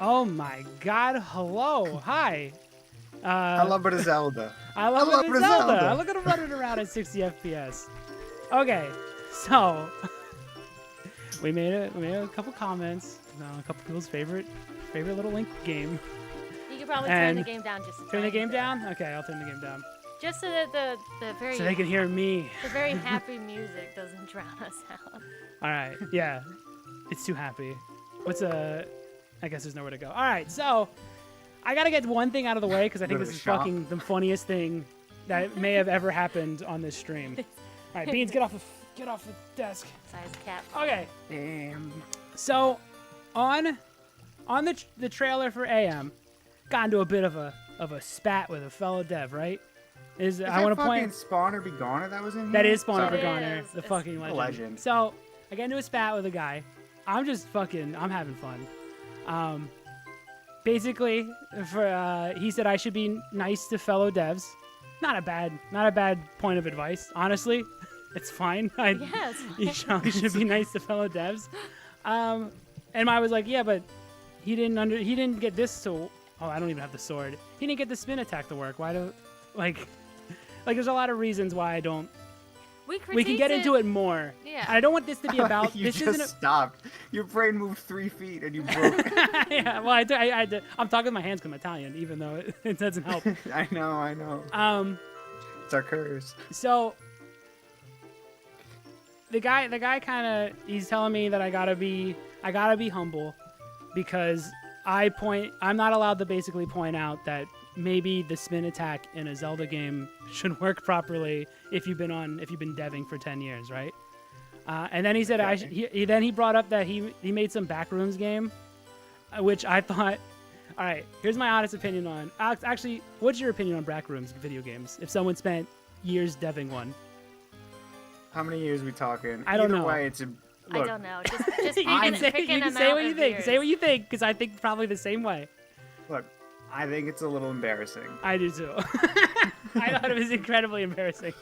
Oh my God! Hello, hi. I love it as Zelda. I love it it as as Zelda. Zelda. Look at him running around at 60 FPS. Okay, so we made a couple comments on a couple people's favorite little Link game. You could probably turn the game down just a Turn the tiny game bit. down? Okay, I'll turn the game down. Just so that the very So they can hear me. the very happy music doesn't drown us out. All right, yeah, it's too happy. I guess there's nowhere to go. All right, so I gotta get one thing out of the way because I think Go to this the is shop. fucking the funniest thing that may have ever happened on this stream. All right, Beans, get off the desk. Size cat. Okay. Damn. So, on the trailer for AM, got into a bit of a spat with a fellow dev, right? Is I that want to fucking point Spawn or Be Goner that was in here? that is Spawner It for Goner, is. the It's fucking a legend. legend. So, I got into a spat with a guy. I'm having fun. Basically, he said I should be nice to fellow devs. Not a bad point of advice, honestly. It's fine. Yes. You should be nice to fellow devs. And I was like, yeah, but he didn't get this. So, I don't even have the sword. He didn't get the spin attack to work. Why do like there's a lot of reasons why I don't. We can get into it more. Yeah. I don't want this to be about. You this just isn't. stopped. Your brain moved 3 feet and you broke. Yeah, well, I'm talking with my hands because I'm Italian, even though it doesn't help. I know. It's our curse. So the guy kind of he's telling me that I gotta be humble because I'm not allowed to basically point out that maybe the spin attack in a Zelda game should work properly if you've been deving for 10 years, right? And then he said he brought up that he made some Backrooms game, which I thought, all right, here's my honest opinion on. Alex, actually, what's your opinion on Backrooms video games? If someone spent years deving one, How many years are we talking? I don't Either know. Way, it's a I look. don't know. Just you can say what you think. Years. Say what you think, because I think probably the same way. Look, I think it's a little embarrassing. I do too. I thought it was incredibly embarrassing.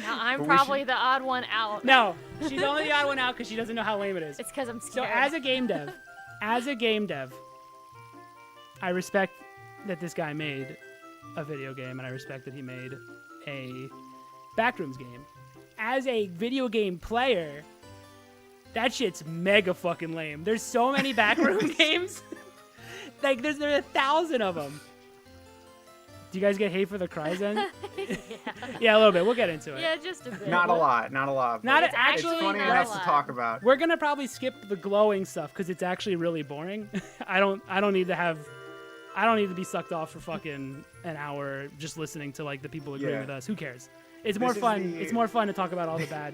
Now I'm But we probably should- the odd one out. No, she's only the odd one out because she doesn't know how lame it is. It's because I'm So scared. as a game dev, I respect that this guy made a video game, and I respect that he made a Backrooms game. As a video game player, that shit's mega fucking lame. There's so many Backroom games. Like, there's 1,000 of them. Do you guys get hate for the Cryzen? Yeah, a little bit. We'll get into it. Yeah, just a bit. Not a lot. but Not It's actually. It's funny not enough a to lot. talk about. We're gonna probably skip the glowing stuff because it's actually really boring. I don't need to be sucked off for fucking an hour just listening to like the people agreeing Yeah. with us. Who cares? It's This more is fun. the- It's more fun to talk about all the bad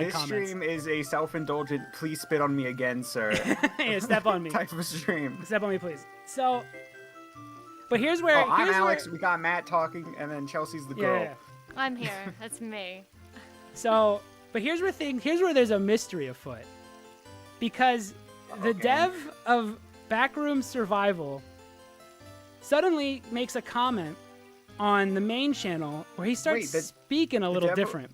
This comments. stream is a self-indulgent, please spit on me again, sir, Yeah, step on me. type of stream. Step on me, please. So, but here's where. Oh, I'm here's Alex. Where, We got Matt talking, and then Chelsea's the yeah, girl. yeah, yeah. I'm here. That's me. So, but here's where there's a mystery afoot, because the Okay. dev of Backroom Survival suddenly makes a comment on the main channel where he starts Wait, speaking a little dev- different.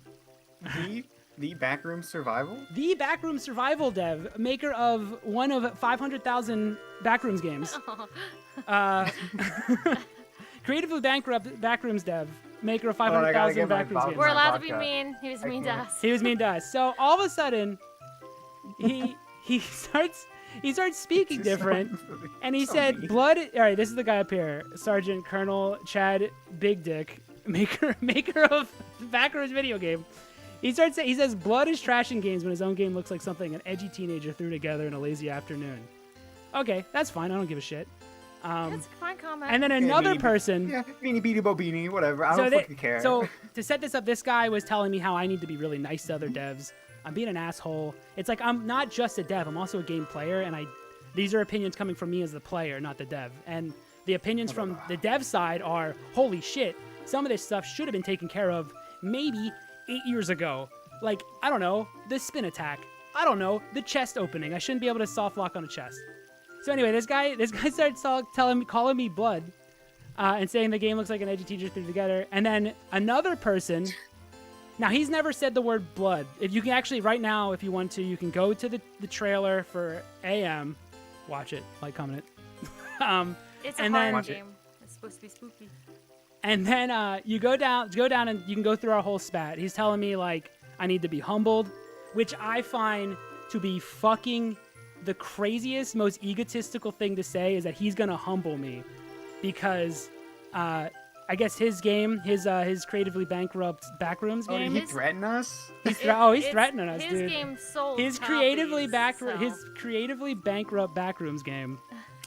The Backroom Survival? The Backroom Survival dev, maker of one of 500,000 Backrooms games. Creatively bankrupt Backrooms dev, maker of I gotta 500,000 get my Backrooms Bob- games. We're my allowed to be vodka. mean. He was I mean to can't. us. He was mean to us. So all of a sudden, he starts speaking This is so different, and he so said, mean. "Blood." All right, this is the guy up here, Sergeant Colonel Chad Big Dick, maker of the Backrooms video game. He says, "Blood is trash in games when his own game looks like something an edgy teenager threw together in a lazy afternoon." Okay, that's fine. I don't give a shit. That's a fine comment. And then Yeah, another beanie- person. Yeah, beanie beanie bo beanie, whatever. I don't fucking care. So to set this up, this guy was telling me how I need to be really nice to other devs. I'm being an asshole. It's like I'm not just a dev. I'm also a game player, and these are opinions coming from me as the player, not the dev. And the opinions from the dev side are, holy shit, some of this stuff should have been taken care of maybe 8 years ago. Like, I don't know, the spin attack. I don't know, the chest opening. I shouldn't be able to soft lock on a chest. So anyway, this guy starts calling me blood, and saying the game looks like an edgy teacher threw together. And then another person, now he's never said the word blood. If you can actually, right now, if you want to, you can go to the trailer for AM, watch it, like, comment it. It's a And hard then- Watch it. game. It's supposed to be spooky. And then you go down and you can go through our whole spat. He's telling me like I need to be humbled, which I find to be fucking the craziest, most egotistical thing to say is that he's gonna humble me, because I guess his game, his creatively bankrupt Backrooms Oh, did game. he threaten us? He's It's- threatening us, his dude. game sold His copies, creatively so- his creatively bankrupt Backrooms game,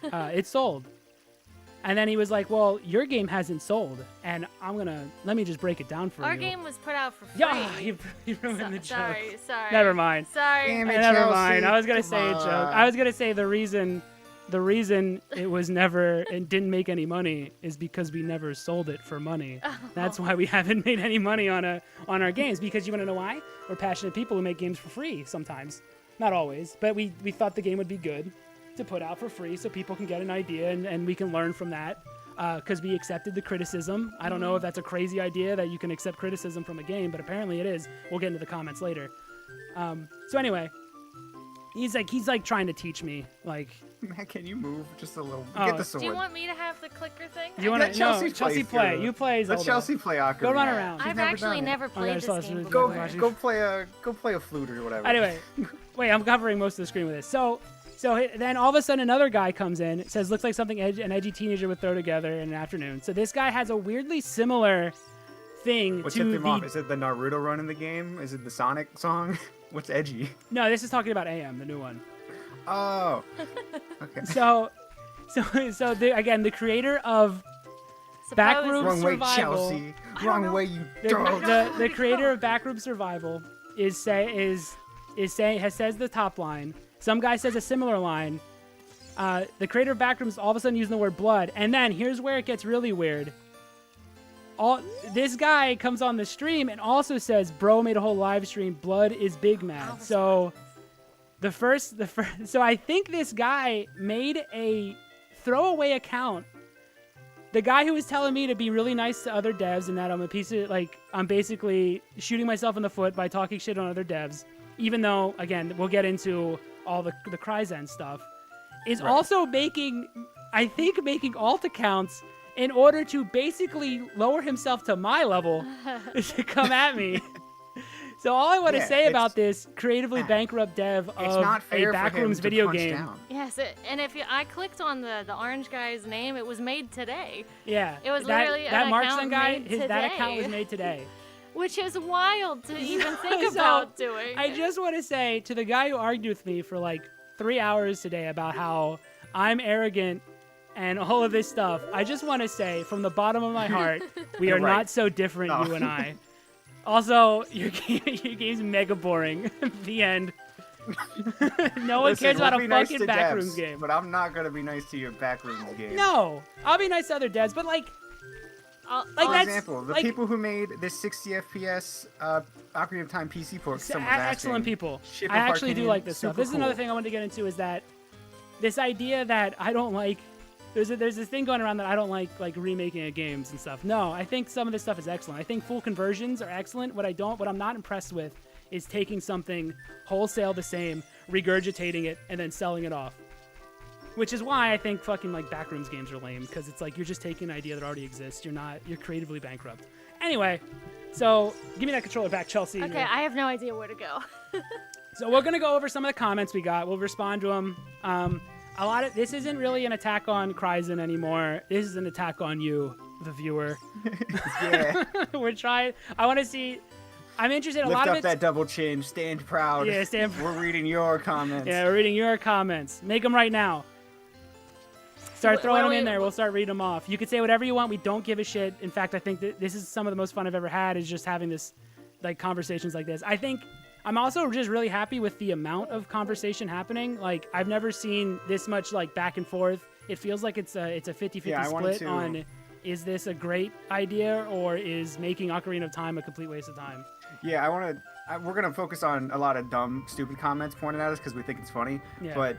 it sold. And then he was like, "Well, your game hasn't sold, and let me just break it down for Our you." game was put out for free. Yeah, you ruined the joke. Sorry. Never mind. Sorry. Damn it. Never Chelsea, mind. I was gonna come say a joke. on. I was gonna say the reason it was never and didn't make any money is because we never sold it for money. That's why we haven't made any money on our games. Because you want to know why? We're passionate people who make games for free sometimes, not always. But we thought the game would be good to put out for free so people can get an idea and we can learn from that. Because we accepted the criticism. I don't know if that's a crazy idea that you can accept criticism from a game, but apparently it is. We'll get into the comments later. So anyway, he's like trying to teach me, like, Matt, can you move just a little? Oh. Get the sword. Do you want me to have the clicker thing? do you want to? Let No, Chelsea Chelsea play play. through. You play Zelda. Let Chelsea play Ocarina. Go run around. I've never actually done it. never Oh, played yeah, this so game it's- before. Go play a flute or whatever. Anyway, wait, I'm covering most of the screen with this. So then all of a sudden another guy comes in. It says, looks like something an edgy teenager would throw together in an afternoon. So this guy has a weirdly similar thing What to tipped him the. off? Is it the Naruto run in the game? Is it the Sonic song? What's edgy? No, this is talking about AM, the new one. Oh. Okay. So again, the creator of Backrooms Wrong way, Survival. Chelsea. Wrong way, you dog. The creator of Backroom Survival says the top line. Some guy says a similar line. The creator of Backrooms all of a sudden using the word blood, and then here's where it gets really weird. This guy comes on the stream and also says, "Bro made a whole live stream. Blood is big mad." So so I think this guy made a throwaway account. The guy who was telling me to be really nice to other devs and that I'm basically shooting myself in the foot by talking shit on other devs, even though, again, we'll get into all the Kryzen stuff, is Right. also making alt accounts in order to basically lower himself to my level to come at me. So all I want to Yeah, say it's- about this creatively bankrupt dev It's of not a fair for him Backrooms to video punch game. down. Yes, and I clicked on the orange guy's name, it was made today, Yeah, It was that, literally that an Markson account guy. made That account today. was made today. which is wild to even think So, about doing. I just want to say to the guy who argued with me for like 3 hours today about how I'm arrogant and all of this stuff, I just want to say from the bottom of my heart, we are You're right. not so different, No. you and I. Also, your game's mega boring. The end. No one Listen, cares about we'll a be nice fucking to Backrooms devs, game. But I'm not gonna be nice to your Backrooms game. No, I'll be nice to other devs, but like, I'll- like For that's example, the like, people who made this 60 FPS Ocarina of Time PC port, someone was excellent asking, people. Ship I of actually do Harkinian, like this stuff. super This is another cool. thing I wanted to get into is that this idea that I don't like. There's this thing going around that I don't like remaking of games and stuff. No, I think some of this stuff is excellent. I think full conversions are excellent. What I'm not impressed with is taking something wholesale the same, regurgitating it, and then selling it off. Which is why I think fucking like Backrooms games are lame, because it's like you're just taking an idea that already exists. You're creatively bankrupt. Anyway, so give me that controller back, Chelsea. Okay, I have no idea where to go. So we're gonna go over some of the comments we got. We'll respond to them. A lot of this isn't really an attack on Kryzen anymore. This is an attack on you, the viewer. Yeah, We're trying. I want to see. I'm interested. A lift lot up of that it's. double chin, stand proud. Yeah, stand. We're reading your comments. Yeah, we're reading your comments. Make them right now. Start Wh- throwing what them do in we- there. We'll start reading them off. You can say whatever you want. We don't give a shit. In fact, I think that this is some of the most fun I've ever had. Is just having this, like, conversations like this. I think I'm also just really happy with the amount of conversation happening. Like, I've never seen this much like back and forth. It feels like it's a 50-50 Yeah, I wanted split to- on is this a great idea or is making Ocarina of Time a complete waste of time. Yeah, we're gonna focus on a lot of dumb, stupid comments pointed at us because we think it's funny. Yeah. But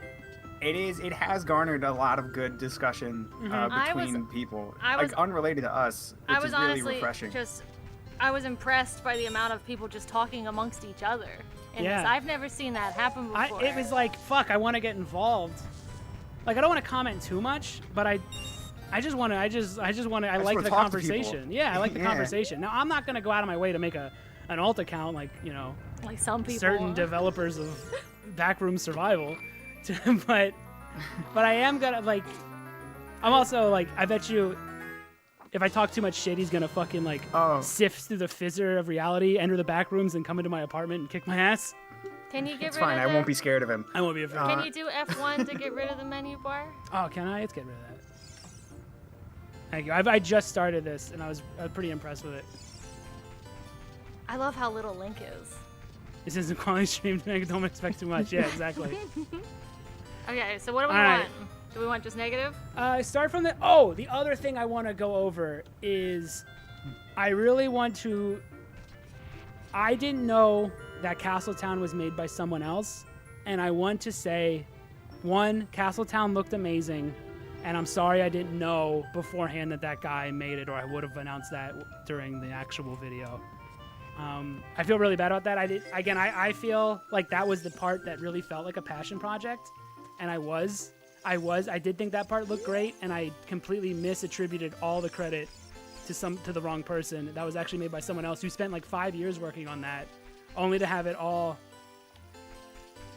it has garnered a lot of good discussion I between people, I was- like unrelated to us, which I was is really honestly refreshing. I was impressed by the amount of people just talking amongst each other. And Yeah. I've never seen that happen before. It was like, fuck, I want to get involved. like I don't want to comment too much, but I just want to. I like the conversation. Yeah, I like the conversation. Now I'm not gonna go out of my way to make an alt account like like some people. certain developers of Backrooms Survival, but I am gonna like. I'm also like I bet you. If I talk too much shit, he's gonna fucking like sift through the fizzer of reality, enter the back rooms, and come into my apartment and kick my ass. Can you get It's rid fine. of I won't be scared of him. I won't be afraid. Can you do F1 to get rid of the menu bar? Oh, can I? Let's get rid of that. Thank you. I just started this, and I was pretty impressed with it. I love how little Link is. This isn't quality stream. Don't expect too much. Yeah, exactly. Okay, so what do we All right. want? Do we want just negative? Start from the other thing I want to go over is I really want to. I didn't know that Castletown was made by someone else, and I want to say, one, Castletown looked amazing, and I'm sorry I didn't know beforehand that guy made it, or I would have announced that during the actual video. I feel really bad about that. I feel like that was the part that really felt like a passion project, and I did think that part looked great, and I completely misattributed all the credit to the wrong person. That was actually made by someone else who spent like 5 years working on that, only to have it all.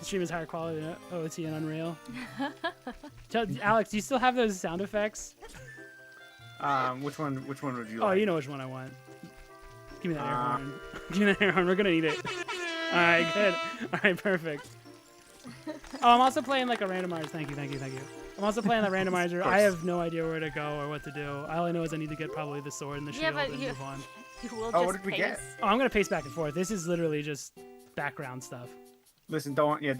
The stream is higher quality than OT and Unreal. Alex, do you still have those sound effects? Which one would you Oh, like? you know which one I want. Give me that air horn. Give me that air horn. We're gonna need it. All right, good. All right, perfect. Oh, I'm also playing like a randomizer. Thank you. I'm also playing the randomizer. I have no idea where to go or what to do. All I know is I need to get probably the sword and the shield and move on. You will what did we get? Oh, I'm gonna pace back and forth. This is literally just background stuff. Listen, don't This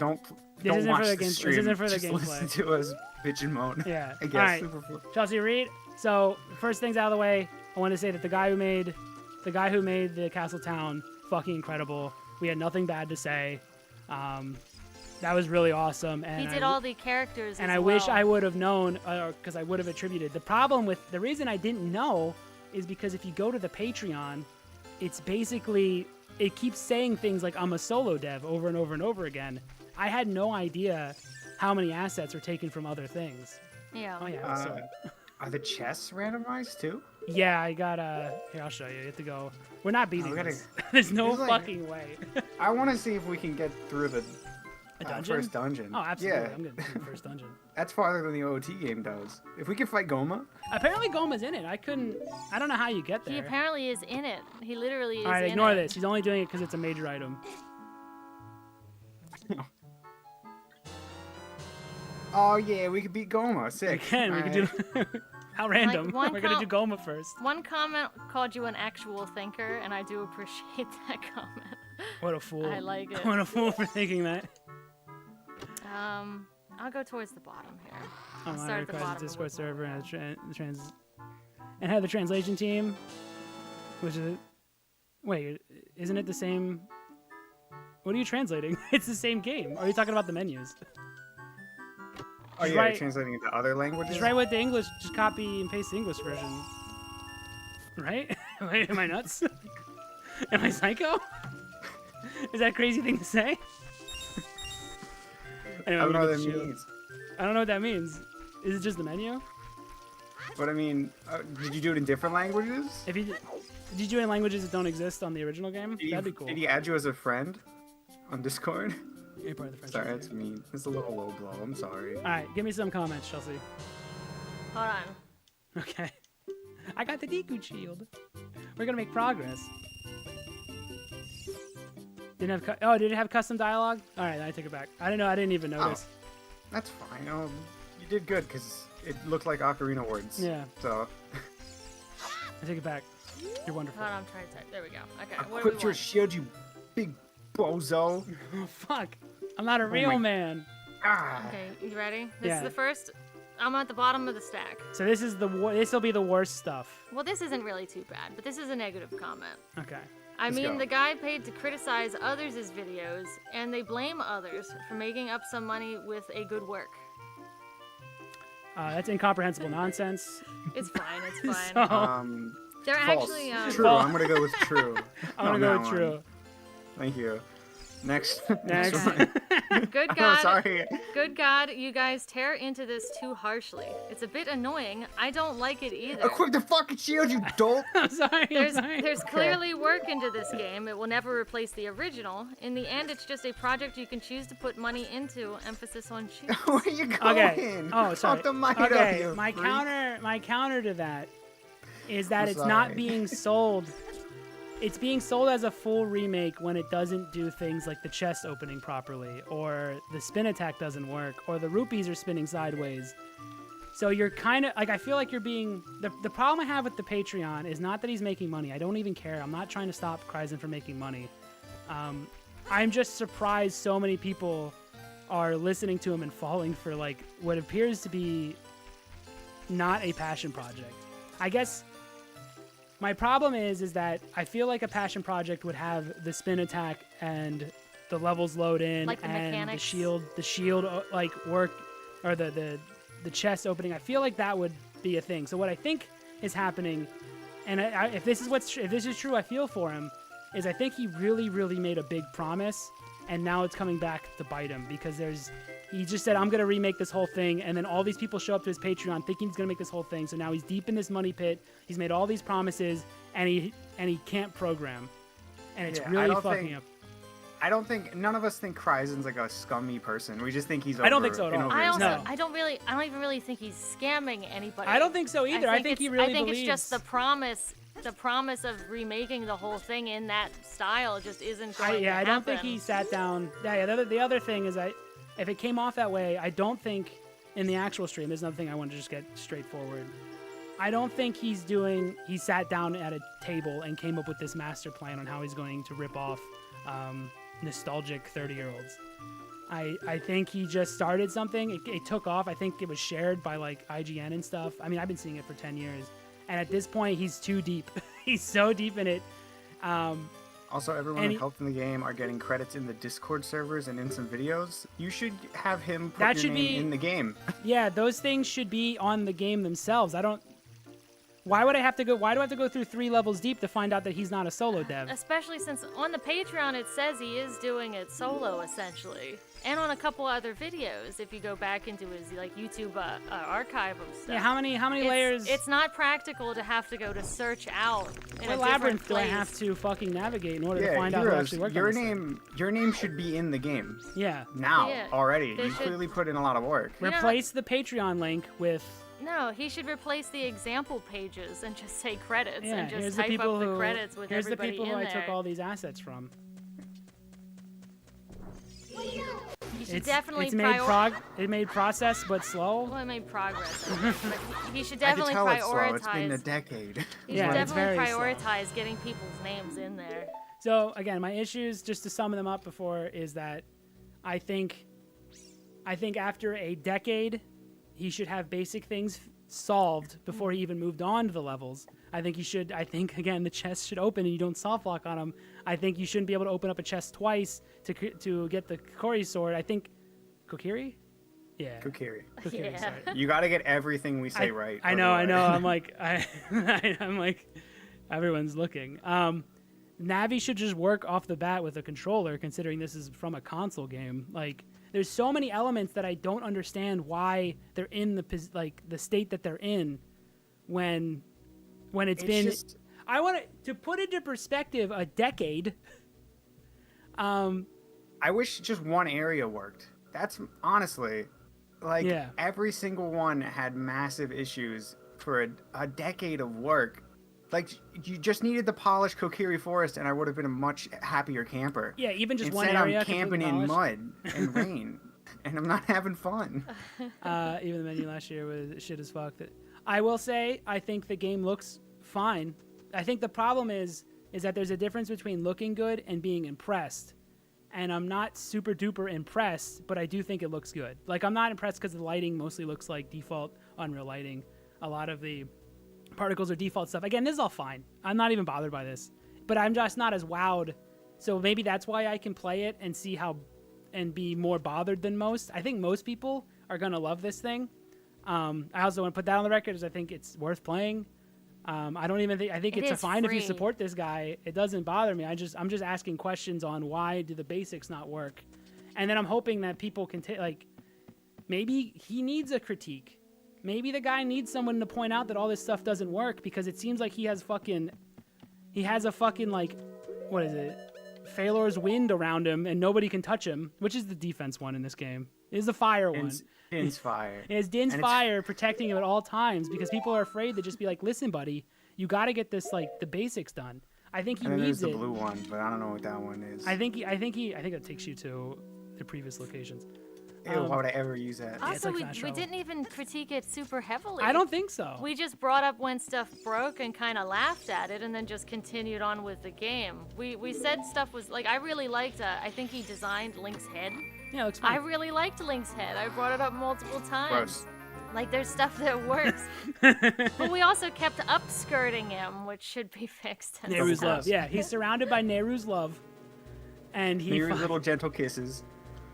watch isn't for the the stream. This isn't for the Just gameplay. listen to us bitch and moan. Yeah. I guess. All right. Super fun. Chelsea Reed. So first things out of the way, I want to say that the guy who made the Castletown, fucking incredible. We had nothing bad to say. That was really awesome. And He did all the characters And as I well. wish I would have known, because I would have attributed. The reason I didn't know is because if you go to the Patreon, it's basically, it keeps saying things like I'm a solo dev over and over and over again. I had no idea how many assets are taken from other things. Yeah. Oh yeah. So, Are the chests randomized too? yeah, I got here, I'll show you. You have to go. We're not beating gotta- this. There's no There's like- fucking way. I want to see if we can get through the Dungeon? first dungeon. Oh, absolutely. Yeah, I'm going to do the first dungeon. that's farther than the OT game does. If we can fight Gohma, Apparently Gohma's in it. I don't know how you get there. He apparently is in it. He literally is All right, in ignore it. this. He's only doing it because it's a major item. oh yeah, we could beat Gohma. We Sick. can. We can do. How random. one We're gonna do Gohma first. One comment called you an actual thinker, and I do appreciate that comment. What a fool. I like it. What a fool for thinking that. I'll go towards the bottom here. I'll Online start at the requires a bottom. Discord server and and have the translation team, which is. Wait, isn't it the same? What are you translating? It's the same game. Are you talking about the menus? Oh Just yeah, write- translating into other languages. Just write what the English. Just copy and paste the English version. Right? Wait, am I nuts? Am I psycho? Is that a crazy thing to say? Anyway, I don't know we're what gonna that get the shield. means. I don't know what that means. Is it just the menu? But I mean, did you do it in different languages? If you did you do it in languages that don't exist on the original game? That'd be cool. Did he add you as a friend on Discord? You're part of the French Sorry, community. that's mean. It's a little low blow. I'm sorry. All right, give me some comments, Chelsea. Hold on. Okay. I got the Deku shield. We're gonna make progress. Did it have custom dialogue? All right, I take it back. I don't know. I didn't even notice. That's fine. You did good because it looked like Ocarina words. Yeah. So. I take it back. You're wonderful. Hold on, I'm trying to type. There we go. Okay, what do we Equip your want? shield, you big bozo. Oh, fuck. I'm not a real my- man. Ah. Okay, you ready? This Yeah. is the first. I'm at the bottom of the stack. So this is this will be the worst stuff. Well, this isn't really too bad, but this is a negative comment. Okay. I Let's mean, go. the guy paid to criticize others' videos, and they blame others for making up some money with a good work. That's incomprehensible nonsense. It's fine. It's fine. So, They're False. actually True. I'm gonna go with true. I'm gonna on go that with one. true. Thank you. Next. Next. one. Good Oh, God. sorry. Good God, you guys tear into this too harshly. It's a bit annoying. I don't like it either. Equip the fucking shield, you dolt. I'm sorry. There's I'm sorry. there's clearly work into this game. It will never replace the original. In the end, it's just a project you can choose to put money into. Emphasis on choose. Where are you going? Okay. Oh, sorry. Talk the mic Okay. up, you My freak. counter to that is that I'm it's not sorry. being sold. It's being sold as a full remake when it doesn't do things like the chest opening properly, or the spin attack doesn't work, or the rupees are spinning sideways. So you're kind of like, I feel like you're being, the problem I have with the Patreon is not that he's making money. I don't even care. I'm not trying to stop Kryzen from making money. I'm just surprised so many people are listening to him and falling for like what appears to be not a passion project. I guess my problem is that I feel like a passion project would have the spin attack and the levels load in, Like the and mechanics. the shield like work, or the chest opening. I feel like that would be a thing. So what I think is happening, and if this is true, I feel for him, is I think he really made a big promise, and now it's coming back to bite him, because he just said, I'm going to remake this whole thing, and then all these people show up to his Patreon thinking he's going to make this whole thing, so now he's deep in this money pit, he's made all these promises, and he can't program, and it's Yeah, really fucking up. I don't think, none of us think Kryzen's like a scummy person. We just think he's over, I don't think so at all. over I his also, head. No. I don't even really think he's scamming anybody. I don't think so either. I think he really I think believes. it's just the promise of remaking the whole thing in that style just isn't going to I don't think happen. he sat down. Yeah. The other thing is, if it came off that way, I don't think in the actual stream. There's another thing I want to just get straightforward. I don't think he sat down at a table and came up with this master plan on how he's going to rip off nostalgic 30-year-olds. I think he just started something. It took off. I think it was shared by like IGN and stuff. I mean, I've been seeing it for 10 years. And at this point, he's too deep. He's so deep in it. Also, everyone And who helped in the game are getting credits in the Discord servers and in some videos. You should have him put That your should name be- in the game. Yeah, those things should be on the game themselves. Why do I have to go through 3 levels deep to find out that he's not a solo dev? Especially since on the Patreon it says he is doing it solo essentially, and on a couple other videos. If you go back into his like YouTube archive of stuff. Yeah, how many layers? It's not practical to have to go to search out in What a labyrinth different do I place. have to fucking navigate in order to Yeah, find out who Heroes, actually worked your on this thing? your name should be in the game Yeah. now Yeah, already. they You should- clearly put in a lot of work. You know- Replace the Patreon link with No, he should replace the example pages and just say credits yeah. and just Here's the type people up the who credits with here's the everybody people who in I there. took all these assets from. He should definitely it's made it made process but slow. Well, it made progress, but he should I can definitely tell it's slow. prioritize. It's been a decade. He Yeah, should it's definitely very slow. prioritize getting people's names in there. So again, my issues, just to sum them up before, is that I think after a decade, he should have basic things solved before he even moved on to the levels. I think again, the chest should open and you don't soft lock on them. I think you shouldn't be able to open up a chest twice to get the Kokiri sword. I think Kokiri? Yeah. Kokiri. Kokiri, Yeah. sorry. You got to get everything we say right. I know. otherwise- I'm like, I'm like, everyone's looking. Navi should just work off the bat with a controller, considering this is from a console game. Like, there's so many elements that I don't understand why they're in the state that they're in when it's been. just- I want to put into perspective a decade. I wish just one area worked. That's honestly, like, Yeah. every single one had massive issues for a decade of work. Like, you just needed to polish Kokiri Forest, and I would have been a much happier camper. Yeah, even just Instead, one area. I'm camping in completely mud and rain, and I'm not having fun. polished. Even the menu last year was shit as fuck. I will say, I think the game looks fine. I think the problem is that there's a difference between looking good and being impressed. And I'm not super duper impressed, but I do think it looks good. Like, I'm not impressed because the lighting mostly looks like default Unreal lighting. A lot of the particles are default stuff. Again, this is all fine. I'm not even bothered by this, but I'm just not as wowed. So maybe that's why I can play it and see and be more bothered than most. I think most people are going to love this thing. I also want to put that on the record as I think it's worth playing. I don't even think. I think It it's is fine if you free. support this guy. It doesn't bother me. I'm just asking questions on why do the basics not work, and then I'm hoping that people can like. Maybe he needs a critique. Maybe the guy needs someone to point out that all this stuff doesn't work because it seems like he has a fucking like, what is it? Phalor's wind around him and nobody can touch him, which is the defense one in this game. It is the fire one. Din's fire. It has Din's And fire protecting him at all times because people are afraid to just be like, listen, buddy, you got to get this, like, the basics done. I think he And then needs there's it. the blue one, but I don't know what that one is. I think that takes you to the previous locations. Ew, why would I ever use that? it's Also, like we fast travel. didn't even critique it super heavily. I don't think so. We just brought up when stuff broke and kind of laughed at it and then just continued on with the game. We said stuff was, like, I really liked, I think he designed Link's head. Yeah, it looks I fine. really liked Link's head. I brought it up multiple times. Gross. Like, there's stuff that works. But we also kept upskirting him, which should be fixed. and Nehru's stuff. love. Yeah, he's surrounded by Nehru's love. And he Nero's little gentle kisses.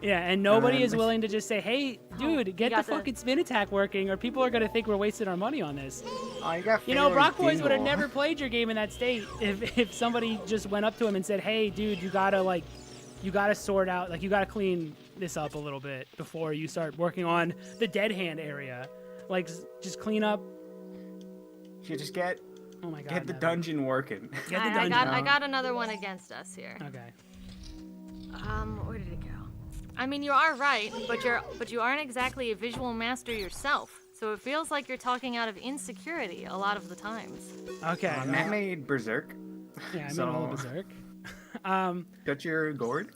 Yeah, and nobody then- is willing to just say, hey, dude, get the got the- fucking spin attack working, or people are going to think we're wasting our money on this. Oh, you got You know, Phalor's Brock Boys would have dingle. never played your game in that state if somebody just went up to him and said, hey, dude, you gotta sort out, like, you gotta clean this up a little bit before you start working on the dead hand area. Like, just clean up. You just get Oh my god. the Nevin. dungeon working. Get the I dungeon. got I got another one against us here. Okay. Where did it go? I mean, you are right, but you aren't exactly a visual master yourself. So it feels like you're talking out of insecurity a lot of the times. Okay. Matt made Berserk. Yeah, I so- made all of Berserk. Got your gourd?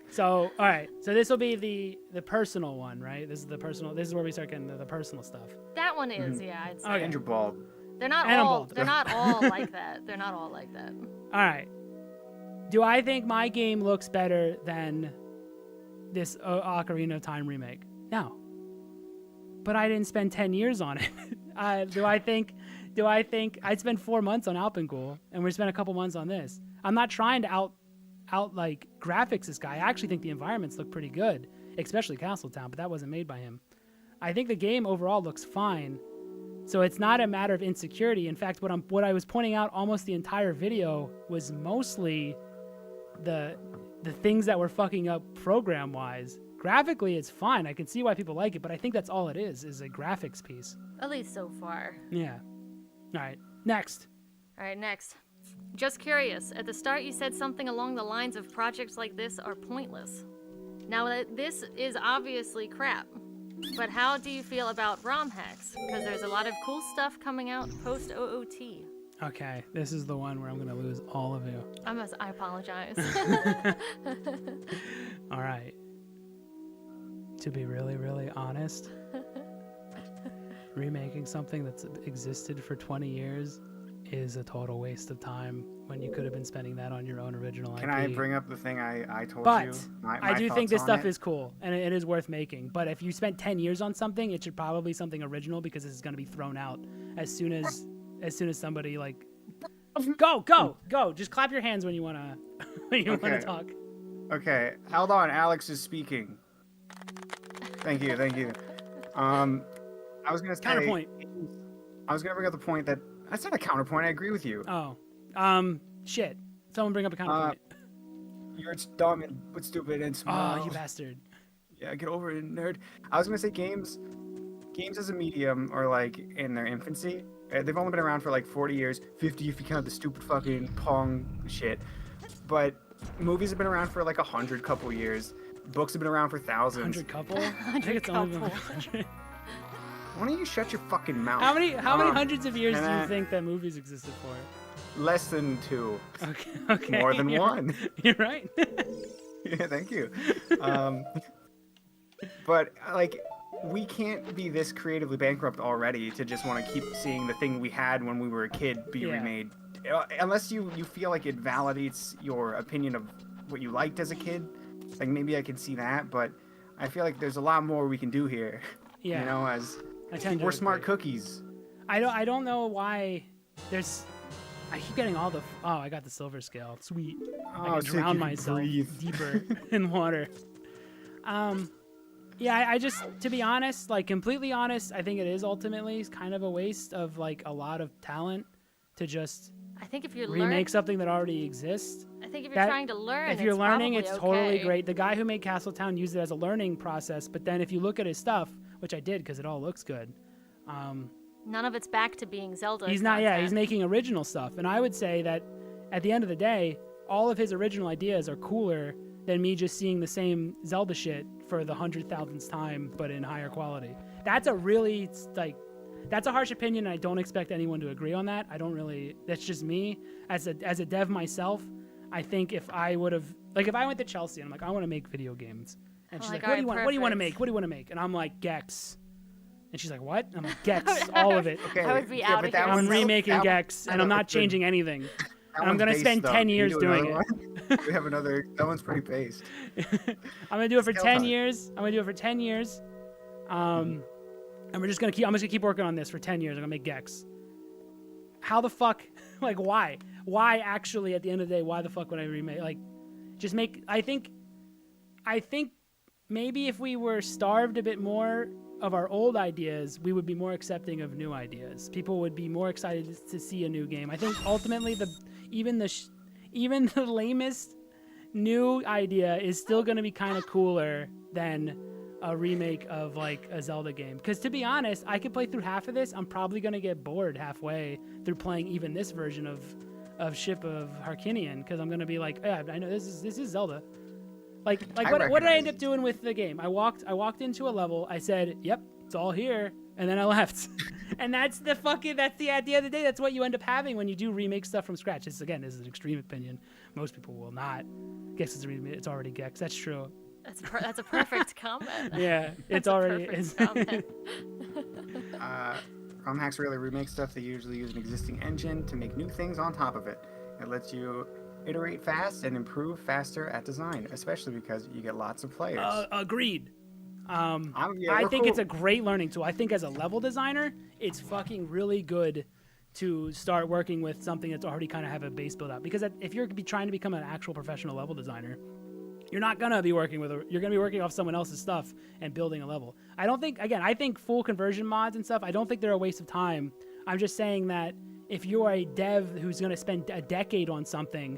So, all right. So this will be the personal one, right? This is the personal. This is where we start getting the personal stuff. That one is, yeah, I'd say. Okay. And you're bald. They're not And I'm all bald. they're not all like that. They're not all like that. All right. Do I think my game looks better than this Ocarina of Time remake? No. But I didn't spend 10 years on it. Do I think I'd spend 4 months on Alpen Ghoul and we spent a couple months on this? I'm not trying to out like graphics this guy. I actually think the environments look pretty good, especially Castletown, but that wasn't made by him. I think the game overall looks fine. So it's not a matter of insecurity. In fact, what I was pointing out almost the entire video was mostly the things that were fucking up program-wise. Graphically, it's fine. I can see why people like it, but I think that's all it is a graphics piece. At least so far. Yeah. All right. Next. All right, next. Just curious, at the start you said something along the lines of projects like this are pointless. Now, this is obviously crap, but how do you feel about ROM hacks? Because there's a lot of cool stuff coming out post-OOT. Okay. This is the one where I'm going to lose all of you. I apologize. All right. To be really, really honest, remaking something that's existed for 20 years is a total waste of time when you could have been spending that on your own original IP. Can I bring up the thing I told But you? My I do think this thoughts on stuff it? is cool and it is worth making. But if you spent 10 years on something, it should probably be something original because this is going to be thrown out as soon as somebody like go. Just clap your hands when you want to want Okay. to talk. Okay, hold on. Alex is speaking. Thank you. I was gonna say. Counterpoint. I was gonna bring up the point that that's not a counterpoint. I agree with you. Oh. Shit. Someone bring up a counterpoint. You're dumb and stupid and small. Oh, you bastard. Yeah, get over it, nerd. I was gonna say games as a medium are like in their infancy. They've only been around for like 40 years, 50 if you count the stupid fucking Pong shit. But movies have been around for like 100 couple years. Books have been around for thousands. 100 couple? I think it's only been like 100. Why don't you shut your fucking mouth? How many hundreds of years do you and think that movies existed for? Less than 2. Okay. More than you're- 1. You're right. Yeah, thank you. But like, we can't be this creatively bankrupt already to just want to keep seeing the thing we had when we were a kid be Yeah. remade, unless you feel like it validates your opinion of what you liked as a kid. Like maybe I can see that, but I feel like there's a lot more we can do here. Yeah. You know, as I tend to we're smart agree. cookies. I don't know why there's. I keep getting all the. Oh, I got the silver scale. Sweet. I Oh, can so you drown can myself breathe. deeper in water. Yeah, I just, to be honest, like completely honest, I think it is ultimately kind of a waste of like a lot of talent to just I think if you're remake something that already exists. I think if you're trying to learn, if you're learning, it's probably totally okay. great. The guy who made Castletown used it as a learning process, but then if you look at his stuff, which I did because it all looks good, None of it's back to being Zelda. he's not. Yeah, content. he's making original stuff, and I would say that at the end of the day, all of his original ideas are cooler than me just seeing the same Zelda shit for the 100,000th time, but in higher quality. That's a really that's a harsh opinion, and I don't expect anyone to agree on that. I don't really. That's just me as a dev myself. I think if I would have if I went to Chelsea and I'm like, I want to make video games, and she's like, what do you want? What do you want to make? What do you want to make? And I'm like, Gex. And she's like, what? And I'm like, Gex, all of it. Okay, I would be out of here. I'm remaking that Gex, and I'm not changing anything. And I'm gonna one's spend based, 10 though. years Can you do doing another it. one? We have another. That one's pretty based. I'm gonna do it for Scale 10 time. years. I'm gonna do it for 10 years. And I'm just gonna keep working on this for 10 years. I'm gonna make Gex. How the fuck? Why? Why actually? At the end of the day, why the fuck would I remake? Just make. I think maybe if we were starved a bit more of our old ideas, we would be more accepting of new ideas. People would be more excited to see a new game. I think ultimately even the lamest new idea is still going to be kind of cooler than a remake of a Zelda game. Because to be honest, I could play through half of this. I'm probably going to get bored halfway through playing even this version of Ship of Harkinian, because I'm going to be like, yeah, I know this is Zelda. What did I end up doing with the game? I walked into a level. I said, "Yep, it's all here," and then I left. And that's the at the end of the day, that's what you end up having when you do remake stuff from scratch. This is an extreme opinion. Most people will not. Gex is it's already Gex. That's true. That's a perfect comment. Yeah, it's That's a already. perfect comment. ROM hacks really remake stuff. They usually use an existing engine to make new things on top of it. It lets you iterate fast and improve faster at design, especially because you get lots of players. Agreed. Yeah, I we're think cool. it's a great learning tool. I think as a level designer, it's fucking really good to start working with something that's already kind of have a base built out. Because if you're trying to become an actual professional level designer, you're not gonna be working you're gonna be working off someone else's stuff and building a level. I think full conversion mods and stuff, I don't think they're a waste of time. I'm just saying that if you're a dev who's gonna spend a decade on something,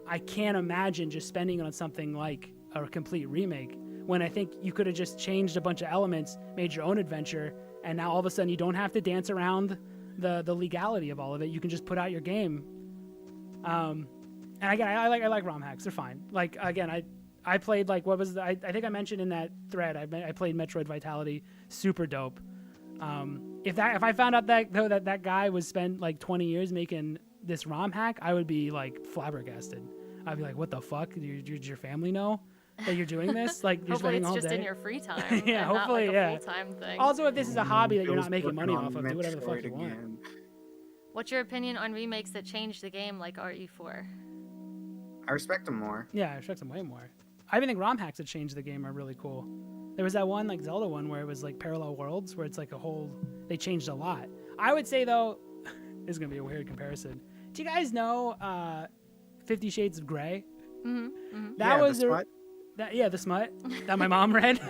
I can't imagine just spending on something like a complete remake, when I think you could have just changed a bunch of elements, made your own adventure, and now all of a sudden you don't have to dance around the legality of all of it. You can just put out your game. And again, I like ROM hacks. They're fine. I played I think I mentioned in that thread, I played Metroid Vitality, super dope. If I found out that guy was spent 20 years making this ROM hack, I would be flabbergasted. I'd be like, what the fuck? Did your family know that you're doing this? You're Hopefully spending it's all just day? in your free time. Yeah, and hopefully, not yeah. a full-time thing. Also, if this is a hobby that you're Bill's not making money working off on of, do whatever the fuck Metroid you want. again. What's your opinion on remakes that change the game like RE4? I respect them more. Yeah, I respect them way more. I even think ROM hacks that changed the game are really cool. There was that one Zelda one where it was parallel worlds, where it's they changed a lot. I would say though, this is gonna be a weird comparison. Do you guys know 50 Shades of Grey? Mm-hmm. Mm-hmm. That was the smut. The smut that my mom read.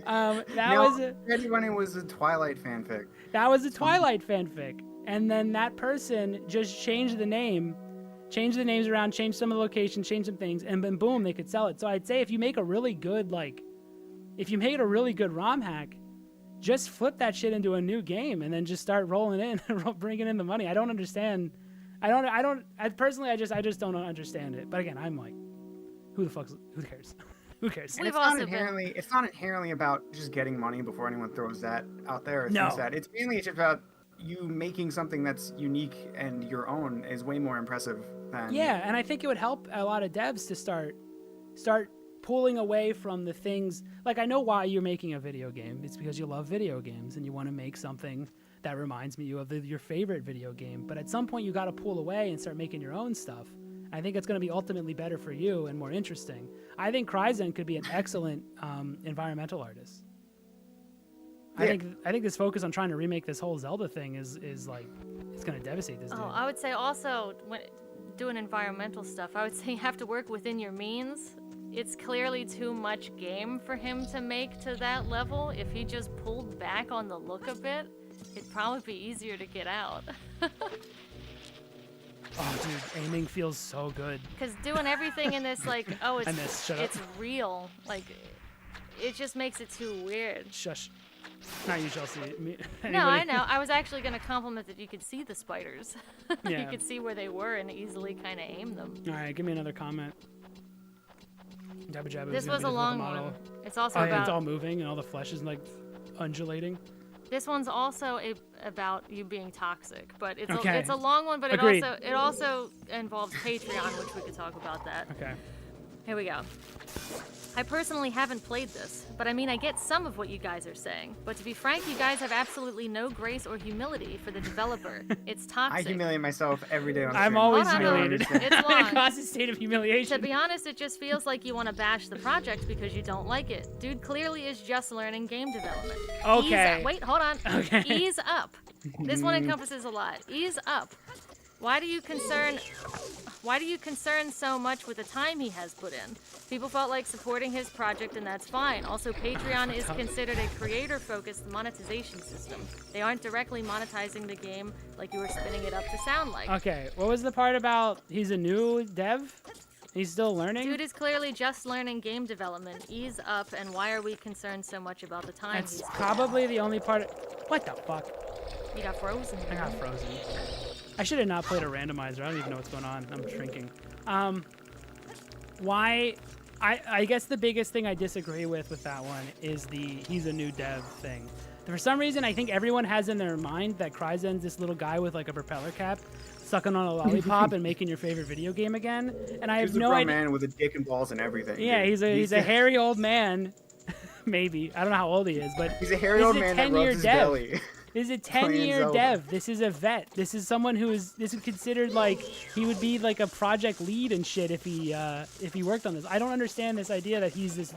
Ready when it was a Twilight fanfic. That was a Twilight fanfic, and then that person just changed the names around, changed some of the locations, changed some things, and then boom, they could sell it. So I'd say if you make a really good ROM hack, just flip that shit into a new game and then just start rolling in, bringing in the money. I don't understand. I personally just don't understand it. But again, I'm like, who cares? Who cares? We've It's also not inherently about just getting money before anyone throws that out there or No. thinks that. It's mainly just about you making something that's unique and your own is way more impressive than... Yeah, and I think it would help a lot of devs to start pulling away from the things. I know why you're making a video game. It's because you love video games and you want to make something that reminds you of your favorite video game. But at some point, you got to pull away and start making your own stuff. I think it's going to be ultimately better for you and more interesting. I think Kryzen could be an excellent environmental artist. Yeah. I think this focus on trying to remake this whole Zelda thing is it's going to devastate this dude. I would say also when doing environmental stuff, I would say you have to work within your means. It's clearly too much game for him to make to that level. If he just pulled back on the look a bit, it'd probably be easier to get out. Oh, dude, aiming feels so good. Because doing everything in this, like, oh, I missed. Shut up. it's real. Like, it just makes it too weird. Shush. Not you, Chelsea. Me, No, I anybody? know. I was actually going to compliment that you could see the spiders. Yeah. You could see where they were and easily kind of aim them. All right, give me another comment. Jabba Jabba. This gonna was be a the long model. one. It's also Oh, yeah, about. it's all moving and all the flesh is like undulating. This one's also about you being toxic, but it's Okay. it's a long one. But Agreed. it also involves Patreon, which we could talk about that. Okay. Here we go. I personally haven't played this, but I mean, I get some of what you guys are saying. But to be frank, you guys have absolutely no grace or humility for the developer. It's I toxic. humiliate myself every day on stream. I'm always Hold on, hold on. humiliated. It's long. Constant state of humiliation. To be honest, it just feels like you want to bash the project because you don't like it. Dude clearly is just learning game development. Okay. Wait, hold on. Okay. Ease up. This one encompasses a lot. Ease up. Why do you concern so much with the time he has put in? People felt like supporting his project, and that's fine. Also, Patreon is considered a creator-focused monetization system. They aren't directly monetizing the game like you were spinning it up to sound like. Okay, what was the part about he's a new dev? He's still learning? Dude is clearly just learning game development. Ease up, and why are we concerned so much about the time That's he's put probably the only part. What the fuck? in? You got frozen. I got frozen. I should have not played a randomizer. I don't even know what's going on. I'm shrinking. Why? I guess the biggest thing I disagree with that one is the he's a new dev thing. For some reason, I think everyone has in their mind that Kryzen's this little guy with like a propeller cap, sucking on a lollipop and making your favorite video game again. And I have He's a no grown idea. man with a dick and balls and everything. Yeah, dude. he's a hairy old man. Maybe I don't know how old he is, but He's a hairy this old is a man that 10-year rubs his dev. belly. This is a Playing 10-year Zelda. dev. This is a vet. This is someone this is considered like he would be like a project lead and shit if he worked on this. I don't understand this idea that he's this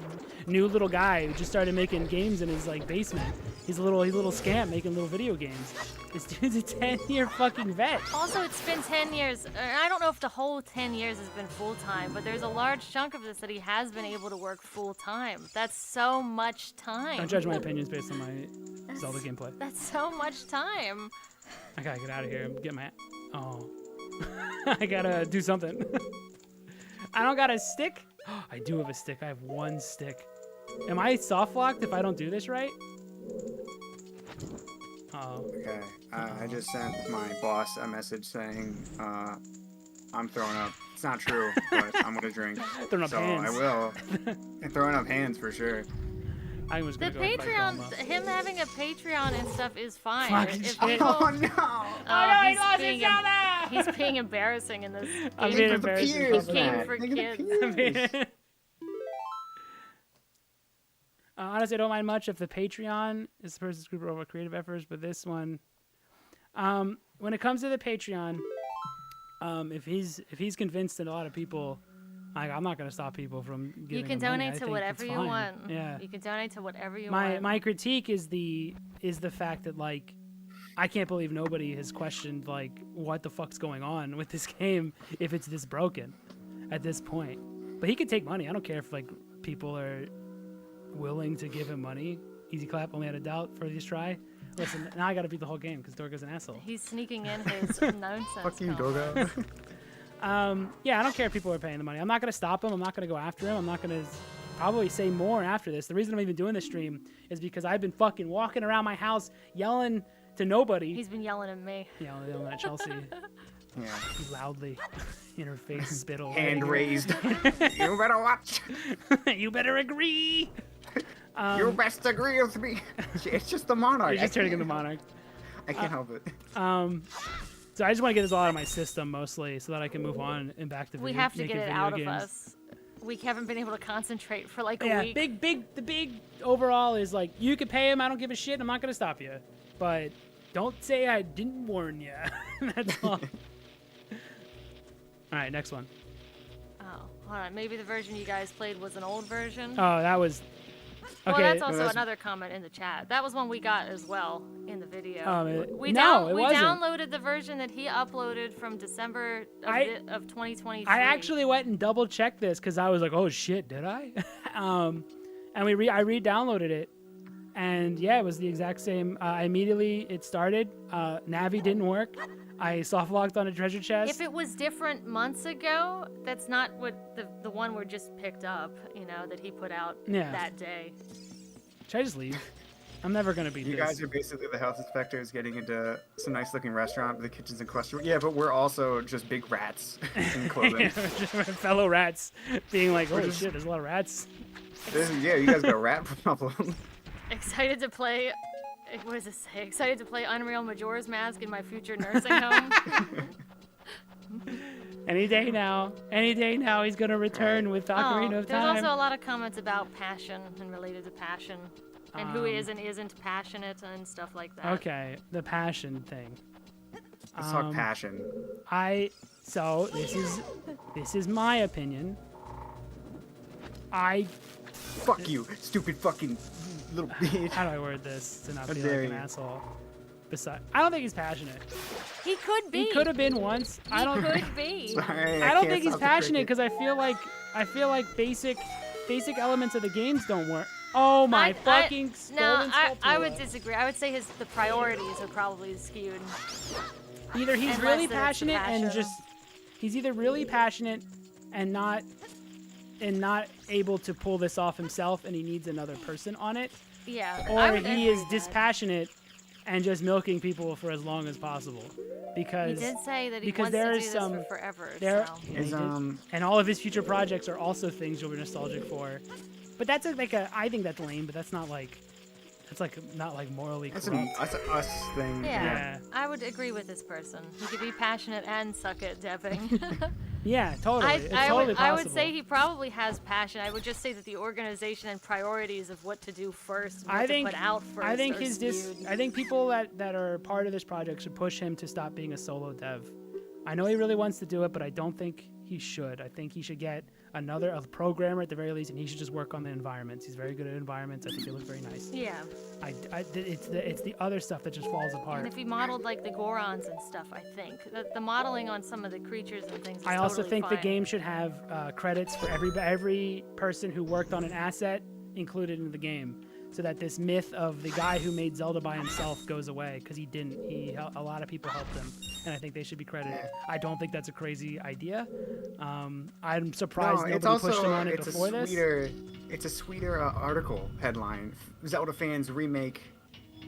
new little guy who just started making games in his like basement. He's a little scamp making little video games. This dude's a 10-year fucking vet. Also, it's been 10 years. I don't know if the whole 10 years has been full-time, but there's a large chunk of this that he has been able to work full-time. That's so much time. Don't judge my opinions based on my Zelda gameplay. That's so much time. I gotta get out of here and get my. Oh, I gotta do something. I don't got a stick. I do have a stick. I have one stick. Am I soft locked if I don't do this right? Oh. Okay, I just sent my boss a message saying I'm throwing up. It's not true, but I'm gonna drink. Throwing up so hands. I will. I'm throwing up hands for sure. I was The gonna go invite Patreon, Gohma. him having a Patreon and stuff is fine. Fucking If shit. people- Oh no! he's lost being his Zelda! He's being embarrassing in this I'm game. being Think of the embarrassing peers, for Game Matt. for Think of the kids. peers. Honestly, I don't mind much if the Patreon is the person's group over creative efforts, but this one, when it comes to the Patreon, if he's convinced that a lot of people, I'm not gonna stop people from giving You can him money. donate I to think whatever it's you fine. want. Yeah. You can donate to whatever you want. My critique is the fact that like I can't believe nobody has questioned like what the fuck's going on with this game if it's this broken at this point. But he could take money. I don't care if like people are willing to give him money. Easy clap. Only had a doubt for this try. Listen, now I got to beat the whole game because Dorgo's an asshole. He's sneaking in his nonsense. Fuck you, comment. Dorgo. Yeah, I don't care if people are paying the money. I'm not gonna stop him. I'm not gonna go after him. I'm not gonna probably say more after this. The reason I'm even doing this stream is because I've been fucking walking around my house yelling to nobody. He's been yelling at me. Yelling at Chelsea Yeah. loudly in her face, spittle. Hand raised. You better watch. You better agree. You best agree with me. It's just the monarch. You're just turning into Monarch. I can't help it. So I just want to get this all out of my system mostly, so that I can move on and back to We video, have to making get it video out games. of us. We haven't been able to concentrate for like a Yeah, week. the big overall is like you can pay him. I don't give a shit. I'm not gonna stop you, but don't say I didn't warn you. That's all. All right, next one. Oh, hold on. Maybe the version you guys played was an old version. Oh, that was Well, okay. that's also that's- another comment in the chat. That was one we got as well in the video. It We wasn't. downloaded the version that he uploaded from December of 2023. I actually went and double checked this because I was like, oh shit, did I? And I re-downloaded it, and yeah, it was the exact same. Immediately it started. Navi didn't work. I soft locked on a treasure chest. If it was different months ago, that's not what the one we just picked up, you know, that he put out that day. Should I just leave? I'm never gonna beat You this. guys are basically the health inspectors getting into some nice looking restaurant. The kitchen's in question. Yeah, but we're also just big rats in clothing. Fellow rats being like, holy shit, there's a lot of rats. Yeah, you guys got a rat problem. Excited to play. What does it say? Excited to play Unreal Majora's Mask in my future nursing home. Any day now, he's gonna return with Ocarina of Time. There's also a lot of comments about passion and related to passion, and who is and isn't passionate and stuff like that. Okay, the passion thing. Let's talk passion. So this is my opinion. Fuck you, stupid fucking little bitch. How do I word this to not How be dare like an you. asshole? I don't think he's passionate. He could be. He could have been once. He could be. Sorry, I don't can't think he's stop the passionate cricket. because I feel like basic elements of the games don't work. Oh my fucking No, golden I would Spatula. disagree. I would say the priorities are probably skewed. Either he's Unless really it's the passionate and passion. he's either really passionate and not able to pull this off himself and he needs another person on it, Yeah. or I would he agree is with that. dispassionate and just milking people for as long as possible. He Because did say that he because wants there to do is this some- for forever. there So. yeah, he Is, did. And all of his future projects are also things you'll be nostalgic for. But that's I think that's lame, but that's not like not like morally That's corrupt. that's an us thing. Yeah, I would agree with this person. He could be passionate and suck at debbing. Yeah, totally. It's totally I possible. would say he probably has passion. I would just say that the organization and priorities of what to do first, what to put out first, I think are skewed. I think people that are part of this project should push him to stop being a solo dev. I know he really wants to do it, but I don't think he should. I think he should get a programmer at the very least, and he should just work on the environments. He's very good at environments. I think they look very nice. Yeah, It's the other stuff that just falls apart. and if he modeled like the Gorons and stuff, I think the modeling on some of the creatures and things. Is I also totally think the fine. game should have credits for every person who worked on an asset included in the game, so that this myth of the guy who made Zelda by himself goes away, because he didn't. A lot of people helped him, and I think they should be credited. I don't think that's a crazy idea. I'm surprised No, it's nobody pushed also him on it it's before a this. sweeter, it's a sweeter article headline. Zelda fans remake,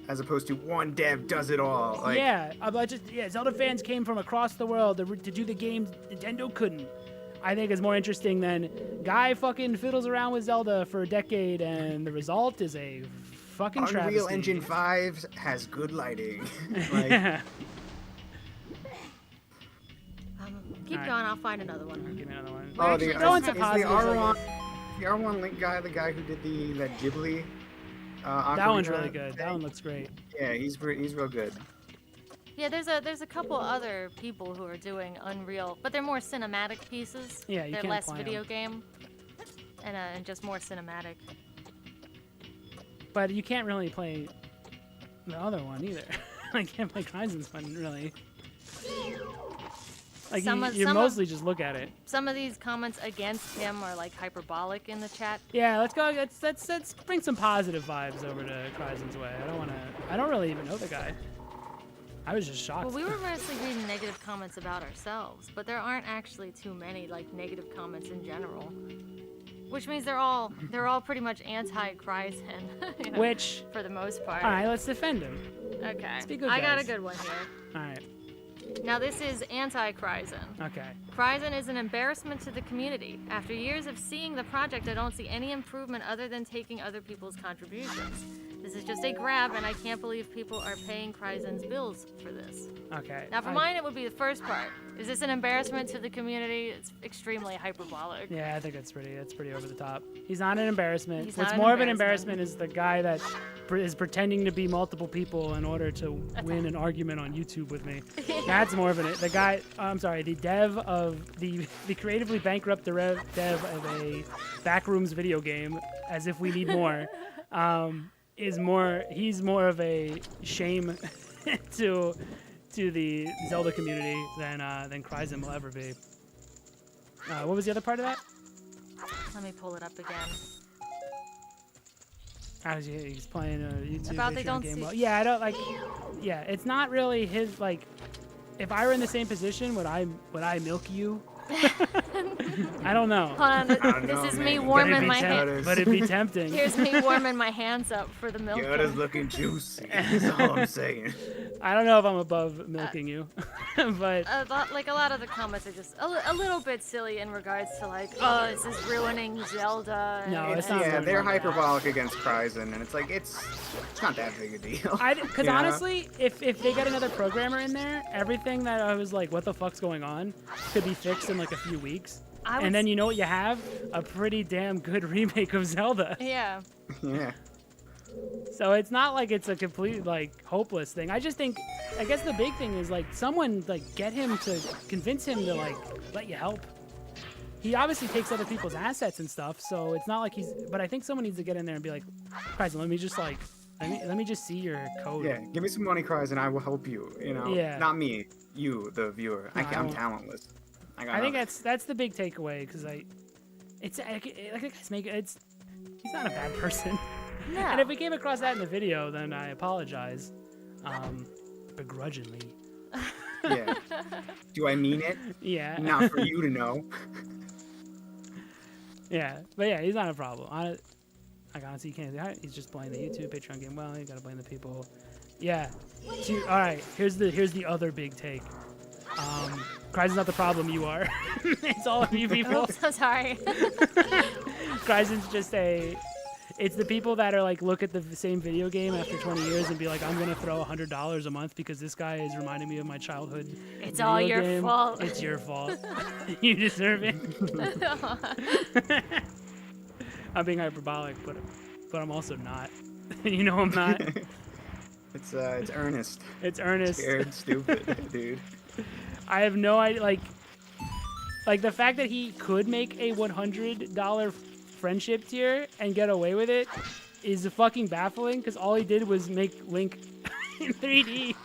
as opposed to one dev does it all. Like, Zelda fans came from across the world to do the games Nintendo couldn't. I think is more interesting than guy fucking fiddles around with Zelda for a decade and the result is a fucking travesty. Unreal Engine 5 has good lighting. Like, Keep Alright. going. I'll find another one. Give me another one. oh, Actually, the, go is, into is the positives, I R1, guess. the R1 link guy, the guy who did that Ghibli. That one's Ocarina really good. That thing? one looks great. Yeah, he's real good. Yeah, there's a couple other people who are doing Unreal, but they're more cinematic pieces. Yeah, you they're can't less play 'em. video game, and just more cinematic. But you can't really play the other one either. I can't play Kaizen's one really. Like you mostly just look at it. Some of these comments against him are like hyperbolic in the chat. Yeah, let's go. Let's bring some positive vibes over to Kaizen's way. I don't really even know the guy. I was just shocked. Well, we were mostly reading negative comments about ourselves, but there aren't actually too many like negative comments in general. Which means they're all pretty much anti-Kryzen, you know, Which, for the most part. all right, let's defend him. Okay. be good I got a guys. good one here. All right, Now this is anti-Kryzen. okay. Kryzen is an embarrassment to the community. After years of seeing the project, I don't see any improvement other than taking other people's contributions. This is just a grab, and I can't believe people are paying Kryzen's bills for this. Okay. Now, for mine, it would be the first part. Is this an embarrassment to the community? It's extremely hyperbolic. Yeah, I think that's pretty over the top. He's not an embarrassment. He's What's not an more of an embarrassment. embarrassment is the guy that is pretending to be multiple people in order to win an argument on YouTube with me. That's more of an. The guy, the dev of the creatively bankrupt dev of a Backrooms video game, as if we need more, is more. He's more of a shame to the Zelda community than Kryzen will ever be. What was the other part of that? Let me pull it up again. He's playing a YouTube About they Patreon don't game. see- Well, yeah, I don't like. Yeah, it's not really his like. if I were in the same position, would I milk you? I don't know. Hold on, this is me warming my hands. But it'd be tempting. Here's me warming my hands up for the milk. Yoda's looking juicy. That's all I'm saying. I don't know if I'm above milking you, but A lot of the comments are just a little bit silly in regards to like, oh, this is ruining Zelda. No, and- it's and not Yeah, stuff they're like that. hyperbolic against Kryzen, and it's like it's not that big a deal. because Yeah. honestly, if they get another programmer in there, everything that I was like, what the fuck's going on, could be fixed in like a few weeks. I would And then you know what you have? A pretty damn good remake of Zelda. Yeah. Yeah. So it's not like it's a complete like hopeless thing. I just think, I guess the big thing is like someone like get him to convince him to like let you help. He obviously takes other people's assets and stuff, so it's not like he's. But I think someone needs to get in there and be like, Kryzen, let me just like, let me just see your code. Yeah, give me some money, Kryzen, I will help you. You know, Yeah. not me, you, the viewer. No, I'm talentless. I think that's the big takeaway because it's like it's he's not a bad person. No. And if we came across that in the video, then I apologize, begrudgingly. Yeah. Do I mean it? Yeah. Not for you to know. Yeah, but yeah, he's not a problem. Like honestly, you can't. He's just playing the YouTube Patreon game well. You gotta blame the people. Yeah. All right. Here's the other big take. Kryzen's not the problem. You are. It's all of you people. Oops, I'm sorry. Kryzen's just it's the people that are like look at the same video game after 20 years and be like, I'm gonna throw $100 a month because this guy is reminding me of my childhood. It's all video your game. fault. It's your fault. You deserve it. I'm being hyperbolic, but I'm also not. You know I'm not. It's earnest. It's earnest. Scared, stupid, dude. I have no idea. Like the fact that he could make a $100 friendship tier and get away with it is fucking baffling. Because all he did was make Link in 3D.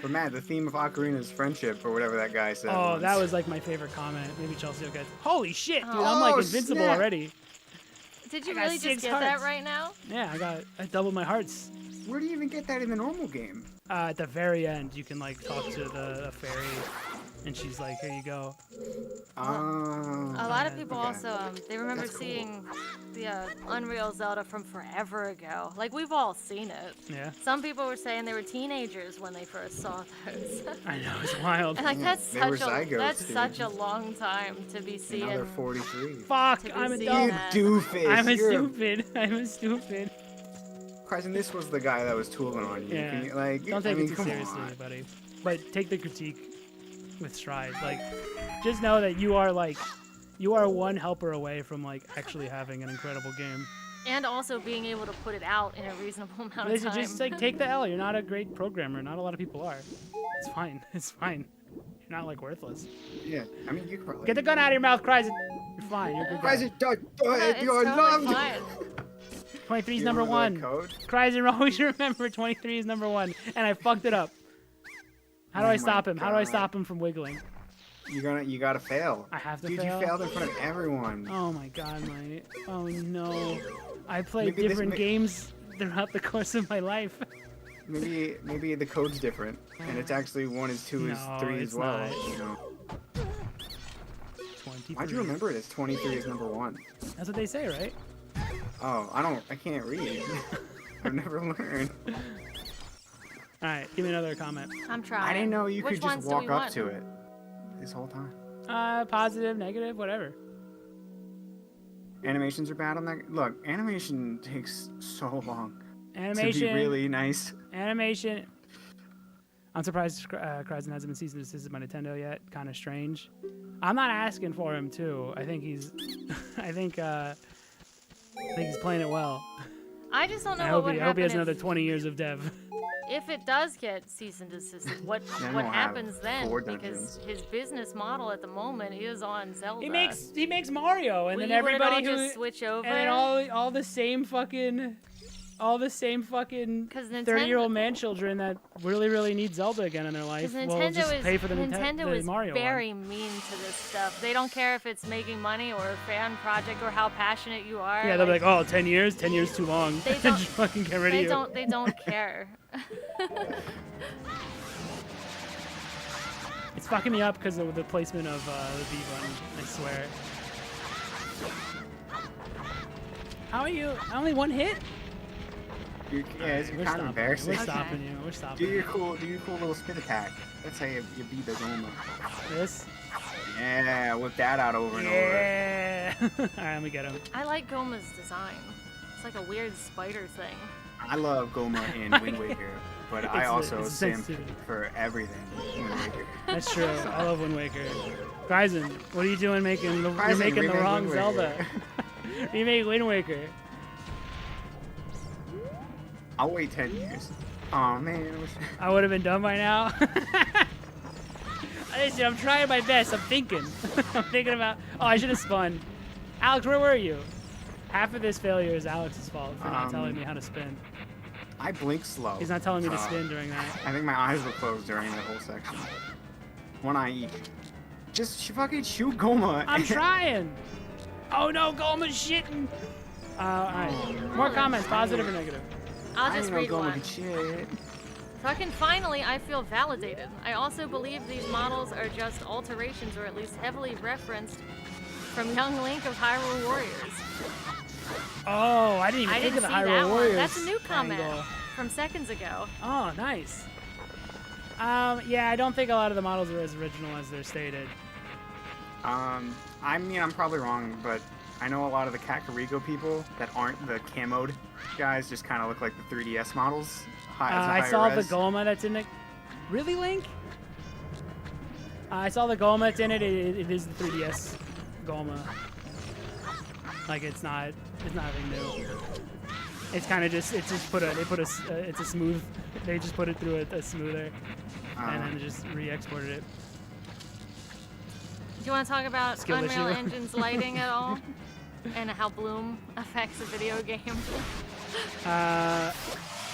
But Matt, the theme of Ocarina is friendship, or whatever that guy said. Oh, once. that was like my favorite comment. Maybe Chelsea will get. Holy shit, dude! I'm like Oh, invincible snap. already. Did you I got really 6 just get hearts. that right now? Yeah, I doubled my hearts. Where do you even get that in the normal game? At the very end, you can like talk to the fairy, and she's like, "Here you go." A lot of Yeah, people okay. also they remember That's cool. seeing the Unreal Zelda from forever ago. Like we've all seen it. Yeah, Some people were saying they were teenagers when they first saw those. I know it's wild. And like Yeah, that's they were such a zygotes, dude. such a long time to be seeing. Another 43. Fuck, to be I'm a seen dumb. that. Doofus. I'm a You're stupid. I'm a stupid. Kryzen, this was the guy that was tooling on you. Yeah. Can you, like, Don't take I mean, it too come seriously, on. buddy. But take the critique with stride. Like, just know that you are one helper away from like actually having an incredible game. And also being able to put it out in a reasonable amount of Listen, time. just like take the L. You're not a great programmer. Not a lot of people are. It's fine. It's fine. You're not like worthless. Yeah, I mean, you could probably. Get the gun out of your mouth, Kryzen. You're fine. You're a good guy. Kryzen, Yeah, it's you're totally loved. fine. 23 is You number remember that 1. code? Kryzen, always remember 23 is number 1. And I fucked it up. How do Oh I my stop him? How do I God. stop him from wiggling? You gotta fail. I have to Dude, fail? you failed in front of everyone. Oh my god, my. Oh no. I played Maybe this different ma- games throughout the course of my life. Maybe the code's different, and it's actually 1 is 2 is No, 3 it's as well. not. You know. 23. Why'd you remember it as 23 is number 1? That's what they say, right? Oh, I can't read. I've never learned. Alright, give me another comment. I'm trying. I didn't know you Which could just ones do walk we up want? to it this whole time. Positive, negative, whatever. Animations are bad on that. Look, animation takes so long to Animation. be really nice. Animation. I'm surprised Kryzen hasn't been cease and desisted by Nintendo yet. Kind of strange. I'm not asking for him too. I think he's. I think he's playing it well. I just don't know I what hope would he happen has if, another 20 years of dev. if it does get cease and desist. What Then what we'll have happens then? 4 Because dungeons. his business model at the moment is on Zelda. He makes Mario, and Will then you let it all everybody who just switch over. and then all the same fucking 'Cause Nintendo- 30-year-old man children that really need Zelda again in their life Because will just pay for the Nintendo is Mario very one. mean to this stuff. They don't care if it's making money or a fan project or how passionate you are. Yeah, they'll be like, oh, 10 years too long. They Just don't- fucking get rid of you. They don't care. It's fucking me up because of the placement of the B button, I swear. How are you? Only one hit? Yeah, it's We're kind of stopping you. embarrassing. We're Okay. stopping you. We're stopping Do you. your cool little spin attack. That's how you beat the Gohma. This? Yeah, whip that out over and over. Yeah. Alright, let me get him. I like Gohma's design. It's like a weird spider thing. I love Gohma in Wind Waker, but I also it's simp sensitivity. for everything in Wind Waker. That's true. I love Wind Waker. Ryzen, what are you doing making the, you're Ryzen, making the remake wrong Wind Zelda. Waker. Remake Wind Waker. I'll wait 10 years. Oh man. I would have been done by now. Listen, I'm trying my best. I'm thinking. I'm thinking about. Oh, I should have spun. Alex, where were you? Half of this failure is Alex's fault for not telling me how to spin. I blink slow. He's not telling me to spin during that. I think my eyes were closed during that whole section. One eye each. Just fucking shoot Gohma. I'm trying. Oh no, Gohma's shitting. Alright. More comments, positive or negative? I'll I just didn't know read Gohma one. could shit. Fucking finally, I feel validated. I also believe these models are just alterations, or at least heavily referenced, from Young Link of Hyrule Warriors. Oh, I didn't even I think didn't of see the Hyrule that one. Warriors. That's a new comment angle. from seconds ago. Oh, nice. Yeah, I don't think a lot of the models are as original as they're stated. I mean, I'm probably wrong, but I know a lot of the Kakariko people that aren't the camoed guys just kind of look like the 3DS models. I saw the Gohma that's in it. Really, Link? I saw the Gohma that's in it. It is the 3DS Gohma. Like it's not anything new. It's kind of just it's a smooth. They just put it through a smoother, and then just re-exported it. Do you want to talk about Skill Unreal issue. Engine's lighting at all? And how bloom affects a video game?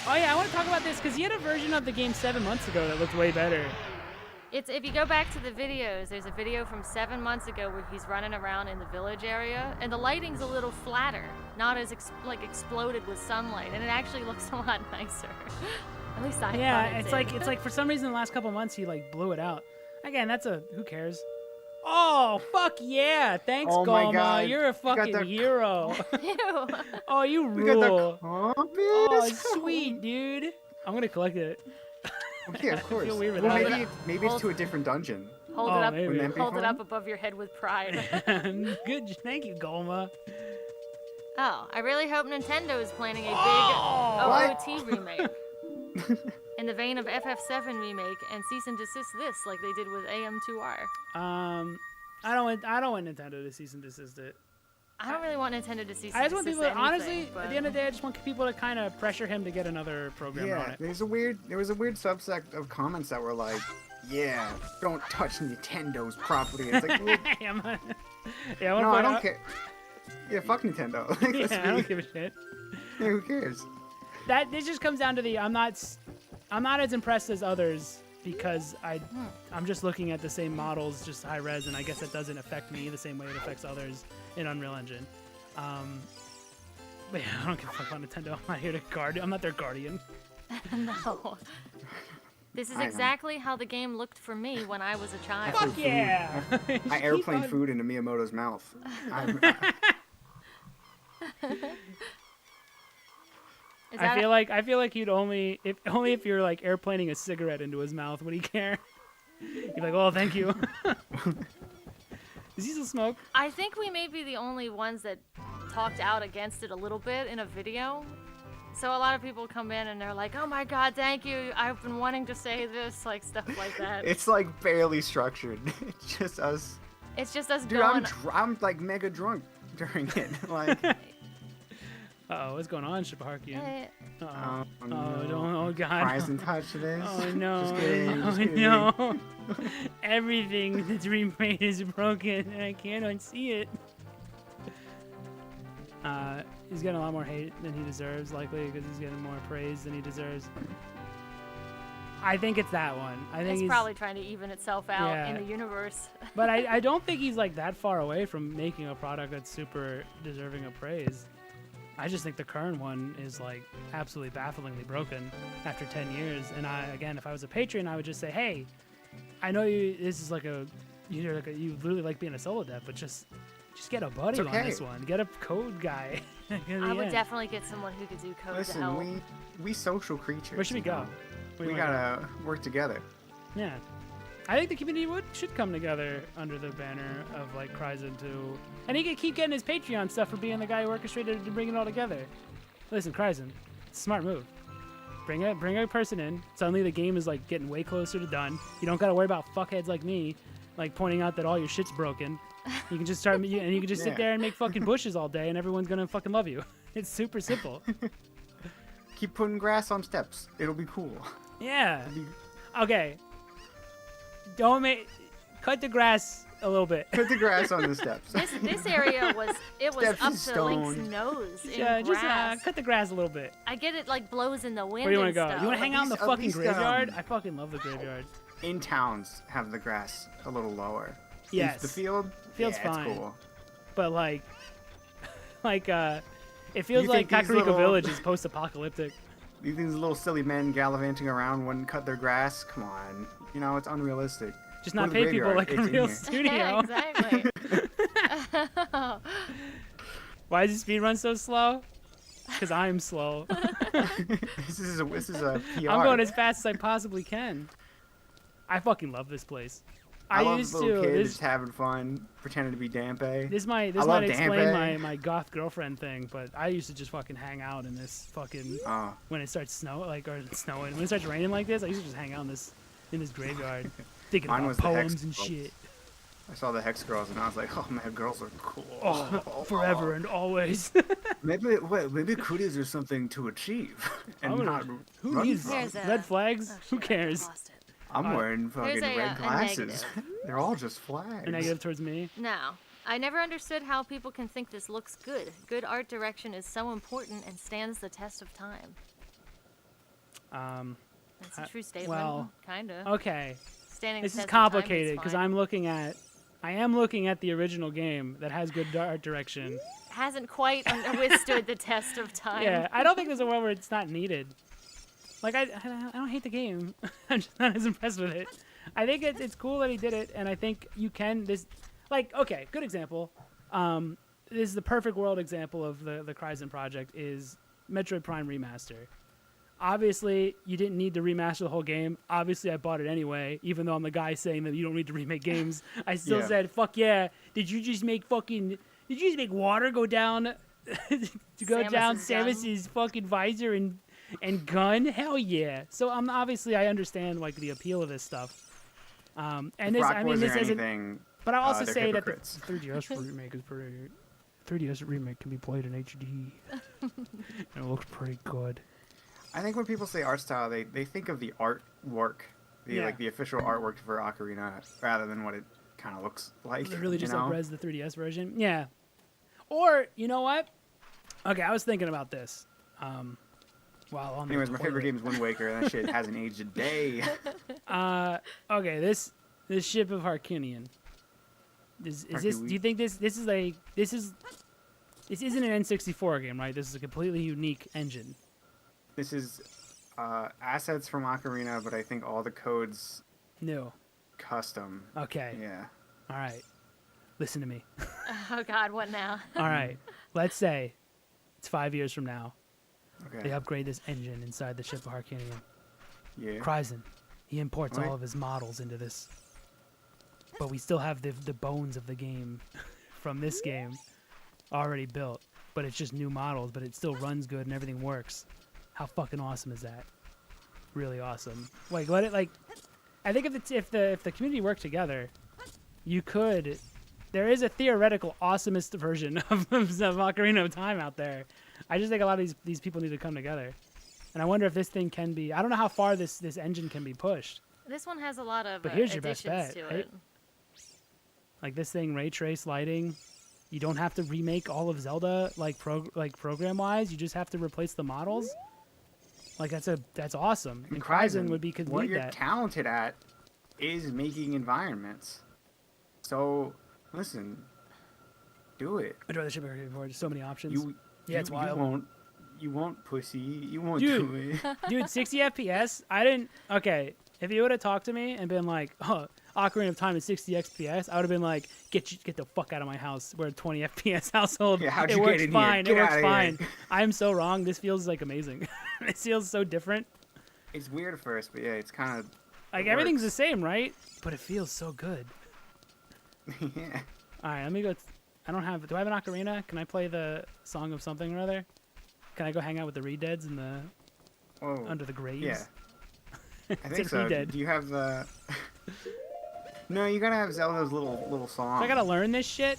Oh yeah, I want to talk about this because he had a version of the game 7 months ago that looked way better. It's if you go back to the videos, there's a video from 7 months ago where he's running around in the village area, and the lighting's a little flatter, not as exploded with sunlight, and it actually looks a lot nicer. At least I Yeah, thought it it's did. like for some reason the last couple months he like blew it out. Again, that's who cares? Oh fuck yeah! Thanks, Oh my Gohma. God. You're a You got fucking the- hero. Ew. Oh, you We got rule. the compass. Oh, sweet, dude. I'm gonna collect it. Okay, of course. feel weird Well, without maybe it's to a different dungeon. Hold Oh, it up. maybe. Wouldn't that be Hold it fun? up above your head with pride. Good, thank you, Gohma. Oh, I really hope Nintendo is planning a big Oh, OOT remake. In the vein of FF7 remake and cease and desist this like they did with AM2R. I don't want Nintendo to cease and desist it. I don't really want Nintendo to cease I and just want desist people. anything, Honestly, but at the end of the day, I just want people to kind of pressure him to get another programmer on Yeah, it. there was a weird subsect of comments that were like, "Yeah, don't touch Nintendo's property." It's like, well, Yeah, no, I don't care. Yeah, fuck Nintendo. Like, let's Yeah, I be- don't give a shit. yeah, who cares? This just comes down to the I'm not as impressed as others because I'm just looking at the same models, just high res, and I guess that doesn't affect me the same way it affects others in Unreal Engine. But yeah, I don't give a fuck about Nintendo. I'm not here to guard. I'm not their guardian. no. This is I am. exactly how the game looked for me when I was a child. Fuck yeah! I airplane food into Miyamoto's mouth. Is I that feel like he'd only if you're like airplaning a cigarette into his mouth would he care? You're like, oh, thank you. Does he still smoke? I think we may be the only ones that talked out against it a little bit in a video. So a lot of people come in and they're like, "Oh my god, thank you. I've been wanting to say this," like stuff like that. It's like barely structured. It's just us. It's just us Dude, going. I'm like mega drunk during it. Like, Uh-oh, what's going on, Ship of Harkinian? Eh, Uh-oh. oh, Oh, no. oh god. Prize and touch this. Oh no. Just kidding. Oh Just kidding. no. Everything that's remade is broken and I can't unsee it. He's getting a lot more hate than he deserves, likely because he's getting more praise than he deserves. I think it's that one. I think it's he's probably trying to even itself out in Yeah. the universe. But I don't think he's like that far away from making a product that's super deserving of praise. I just think the current one is like absolutely bafflingly broken after 10 years. And again, if I was a patron, I would just say, hey, I know this is like you really like being a solo dev, but just get a buddy It's okay. on this one. Get a code guy. I would definitely get someone who could do code to help. Listen, we social creatures. Where should we you go? know? Where We do you wanna gotta work together. go? Yeah. I think the community should come together under the banner of like Kryzen 2. And he can keep getting his Patreon stuff for being the guy who orchestrated it to bring it all together. Listen, Kryzen, it's a smart move. Bring a person in. Suddenly the game is like getting way closer to done. You don't gotta worry about fuckheads like me, like pointing out that all your shit's broken. You can just start and you can just sit Yeah. there and make fucking bushes all day, and everyone's gonna fucking love you. It's super simple. Keep putting grass on steps. It'll be cool. Yeah. Okay. Cut the grass a little bit. Put the grass on the steps. This area was Steps up in to Link's stone. nose in Yeah, just grass. cut the grass a little bit. I get it like blows in the wind. Where do you want and to go? stuff. You want to hang out in the At fucking least, graveyard? I fucking love the graveyard. In towns, have the grass a little lower. Yes. The field. Field's yeah, fine. It's cool. But it feels You like think these Kakariko little- Village is post-apocalyptic. These little silly men gallivanting around wouldn't cut their grass. Come on. You know, it's unrealistic. Just Go not to the pay people graveyard. like It's in Unreal here. Studio. Yeah, exactly. Why is the speed run so slow? Because I'm slow. This is a PR. I'm going as fast as I possibly can. I fucking love this place. I love used little to. kids This, just having fun, pretending to be Dampe. this might I love explain Dampe. my goth girlfriend thing, but I used to just fucking hang out in this fucking Oh, when it starts snowing when it starts raining like this. I used to just hang out in this graveyard, thinking Mine about was the Hex poems and Girls. shit. I saw the Hex Girls and I was like, oh man, girls are cool. Oh, forever and always. Maybe cooties are something to achieve and I'm gonna- not Who run needs from. There's a- red flags? Oh, Who shit, I cares? lost it. I'm wearing fucking There's a red glasses. negative. They're all just flags. A negative towards me. No. I never understood how people can think this looks good. Good art direction is so important and stands the test of time. That's a true statement. well, Kinda. Okay, Standing this the is test of time complicated because fine. I am looking at the original game that has good art direction. Hasn't quite withstood the test of time. Yeah, I don't think there's a world where it's not needed. Like I don't hate the game. I'm just not as impressed with it. I think it's cool that he did it, and I think you can okay, good example. This is the perfect world example of the Kryzen project is Metroid Prime Remaster. Obviously, you didn't need to remaster the whole game. Obviously, I bought it anyway, even though I'm the guy saying that you don't need to remake games. I still Yeah. said, "Fuck yeah!" Did you just make water go down Samus's gun. Samus's fucking visor and gun? Hell yeah! So I understand like the appeal of this stuff. And If this, Rock I mean, Boys this are isn't. anything, But I also they're say that the hypocrites. 3DS remake is pretty. 3DS remake can be played in HD, and it looks pretty good. I think when people say art style, they think of the artwork, Yeah. like the official artwork for Ocarina, rather than what it kind of looks like. They really just you know? up-res the 3DS version. Yeah. Or you know what? Okay, I was thinking about this. While on Anyways, the my favorite toilet. game is Wind Waker, and that shit hasn't aged a day. Okay, this Ship of Harkinian. Is this? Do you think this isn't an N64 game, right? This is a completely unique engine. This is assets from Ocarina, but I think all the codes No. custom. Okay. Yeah. All right. Listen to me. Oh God, what now? All right. Let's say it's 5 years from now. Okay. They upgrade this engine inside the Ship of Harkinian. Yeah. Kryzen, he imports Right. all of his models into this. But we still have the bones of the game from this game already built. But it's just new models, but it still runs good and everything works. How fucking awesome is that? Really awesome. Like let it like I think if the community worked together, you could there is a theoretical awesomest version of Ocarina of Time out there. I just think a lot of these people need to come together. And I wonder if this thing can be I don't know how far this engine can be pushed. This one has a lot of But here's your best additions bet, to right? it. Like this thing ray trace lighting. You don't have to remake all of Zelda program wise. You just have to replace the models. Like that's awesome. And Kryzen could what lead you're that. talented at is making environments. So, listen, do it. I'd rather ship it before. There's so many options. You, It's wild. You won't pussy. You won't Dude. do it. Dude, 60 FPS. I didn't. Okay, If you would have talked to me and been like, "Oh, Ocarina of Time is 60 FPS," I would have been like, "Get the fuck out of my house. We're a 20 FPS household. Yeah, how'd it you works get in fine. here? It Get works outta fine." here. I'm so wrong. This feels like amazing. It feels so different. It's weird at first, but yeah, it's kind of Like everything's the same, right? But it feels so good. yeah. All right, let me go. I don't have. Do I have an ocarina? Can I play the song of something or other? Can I go hang out with the Reed Deads in the Whoa. under the graves? Yeah. I It's think a so. Reed-Dead. Do you have the? No, you gotta have Zelda's little song. So I gotta learn this shit.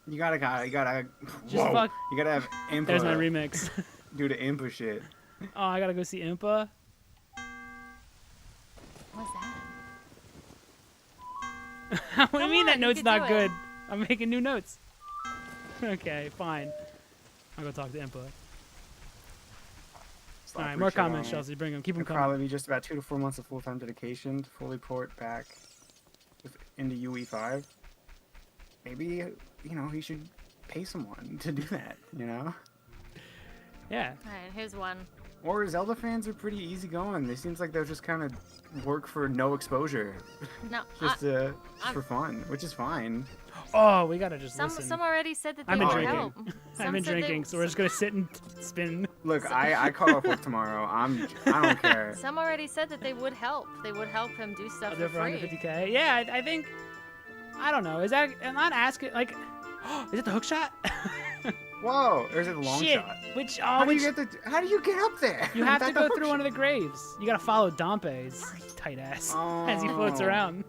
You gotta. Just Whoa. fuck- You gotta have Impa. There's my remix. Do the Impa shit. Oh, I gotta go see Impa. What's that? What do you Come mean that on, you note's can not do it. good? I'm making new notes. Okay, fine. I'll go talk to Impa. Slap All right, her more shit on comments, it. Chelsea. Bring them. Keep them It'll coming. probably be just about 2 to 4 months of full-time dedication to fully port back into UE5. Maybe, you know, he should pay someone to do that, you know? Yeah. All right, here's one. Or Zelda fans are pretty easygoing. They seems like they'll just kind of work for no exposure, No, just I'm- for fun, which is fine. Oh, we gotta just some listen. already said that they I've been would drinking. help. I've Some been said they- drinking, so we're just gonna sit and spin. Look, I call off work tomorrow. I don't care. Some already said that they would help. They would help him do stuff I'll do for it for free. 150K. Yeah, I think. I don't know. Is that? I'm not asking. Like, is it the hook shot? Whoa, or is it a long Shit. shot? Which? How Oh, do which? you get how do you get up there? You have to Without go the through hook one of the graves. You gotta follow Dompe's tight ass as he floats Oh. around.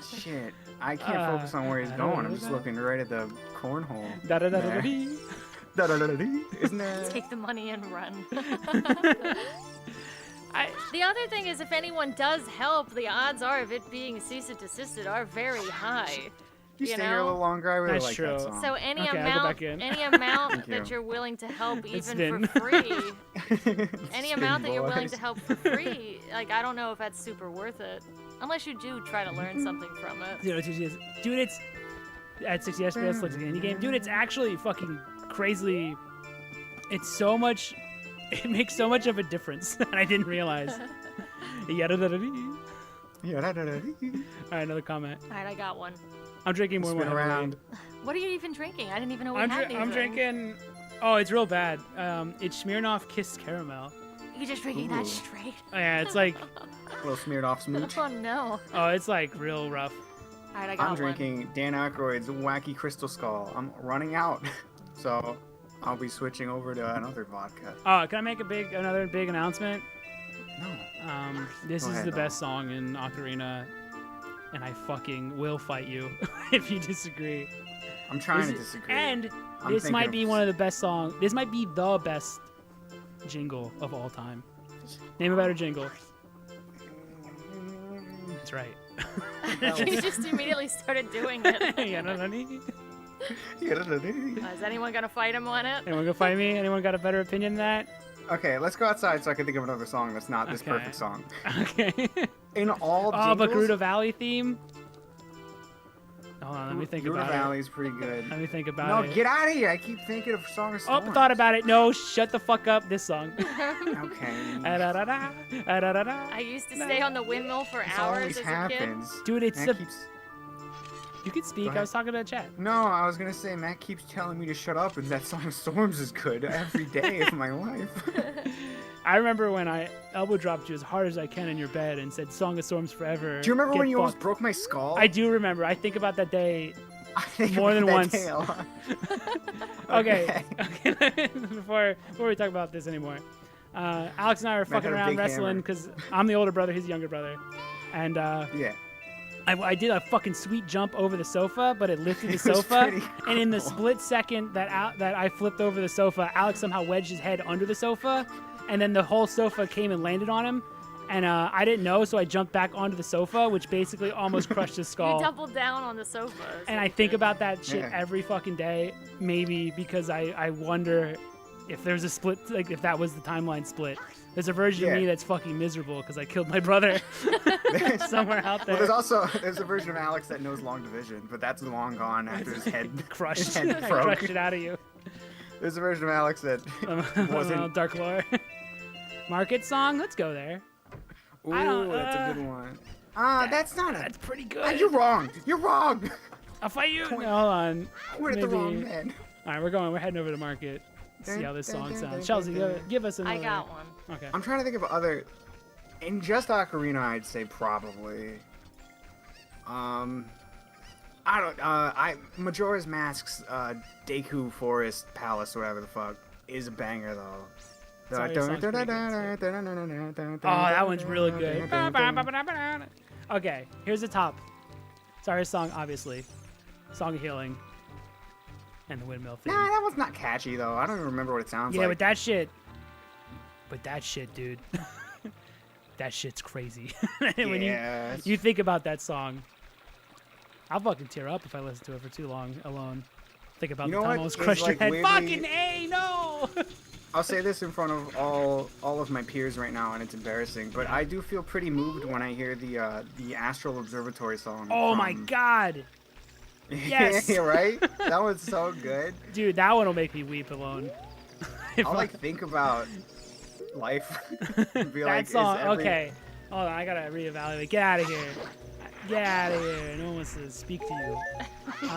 Shit, I can't focus on where he's going. I'm just looking right at the cornhole. Da da da da da. Da-da-da-da-dee. Isn't that? Take the money and run. I The other thing is, if anyone does help, the odds are of it being cease and desisted are very high. You you stay here a know? little longer. I really That's like true. that song. So any Okay, I'll go amount, back in. any amount Thank that you. you're willing to help, It's even been- for free, any Spin amount that you're willing boys. to help for free, like I don't know if that's super worth it, unless you do try to learn something from it. Dude, it's at 60 FPS like an indie game. Dude, it's actually fucking crazily. It's so much. It makes so much of a difference, and I didn't realize. Yada da da dee. Yeah, All right, another comment. All right, I got one. I'm drinking more and Spin more heavily. around. What are you even drinking? I didn't even know we I'm, had I'm anything. drinking. Oh, it's real bad. It's Smirnoff Kissed Caramel. You're just drinking Ooh. that straight. Oh, yeah, it's like. A little smeared off smooch. Oh no. Oh, it's like real rough. All right, I got I'm one. drinking Dan Aykroyd's Wacky Crystal Skull. I'm running out, so I'll be switching over to another vodka. Oh, can I make another big announcement? No. This Go is ahead, the Noah. best song in Ocarina, and I fucking will fight you if you disagree. I'm trying This to is- disagree. And I'm this thinking might of- be one of the best songs. This might be the best jingle of all time. Name a better jingle. That's right. You just immediately started doing it. Yeah, no, no, no. Is anyone gonna fight him on it? Anyone gonna fight me? Anyone got a better opinion than Okay, let's go outside so I can think of another song that's not this Okay. perfect song. that? Okay. In all Oh, jingles, Backrooms Valley theme. Hold on, let me think Gerudo about it. Valley's pretty good. Let me think about No, it. get out of here! I keep thinking of Song of Oh, Storms. thought about it. No, shut the fuck up. This song. Okay. Ah-da-da-da, ah-da-da-da. I used to stay on the windmill for This hours always as a kid. happens. Dude, it's Matt the. keeps... You can speak. Go I ahead. was talking to the chat. No, I was gonna say Matt keeps telling me to shut up, and that Song of Storms is good every day of my life. I remember when I elbow dropped you as hard as I can in your bed and said "Song of Storms Forever." Do you remember get when you almost fucked." broke my skull? I do remember. I think about that day. I think more than about once. that day a lot. Okay. Okay. before we talk about this anymore, Alex and I were fucking had a around big wrestling hammer. because I'm the older brother, he's the younger brother, and Yeah. I did a fucking sweet jump over the sofa, but it lifted the It was sofa, pretty and in the cool. split second that I flipped over the sofa, Alex somehow wedged his head under the sofa, and then the whole sofa came and landed on him, and I didn't know, so I jumped back onto the sofa, which basically almost crushed his You skull. doubled down on the sofa. is And what I you think did. about that shit Yeah. every fucking day, maybe because I wonder if there's a split, like if that was the timeline split. There's a version of Yeah. me that's fucking miserable because I killed my brother somewhere out there. Well, there's a version of Alex that knows long division, but that's long gone after his head crushed. His head I broke. crushed it out of you. There's a version of Alex that wasn't. Dark lore. Market song. Let's go there. Ooh, I don't- that's a good one. That's not a. That's pretty good. You're wrong. You're wrong. I'll fight you. No, hold on. We're at the wrong man. All right, we're heading over to Market. See how this song sounds. Chelsea, give us another. I got one. Okay. I'm trying to think of other. In just Ocarina, I'd say probably. I don't. Majora's Mask's Deku Forest Palace, whatever the fuck, is a banger though. Sorry, that song's pretty good, Oh, that one's really good. Okay, here's the top. Sorry, song, obviously. Song of Healing. And the windmill thing. Nah, that one's not catchy though. I don't even remember what it sounds Yeah, like. but that shit. But that shit, dude. That shit's crazy. When you think about that song, I'll fucking tear up if I listen to it for too long alone. Think about You the know time I what almost is, crushed your like, head. weirdly- Fucking A, no! I'll say this in front of all of my peers right now, and it's embarrassing, but I do feel pretty moved when I hear the Astral Observatory song. Oh my god! Yes! Yeah, right? That was so good. Dude, that one will make me weep alone. If I'll I- like think about life. And be that like, song, is every... okay. Hold on, I gotta reevaluate. Get out of here. Get out of here. No one wants to speak to you.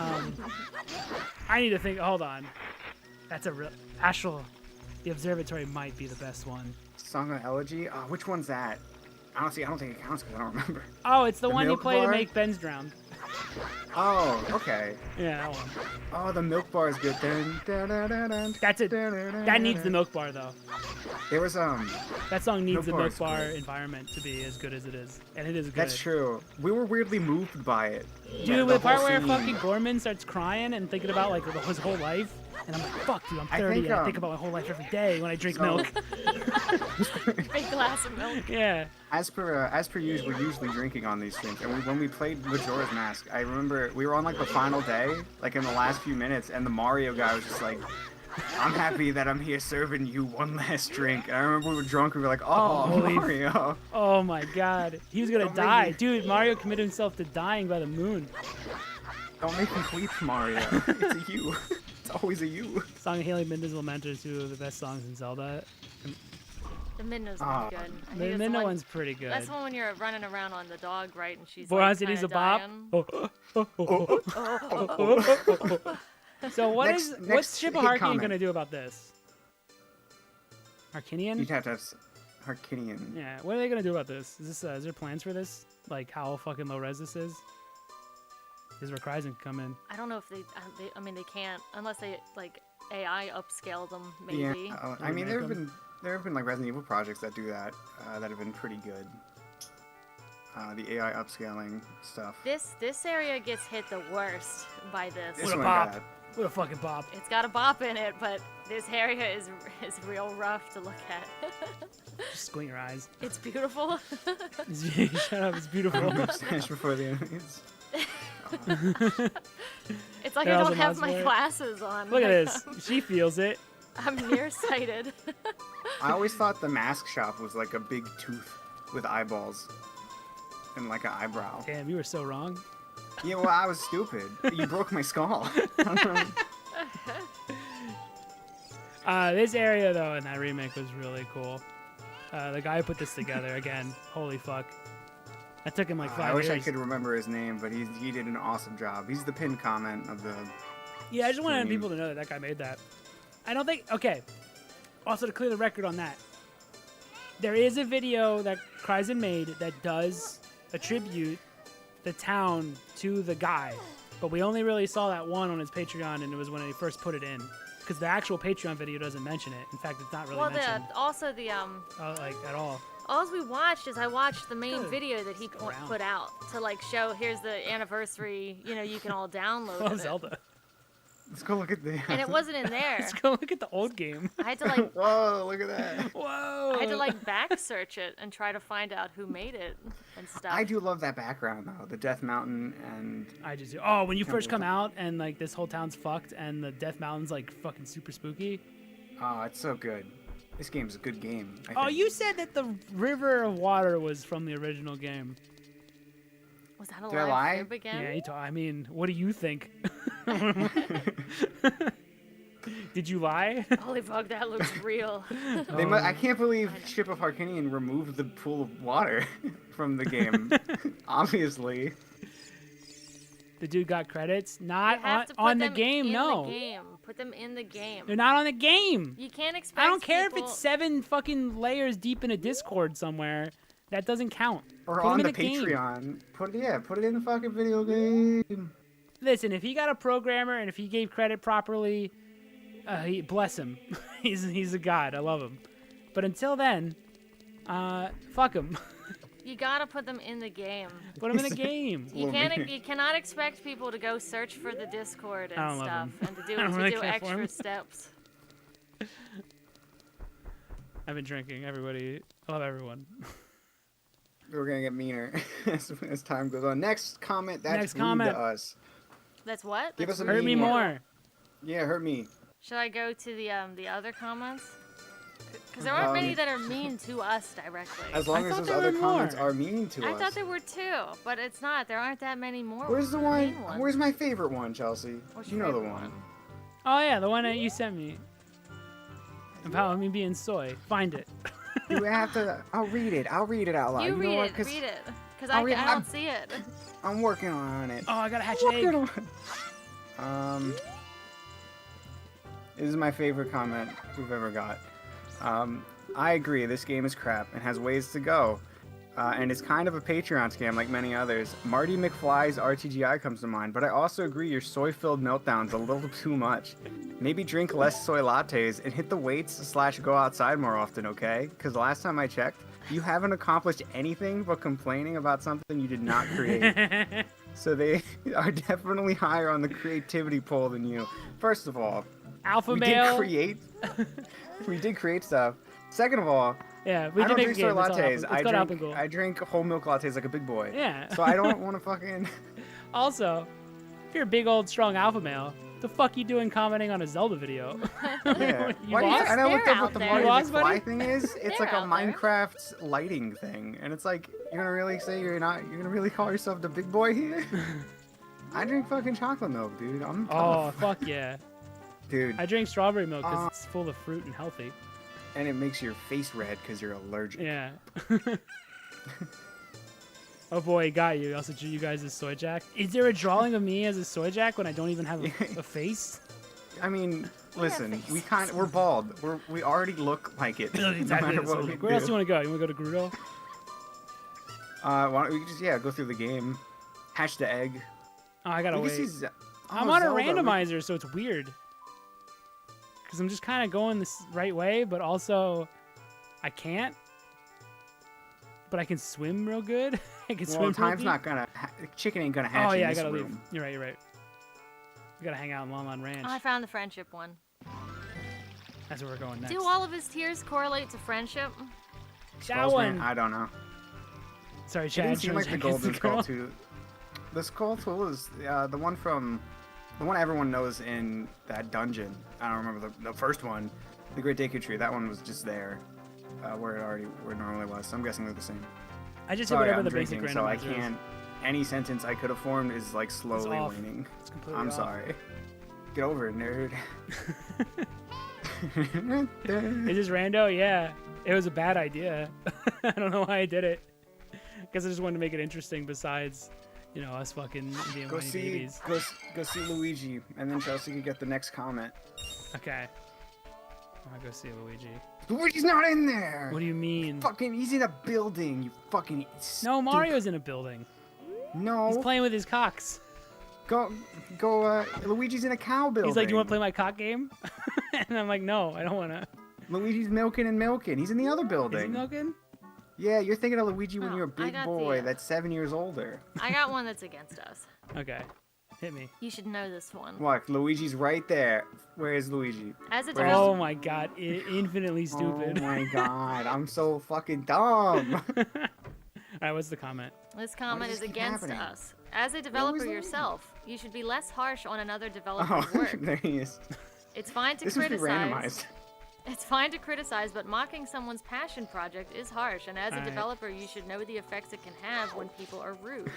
I need to think. Hold on. That's a real. Astral. The Observatory might be the best one. Song of Elegy? Which one's that? Honestly, I don't think it counts because I don't remember. Oh, it's the The one you milk play to bar? make Ben's drown. Oh, okay. Yeah, that one. Oh, the milk bar is good. Dun, dun, dun, dun, dun, That's it. dun, dun, dun, That needs the dun. milk bar, though. There was That song needs Milk the bar milk is bar great. environment to be as good as it is. And it is good. That's true. We were weirdly moved by it. Dude, The the part whole where scene. fucking Gorman starts crying and thinking about like his whole life, and I'm like, fuck, dude, I'm I 30 think, and I think about my whole life every day when I drink so- milk. Big glass of milk. Yeah. As per usual, we're usually drinking on these things. And when we played Majora's Mask, I remember we were on like the final day, like in the last few minutes, and the Mario guy was just like, "I'm happy that I'm here serving you one last drink." And I remember we were drunk. We were like, "Oh, holy- Mario!" Oh my god. He was gonna Don't make die. me- Dude, Mario committed himself to dying by the moon. Don't make me weep, Mario. It's a you. It's always a you. Song of Healing, Midna's Lament are two of the best songs in Zelda. The Midna's Ah. one good. I think The it's the Midna one- one's pretty good. That's the one when you're running around on the dog, right? And she's For like, us, it needs a kinda bop. dying. So Next what's Ship of hit Harkinian comment. gonna do about this? Harkinian? You'd have to have Harkinian. Yeah, what are they gonna do about this? Is there plans for this? Like how fucking low res this is? This is where Kryzen can come in. I don't know if I mean, they can't unless they like AI upscale them. Maybe. Yeah. I mean, Remake 'em. there have been like Resident Evil projects that do that that have been pretty good. The AI upscaling stuff. This area gets hit the worst by this. This What a one bop. got- What a fucking bop. It's got a bop in it, but this area is real rough to look at. Just squint your eyes. It's beautiful. Shut up, it's beautiful. Mustache before the enemies. It's like There I also don't have mods my for it. glasses on. Look at Like, this. She feels it. I'm nearsighted. I always thought the mask shop was like a big tooth with eyeballs and like an eyebrow. Damn, you were so wrong. Yeah, well, I was stupid. You broke my skull. This area though in that remake was really cool. The guy who put this together again, holy fuck. That took him like 5 I years. wish I could remember his name, but he did an awesome job. He's the pinned comment of the. Yeah, I just wanted stream. people to know that that guy made that. I don't think. Okay. Also, to clear the record on that, there is a video that Kryzen made that does attribute the town to the guy, but we only really saw that one on his Patreon, and it was when he first put it in. Because the actual Patreon video doesn't mention it. In fact, it's not really Well, mentioned also like at all. all we watched is I watched the main Good. video that he Go around. put out to like show here's the anniversary. You know, you can all download Oh, of it. Zelda. Let's go look at the. And it wasn't in there. Let's go look at the old game. I had to like Whoa! Look at that. Whoa. I had to like back search it and try to find out who made it and stuff. I do love that background though. The Death Mountain and I just oh, when you first believe come out and like this whole town's fucked and the Death Mountain's like fucking super spooky. oh, it's so good. This game's a good game. I Oh, think. you said that the river of water was from the original game. Was that a Did I live lie? fib again? Yeah, I mean, what do you think? Did you lie? Holy fuck, that looks real. I can't believe Ship of Harkinian removed the pool of water from the game. Obviously. The dude got credits? You Not have to put on the them game, in no. The game. Put them in the game. They're not on the game. You can't expect I don't care people... if it's 7 fucking layers deep in a Discord somewhere. That doesn't count. Or Put on them the in game. Patreon. Put it in the fucking video game. Listen, if he got a programmer and if he gave credit properly, bless him. he's a god. I love him. But until then, fuck him. You gotta put them in the game. Put him in the game. You cannot expect people to go search for the Discord I and don't love stuff him. and to do, I don't really care for extra him. steps. I've been drinking. Everybody, I love everyone. We're gonna get meaner as time goes on. Next comment. That's Next rude comment. to us. That's what? Give That's us a rude? Hurt me mean one. more. Yeah, hurt me. Should I go to the other comments? Because there aren't many that are mean to us directly. As long I as thought those there other were comments more. are mean to I us. thought there were 2, but it's not. There aren't that many more. Where's the mean one? ones. Where's my favorite one, Chelsea? What's You your know the favorite one. Oh yeah, the one that you sent me. About me being soy. Find it. You have to. I'll read it. I'll read it out loud. You know read what? it. 'Cause Read it. Because I'll I read- don't see it. I'm working on it. Oh, I got a hatchet Working egg. on it. This is my favorite comment we've ever got. I agree, this game is crap and has ways to go. And it's kind of a Patreon scam like many others. Marty McFly's RTGI comes to mind, but I also agree your soy-filled meltdown's a little too much. Maybe drink less soy lattes and hit the weights / go outside more often, okay? Because last time I checked, you haven't accomplished anything but complaining about something you did not create. So they are definitely higher on the creativity poll than you. First of all, Alpha we male. we did create stuff. Second of all, Yeah, we I did don't make drink a soy game. It's lattes. called Alpen Ghoul. I drink whole milk lattes like a big boy. Yeah. So I don't want to fucking. Also, if you're a big old strong alpha male, the fuck you doing commenting on a Zelda video? Yeah. You Why do you, lost? and I looked They're up what out the there. Marty You lost, buddy? McFly thing is. It's They're like a out there. Minecraft lighting thing, and it's like you're gonna really say you're not. You're gonna really call yourself the big boy here? I drink fucking chocolate milk, dude. I'm Oh, tough. fuck yeah. Dude. I drink strawberry milk because it's full of fruit and healthy. And it makes your face red because you're allergic. Yeah. Oh boy, got you. Also drew you guys as Soy Jack. Is there a drawing of me as a Soy Jack when I don't even have a face? I mean, listen, faces. we're bald. We already look like it. No matter That's what we Where else do do. you want to go? You want to go to Gerudo? Why don't we just go through the game, hatch the egg. Oh, I gotta We wait. can see I'm on a randomizer, so it's weird. Because I'm just kind of going the right way, but also I can't. But I can swim real good. I can swim Well, real time's deep. not gonna. Chicken ain't gonna hatch Oh in yeah, I this gotta room. leave. You're right. You're right. We gotta hang out in Lon Lon Ranch. Oh, I found the friendship one. That's where we're going next. Do all of his tears correlate to friendship? That Skull's one. I don't know. Sorry, It Chad. didn't seem like the shows golden against skull girl. too. The skull tool is the one from the one everyone knows in that dungeon. I don't remember the first one, the Great Deku Tree. That one was just there, where it normally was. So I'm guessing they're the same. I just did Sorry, whatever I'm the drinking, basic so I randomizer is. can't. Any sentence I could have formed is like slowly off. waning. It's completely I'm off. sorry. Get over it, nerd. Is this rando? Yeah. It was a bad idea. I don't know why I did it. Guess I just wanted to make it interesting besides, us fucking Indian Go whiny see, babies. go see Luigi, and then Chelsea can get the next comment. Okay. I'm gonna go see Luigi. Luigi's not in there. What do you mean? Fucking, he's in a building. You fucking. No, Mario's in a building. No. He's playing with his cocks. Go. Luigi's in a cow building. He's like, "Do you want to play my cock game?" And I'm like, "No, I don't want to." Luigi's milking and milking. He's in the other building. Is he milking? Yeah, you're thinking of Luigi when Oh, you're a I big got boy the- that's 7 years older. I got one that's against us. Okay. Hit me. You should know this one. Look, Luigi's right there. Where is Luigi? As a Where is Oh developer, my god, infinitely stupid. Oh my god, I'm so fucking dumb. Alright, what's the comment? this comment is is against happening? us. As a developer that? yourself, you should be less harsh on another Oh, developer's work. there he is. It's fine to This must be criticize. randomized. It's fine to criticize, but mocking someone's passion project is harsh, and as a Alright. developer, you should know the effects it can have when people are rude.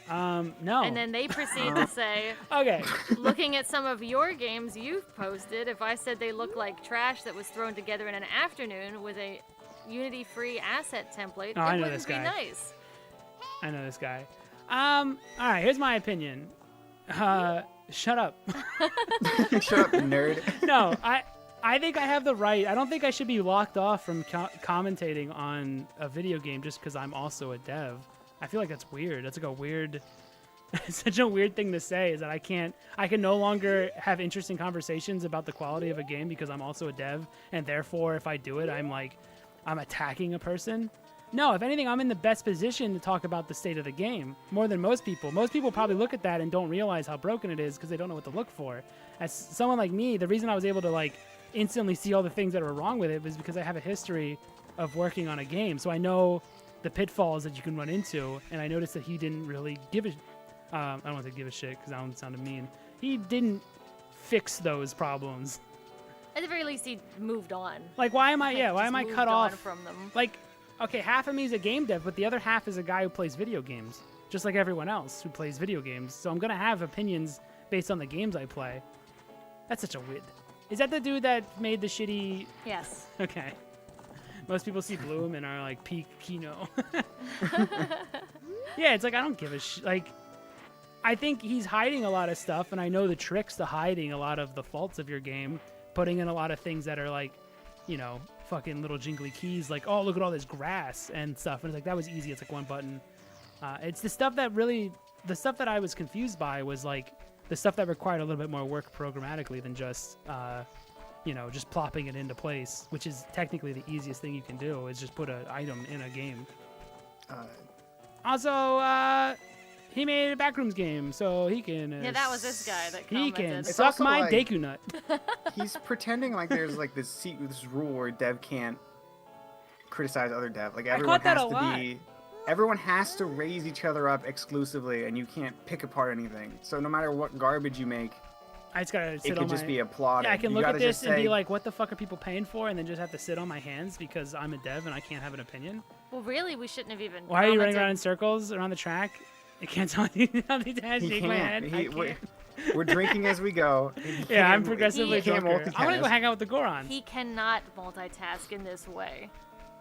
No. And then they proceed to say, Okay. looking at some of your games you've posted, if I said they look like trash that was thrown together in an afternoon with a Unity-free asset template, Oh, I it know wouldn't this be guy. nice. I know this guy. All right, here's my opinion. Shut up. Shut up, nerd. No, I think I have the right. I don't think I should be locked off from commentating on a video game just because I'm also a dev. I feel like that's weird. That's like a weird, such a weird thing to say is that I can no longer have interesting conversations about the quality of a game because I'm also a dev, and therefore if I do it, I'm attacking a person. No, if anything, I'm in the best position to talk about the state of the game more than most people. Most people probably look at that and don't realize how broken it is because they don't know what to look for. As someone like me, the reason I was able to like instantly see all the things that were wrong with it was because I have a history of working on a game. So I know the pitfalls that you can run into, and I noticed that he didn't really give a I don't want to give a shit because that one sounded mean. He didn't fix those problems. At the very least, he moved on. Like, why am I Just cut moved on off from them? like, okay, half of me is a game dev, but the other half is a guy who plays video games, just like everyone else who plays video games. So I'm going to have opinions based on the games I play. That's such a weird... Is that the dude that made the shitty... Yes. Okay. Most people see Bloom and are like, peak Kino. Yeah, it's like, I don't give a shit. Like, I think he's hiding a lot of stuff, and I know the tricks to hiding a lot of the faults of your game, putting in a lot of things that are like, you know, fucking little jingly keys, like, oh, look at all this grass and stuff. And it's like, that was easy. It's like one button. It's the stuff that I was confused by was like the stuff that required a little bit more work programmatically than just, you know, just plopping it into place, which is technically the easiest thing you can do is just put an item in a game. Also, he made a Backrooms game, so he can. Yeah, that was this guy that He commented. can It's suck also my like- Deku nut. He's pretending like there's like this rule where dev can't criticize other dev. Like caught that a lot. Everyone has to raise each other up exclusively, and you can't pick apart anything. So no matter what garbage you make, I just gotta sit it on could just my. be applauded. Yeah, I can You look at gotta this just and say, be like, "What the fuck are people paying for?" And then just have to sit on my hands because I'm a dev and I can't have an opinion. Well, really, we shouldn't have even. Why are you running commented. around in circles around the track? I can't tell you how to he shake my head. can't. I can't. We're drinking as we go. He Yeah, I'm can't- progressively he can't drunker. I want to go multitask. hang out with the Gorons. He cannot multitask in this way.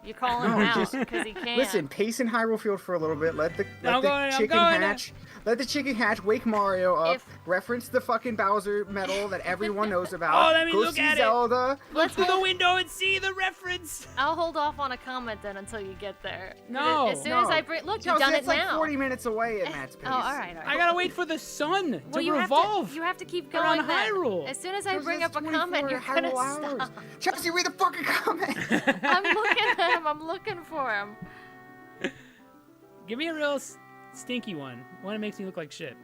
You call him No, out just- because he can't. Listen, pace in Hyrule Field for a little bit. Let the I'm going chicken there. hatch. Let the chicken hatch. Wake Mario up. If- Reference the fucking Bowser medal that everyone knows about. Oh, let me Go look see at it. Zelda. Let's Through the hold, window and see the reference. I'll hold off on a comment then until you get there. 'Cause No. As soon No. as I bring, look, you've Chelsea, done it it's like now. 40 minutes away at Matt's pace. Oh, all right, all right. I gotta wait for the sun to Well, you revolve. you have to keep around going then. Hyrule. As soon as I Chelsea, bring that's up a comment, 24 you're gonna Hyrule hours. stop. Chelsea, read the fucking comment. I'm looking at him. I'm looking for him. Give me a real stinky one that makes me look like shit.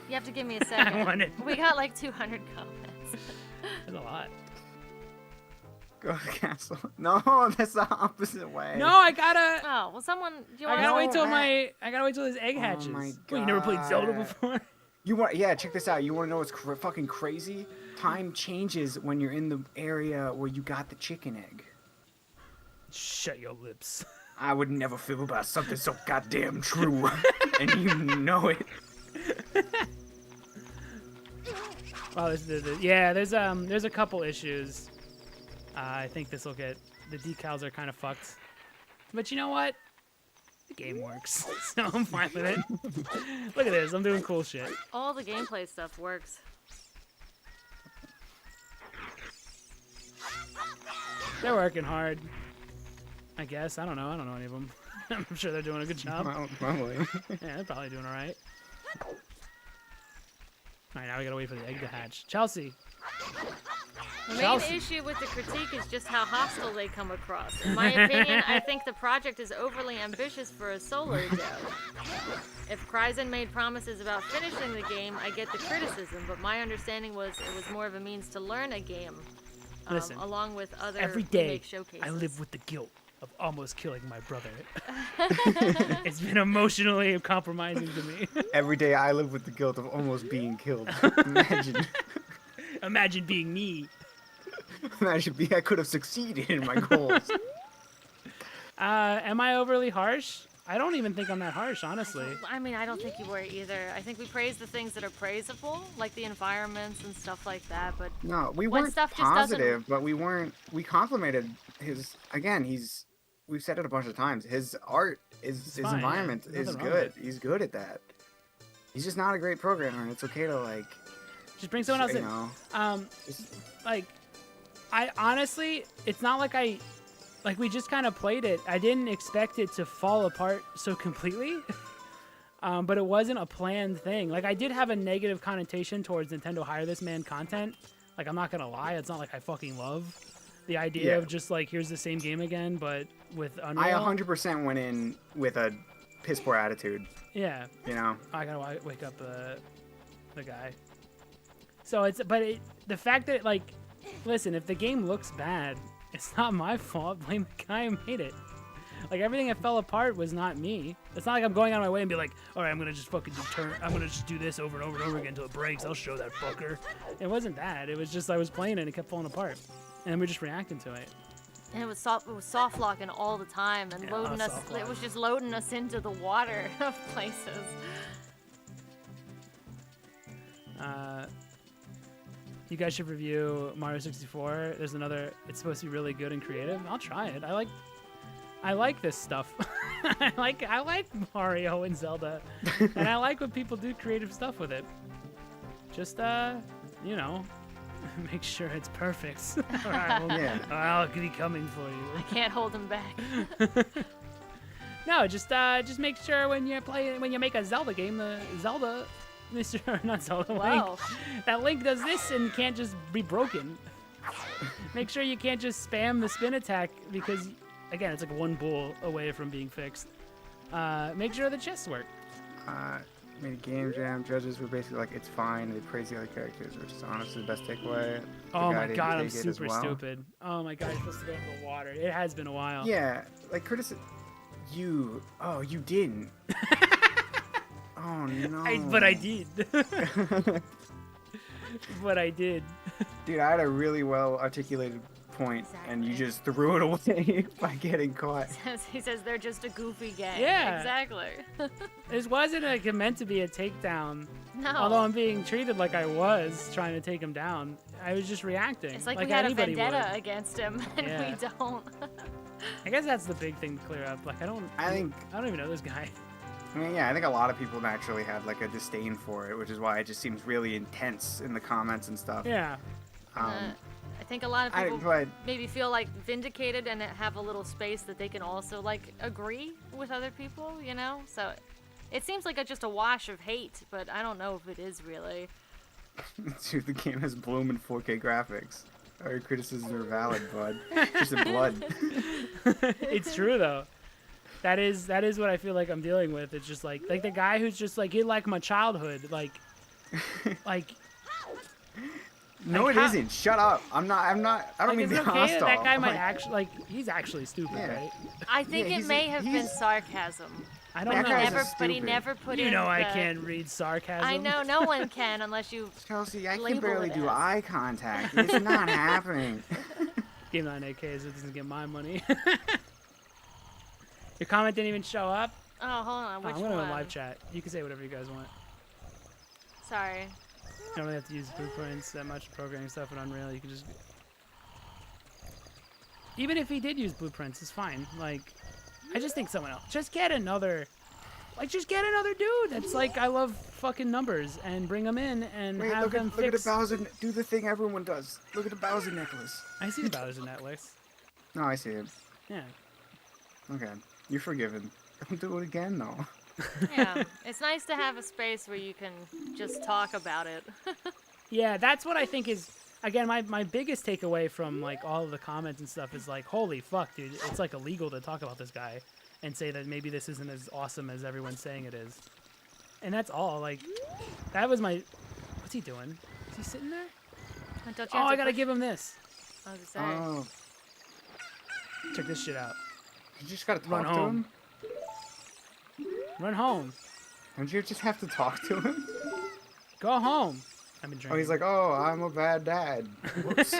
You have to give me a want second. it. We got like 200 comments. That's a lot. Go to the castle. No, that's the opposite way. No, I gotta. Oh, well, someone. Do you I want gotta to? wait till Matt. I gotta wait till this egg hatches. my Wait, you never played Zelda God. before? You want? Yeah, check this out. You want to know what's fucking crazy? Time changes when you're in the area where you got the chicken egg. Shut your lips. I would never feel about something so goddamn true, and you know it. Well, there's a couple issues. I think this will get the decals are kind of fucked, but you know what? The game works, so I'm fine with it. Look at this, I'm doing cool shit. All the gameplay stuff works. They're working hard. I guess. I don't know any of them. I'm sure they're doing a good job. Well, probably. Yeah, they're probably doing all right. All right, now we gotta wait for the egg to hatch. Chelsea. The main Chelsea. issue with the critique is just how hostile they come across. In my opinion, I think the project is overly ambitious for a solo dev. If Kryzen made promises about finishing the game, I get the criticism, but my understanding was it was more of a means to learn a game, Listen, along with other Every day, remake showcases. I live with the guilt of almost killing my brother. It's been emotionally compromising to me. Every day I live with the guilt of almost being killed. Imagine. Imagine being me. Imagine I could have succeeded in my goals. Am I overly harsh? I don't even think I'm that harsh, honestly. I mean, I don't think you were either. I think we praise the things that are praisable, like the environments and stuff like that. But No, we when weren't stuff just doesn't- positive, but we weren't. We complimented his. Again, we've said it a bunch of times. His art his fine, yeah. environment Nothing is wrong with good. it. He's good at that. He's just not a great programmer, and it's okay to like. Just bring someone else you in. know, just- Like, I honestly, it's not like we just kind of played it. I didn't expect it to fall apart so completely. But it wasn't a planned thing. Like, I did have a negative connotation towards Nintendo hire this man content. Like, I'm not gonna lie, it's not like I fucking love the idea Yeah. of just like, here's the same game again, but with Unreal. I 100% went in with a piss poor attitude. Yeah. You know. I gotta wake up the guy. So the fact that like, listen, if the game looks bad, it's not my fault. Blame the guy who made it. Like, everything that fell apart was not me. It's not like I'm going out of my way and be like, all right, I'm gonna just fucking I'm gonna just do this over and over and over again until it breaks. I'll show that fucker. It wasn't that. It was just I was playing it and it kept falling apart, and we're just reacting to it. And it was soft locking all the time and Yeah, loading us. soft It lock. was just loading us into the water of places. You guys should review Mario 64. There's another. It's supposed to be really good and creative. I'll try it. I like this stuff. I like Mario and Zelda, and I like when people do creative stuff with it. Just you know, make sure it's perfect. All right, well, Yeah. I'll be coming for you. I can't hold him back. No, just make sure when you make a Zelda game, the Zelda, not Zelda, Link, Whoa. that Link does this and can't just be broken. Make sure you can't just spam the spin attack because, again, it's like one bull away from being fixed. Make sure the chests work. Made a game jam. Judges were basically like, it's fine. They praise the other characters, which is honestly the best takeaway. The Oh guy my didn't god, I'm take it as super well. stupid. Oh my god, you're supposed to go into the water. It has been a while. Yeah, like criticism. You didn't. Oh no. But I did. But I did. Dude, I had a really well articulated point, and you Exactly. just threw it away by getting caught. He says they're just a goofy gang. Yeah. Exactly. This wasn't meant to be a takedown. No. Although I'm being treated like I was trying to take him down. I was just reacting. It's like we had a anybody vendetta would. against him, and Yeah. we don't. I guess that's the big thing to clear up. Like, I don't even know this guy. I mean, yeah, I think a lot of people naturally have like a disdain for it, which is why it just seems really intense in the comments and stuff. Yeah. I think a lot of people but maybe feel like vindicated and have a little space that they can also like agree with other people, you know? So it seems like just a wash of hate, but I don't know if it is really. dude, the game has Bloom and 4K graphics. All your criticisms are valid, bud. Just in blood. It's true though. That is what I feel like I'm dealing with. It's just like the guy who's just like, you like my childhood, like No, Like, it how- isn't. Shut up. I don't like, mean is to it be okay hostile. that guy might Like, actually like he's actually stupid, Yeah. right? I think Yeah, it may have been he's- sarcasm. I don't That know. guy's But he stupid. never put in You know I the- can't read sarcasm. I know no one can unless you. Chelsea, I can Label barely it do as. eye contact. It's not happening. Game 9 AKs, it doesn't get my money. Your comment didn't even show up. Oh, hold on. Oh, Which I'm gonna one? live chat. You can say whatever you guys want. Sorry. You don't really have to use blueprints that much programming stuff in Unreal. You can just. Even if he did use blueprints, it's fine. Like, I just think someone else. Just get another. Like, just get another dude that's like, I love fucking numbers, and bring them in and Wait, have look them at the fix. Bowser. Do the thing everyone does. Look at the Bowser necklace. I see the Bowser's in Netflix. No, I see it. Yeah. Okay, you're forgiven. Don't do it again, though. Yeah. It's nice to have a space where you can just talk about it. Yeah, that's what I think is, again, my biggest takeaway from like all of the comments and stuff is like, holy fuck, dude, it's like illegal to talk about this guy and say that maybe this isn't as awesome as everyone's saying it is. And that's all. Like, that was my. What's he doing? Is he sitting there? Don't you Oh, have I to gotta push- give him this. I was gonna say. Oh, Check this shit out. you just gotta Run talk to home. him. Run home. Don't you just have to talk to him? Go home. I've been drinking. Oh, he's like, oh, I'm a bad dad. Whoops.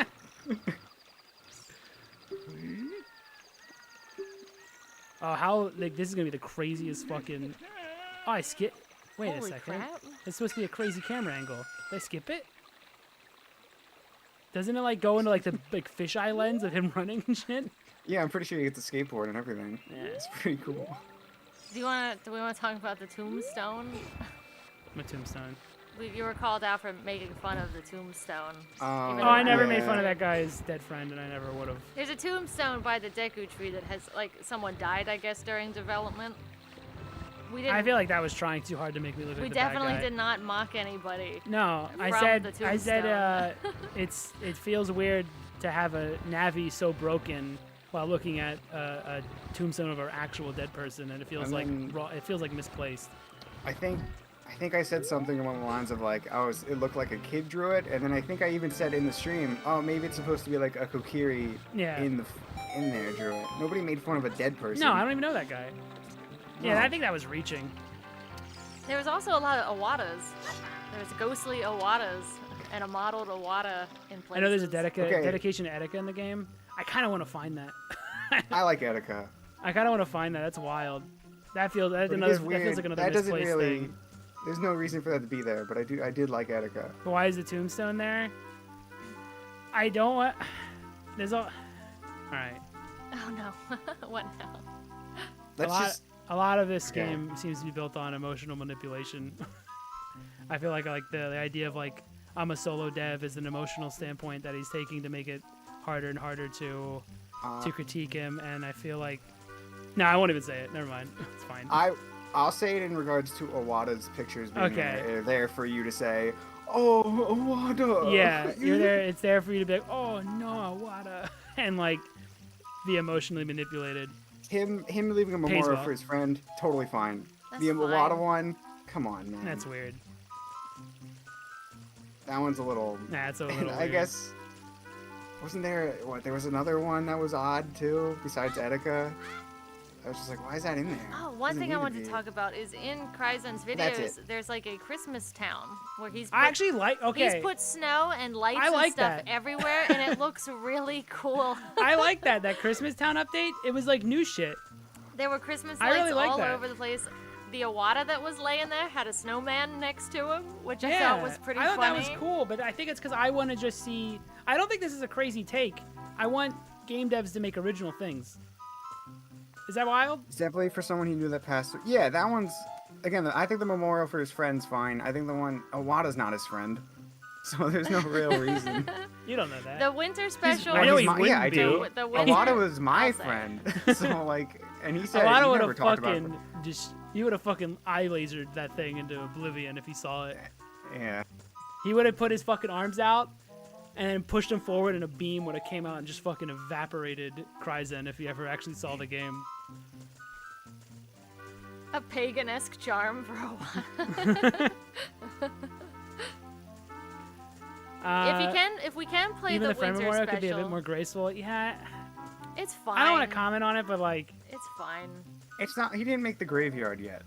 Oh, how like this is gonna be the craziest fucking. Oh, I skip. Wait a Holy second. crap. It's supposed to be a crazy camera angle. Did I skip it? Doesn't it like go into like the like fisheye lens of him running and shit? Yeah, I'm pretty sure you get the skateboard and everything. Yeah. It's pretty cool. Do we want to talk about the tombstone? My tombstone. You were called out for making fun of the tombstone. Oh, Even Oh, I though- never made fun of that guy's dead friend, and I never would have. There's a tombstone by the Deku tree that has, like, someone died, I guess, during development. We didn't. I feel like that was trying too hard to make me look we like the bad definitely guy. did not mock anybody. No, I from said the I said tombstone. it feels weird to have a Navi so broken while looking at a tombstone of an actual dead person, and it feels And like then- it feels like misplaced. I think I said something along the lines of like, it looked like a kid drew it, and then I think I even said in the stream, oh, maybe it's supposed to be like a Kokiri Yeah. in there drew it. Nobody made fun of a dead person. No, I don't even know that guy. Yeah, No. I think that was reaching. There was also a lot of Awadas. There was ghostly Awadas and a modeled Awada in places. I know there's a Okay. dedication to Etika in the game. I kind of want to find that. I like Etika. I kind of want to find that. That's wild. That's But it another. is That weird. feels like another That doesn't misplaced really. thing. There's no reason for that to be there, but I did like Etika. But why is the tombstone there? I don't want. There's all. All right. Oh no. What now? Let's just. A lot of this Okay. game seems to be built on emotional manipulation. I feel like the idea of like I'm a solo dev is an emotional standpoint that he's taking to make it harder and harder to critique him, and I feel like no, I won't even say it. Never mind. It's fine. I'll say it in regards to Awada's pictures being Okay. there. They're there for you to say, "Oh, Awada." Yeah, you're there. It's there for you to be like, oh no, Wada, and like be emotionally manipulated. Him leaving a Pays memorial well. for his friend, totally fine. That's The Awada fine. one, come on, man. That's weird. That one's a little. Nah, it's a And little. I weird. guess wasn't there? There was another one that was odd too, besides Etika. I was just like, why is that in there? Oh, one Doesn't thing need I wanted be. to talk about is in Kryzen's That's videos, it. there's like a Christmas town where he's I actually like. Okay. he's put snow and lights I and like stuff that. everywhere, and it looks really cool. I like that Christmas Town update. It was like new shit. There were Christmas I lights really like all that. over the place. The Awada that was laying there had a snowman next to him, which I Yeah, thought was pretty I thought funny. that was cool, but I think it's because I want to just see. I don't think this is a crazy take. I want game devs to make original things. Is that wild? It's definitely for someone who knew that passed. Yeah, that one's. Again, I think the memorial for his friend's fine. I think the one Awada's not his friend, so there's no real reason. You don't know that. The winter special. I know he's he wouldn't yeah, I be. do. The winter, Awada was my I'll say. friend, so like, and he said Alana he would never have talked about fucking just. He would have fucking eye lasered that thing into oblivion if he saw it. Yeah. He would have put his fucking arms out and then pushed him forward, and a beam would have came out and just fucking evaporated Kryzen if he ever actually saw the game. A pagan-esque charm for Awada. If we can play even the the friend winter memorial special, could be a bit more graceful. Yeah, it's fine. I don't want to comment on it, but like It's fine. It's not. He didn't make the graveyard yet.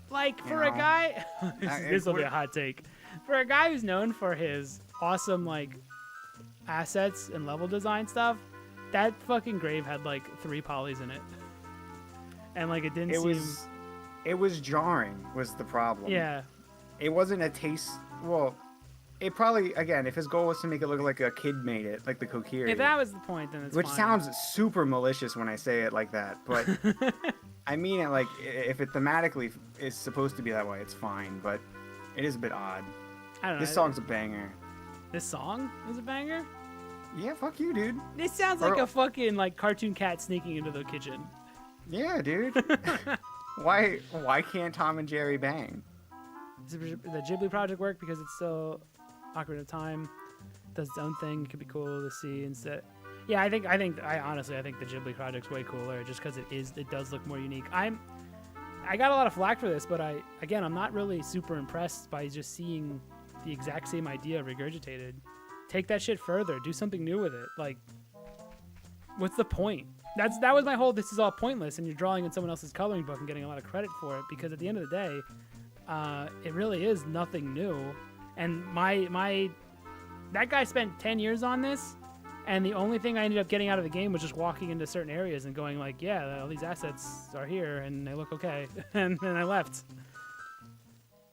for a know, guy, this will be a would- hot take. For a guy who's known for his awesome like assets and level design stuff, that fucking grave had like 3 polys in it, and like it didn't It seem. was jarring. Was the problem? Yeah, It wasn't a taste. Well, it probably again, if his goal was to make it look like a kid made it, like the Kokiri. if that was the point, then it's Which fine. sounds super malicious when I say it like that, but I mean it like if it thematically is supposed to be that way, it's fine. But it is a bit odd. I don't know. This song's a banger. This song is a banger. Yeah, fuck you, dude. This sounds like Or- a fucking like cartoon cat sneaking into the kitchen. Yeah, dude. Why can't Tom and Jerry bang? Does the Ghibli project work because it's still Ocarina of Time? Does its own thing. It could be cool to see instead. Yeah, I honestly think the Ghibli project's way cooler just because it does look more unique. I got a lot of flack for this, but I'm not really super impressed by just seeing the exact same idea regurgitated. Take that shit further. Do something new with it. Like, what's the point? That was my whole. This is all pointless, and you're drawing in someone else's coloring book and getting a lot of credit for it because at the end of the day, it really is nothing new. And that guy spent 10 years on this, And the only thing I ended up getting out of the game was just walking into certain areas and going like, yeah, all these assets are here and they look okay. And then I left.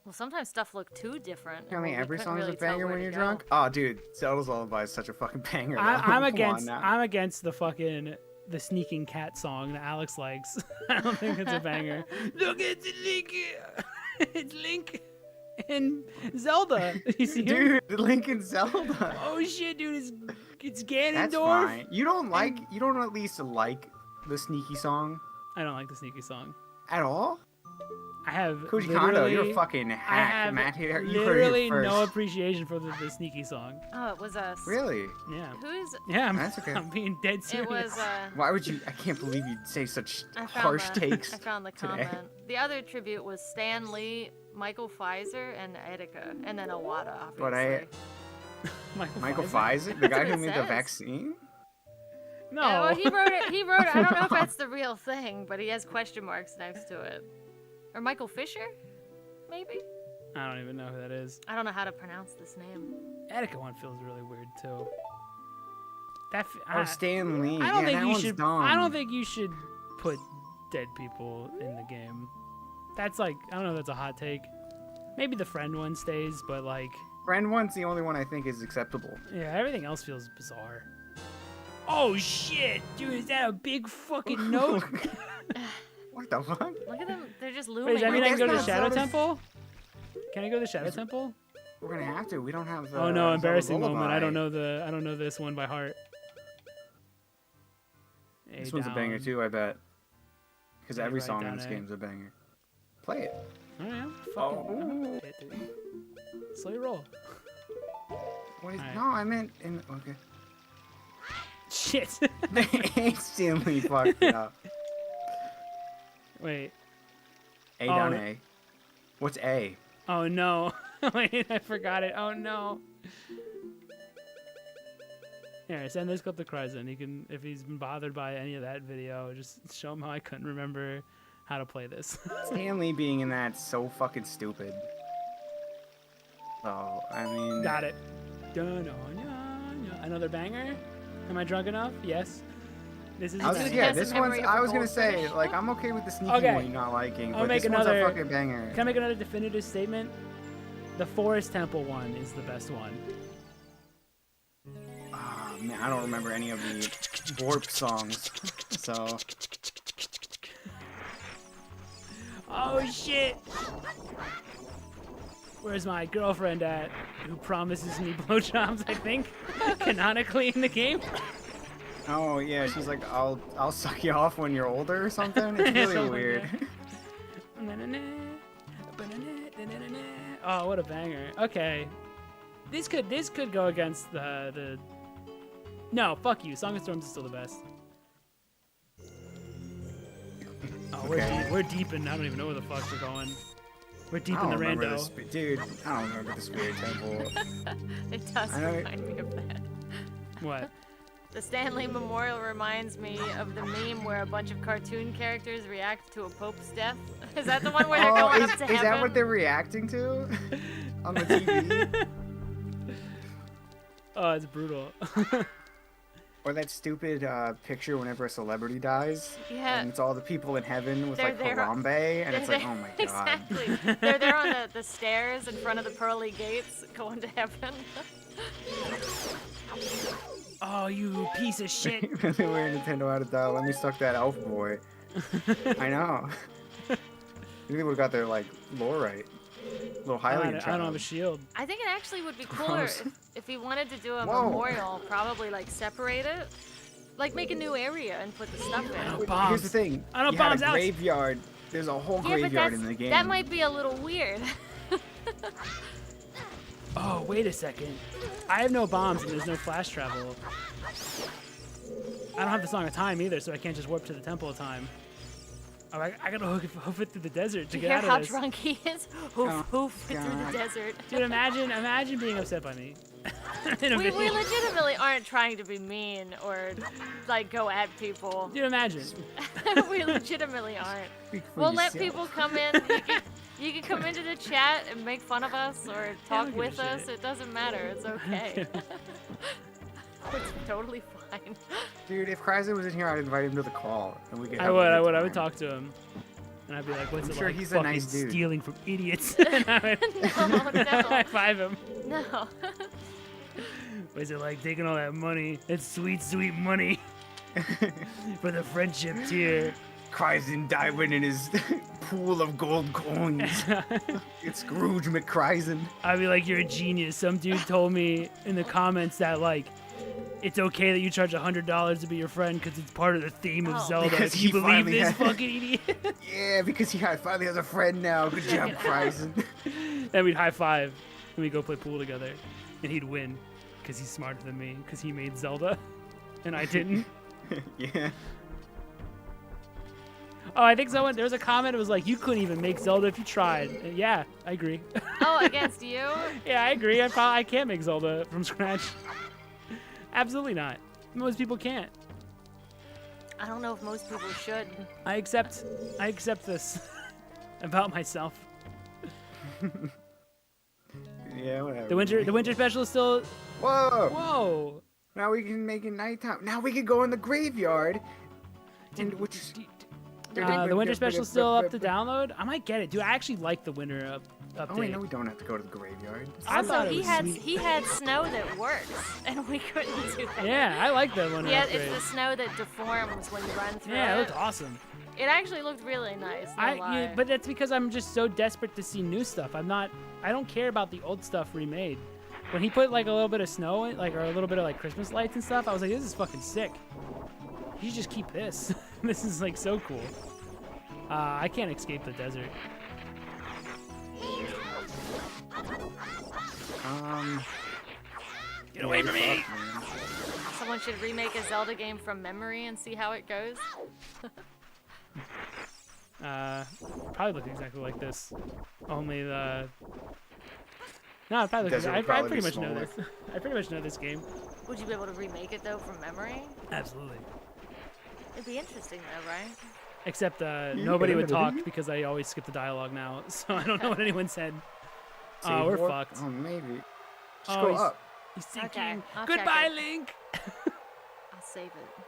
Well, sometimes stuff look too different. I mean, we every couldn't song's really a tell banger where when to you're go. drunk. Oh, dude, Zelda's Lullaby is such a fucking banger. though. I'm against the sneaking cat song that Alex likes. I don't think it's a banger. Look at the Link. It's Link and Zelda. You see him? Dude, Link and Zelda. Oh shit, dude! It's Ganondorf. That's fine. You don't at least like the sneaky song I don't like the sneaky song. at all? I have Koji Kondo, you're a literally- fucking I hack, have Matt. You heard it literally here no first. appreciation for the sneaky song. Oh, it was us. Really? Yeah. Who's? Yeah, That's okay. I'm being dead serious. It was. Why would you? I can't believe you'd say such I found harsh the, takes. I found the today. comment. The other tribute was Stan Lee, Michael Pfizer, and Etika, and then Iwata, obviously. But I- Michael Pfizer, the guy what who it made the says. vaccine? No. Well, he wrote it. He wrote it. I don't know if that's the real thing, but he has question marks next to it. Or Michael Fisher, maybe. I don't even know who that is. I don't know how to pronounce this name. Etika one feels really weird too. Or Stan Lee. I don't yeah, think that you one's should. Dumb. I don't think you should put dead people in the game. That's like I don't know. If that's a hot take. Maybe the friend one stays, but like Friend one's the only one I think is acceptable. yeah, everything else feels bizarre. Oh shit, dude! Is that a big fucking note? What the fuck? Look at them. They're just looming. Wait, does that mean I can go to the That's Shadow not Temple? Can I go to the Shadow Temple? We're gonna have to. We don't have the. Oh no, Zelda embarrassing moment. I Lullaby. don't know this one by heart. This one's a banger too, I bet. Because Yeah, every right song in down this A. game's a banger. Play it. Alright, Oh. Slow your roll. What is, Alright. No, I meant in. Okay. Shit. They instantly fucked it up. Wait. A down Oh. A. What's A? Oh no. Wait, I forgot it. Oh no. Here, send this clip to Kryzen. He can, if he's been bothered by any of that video, just show him how I couldn't remember how to play this. Stanley being in that's so fucking stupid. So, I mean. Got it. Dun-dun-dun-dun. Another banger? Am I drunk enough? Yes. This is I was a just, banger. yeah, Has this some one's. memory of I a was gonna say, goldfish. like, I'm okay with the sneaky Okay. one you're not liking, I'll but make this one's another- a fucking banger. Can I make another definitive statement? The Forest Temple one is the best one. Ah, man, I don't remember any of the Warp songs, so. Oh shit! Where's my girlfriend at? Who promises me blowjobs, I think, canonically in the game? Oh yeah, she's like, I'll suck you off when you're older or something. It's really Something like weird. Oh, what a banger. Okay. This could go against the No, fuck you. Song of Storms is still the best. Oh, Okay. we're deep in I don't even know where the fuck we're going. We're deep I in don't the remember rando. Dude, I don't remember the Spirit Temple. It does I know- remind me of that. What? The Stanley Memorial reminds me of the meme where a bunch of cartoon characters react to a pope's death. Is that the one where they're Oh, going is, up to is heaven? that what they're reacting to? On the TV? Oh, it's brutal. Or that stupid picture whenever a celebrity dies? Yeah. And it's all the people in heaven with They're like there- Harambe, and it's like, They're- oh my god. Exactly. They're there on the stairs in front of the pearly gates going to heaven. Oh, you piece of shit. Really weird Nintendo out of dial. Let me suck that elf boy. I know. Maybe they would have got their like lore right. Little I Hylian don't child. have a shield. I think it actually would be cooler if he wanted to do a Whoa. memorial, probably like separate it. Like make a new area and put the stuff in. Wait, Bombs. Here's the thing. I don't you had bombs a out. graveyard. There's a whole Yeah, but graveyard in the game. that might be a little weird. Oh, wait a second. I have no bombs and there's no flash travel. I don't have the Song of Time either, so I can't just warp to the Temple of Time. Oh, I gotta hoof it through the desert to Do you get hear out how of this. drunk he is? Hoof, Oh, hoof through God. the desert. Dude, imagine being upset by me. In a We video. legitimately aren't trying to be mean or like go at people. Dude, imagine. We legitimately aren't. Speak for We'll let yourself. people come in. You can come into the chat and make fun of us or don't talk give a with us. shit. It doesn't matter. It's okay. It's totally fine. Dude, if Kryzen was in here, I'd invite him to the call, and we could. I have a would. good I time. would talk to him, and I'd be like, "What's I'm it sure like he's a fucking nice dude. stealing from idiots?" And I would No, high no, five him. no. What's it like taking all that money? It's sweet, sweet money for the friendship tier. Kryzen diving in his pool of gold coins. It's Scrooge McCryzen. I'd be like, "You're a genius." Some dude told me in the comments that like, it's okay that you charge $100 to be your friend because it's part of the theme of Oh. Zelda. Because Do he you believe finally this had- fucking idiot? Yeah, because he finally has a friend now. Good job, Kryzen. Then we'd high five and we'd go play pool together, and he'd win because he's smarter than me because he made Zelda, and I didn't. Yeah. Oh, I think someone there was a comment. It was like, "You couldn't even make Zelda if you tried." And yeah, I agree. Oh, against you? Yeah, I agree. I can't make Zelda from scratch. Absolutely not. Most people can't. I don't know if most people should. I accept this about myself. Yeah, whatever. The winter special is still. Whoa! Whoa. Now we can make it nighttime. Now we can go in the graveyard. And which is. The winter special is still up to download. I might get it, dude. I actually like the winter update. Oh wait, no, we don't have to go to the graveyard. I thought Also, it he was had sweet. he had snow that works, and we couldn't do that. Yeah, I like that one. Yeah, it's the snow that deforms when you run through Yeah, it it. looked awesome. It actually looked really nice. No lie. Yeah, but that's because I'm just so desperate to see new stuff. I don't care about the old stuff remade. When he put like a little bit of snow, like or a little bit of like Christmas lights and stuff, I was like, this is fucking sick. You should just keep this. This is like so cool. I can't escape the desert. Get away from me! Someone should remake a Zelda game from memory and see how it goes. Probably look exactly like this. Only the. No, it probably looks. Desert would I probably pretty be much know smaller. this. I pretty much know this game. Would you be able to remake it though from memory? Absolutely. It'd be interesting though, right? Except You nobody get would into talk video? because I always skip the dialogue now, so I don't know what anyone said. Save We're warp? fucked. Oh, maybe. Just Oh, go he's- up. He's sinking. Okay, I'll check Goodbye, it. Link. I'll save it.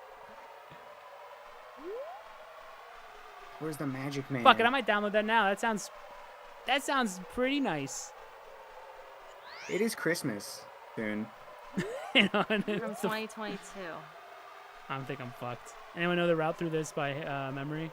Where's the magic man? Fuck it, I might download that now. That sounds pretty nice. It is Christmas soon. You know, and From it's the- 2022. I don't think I'm fucked. Anyone know the route through this by memory?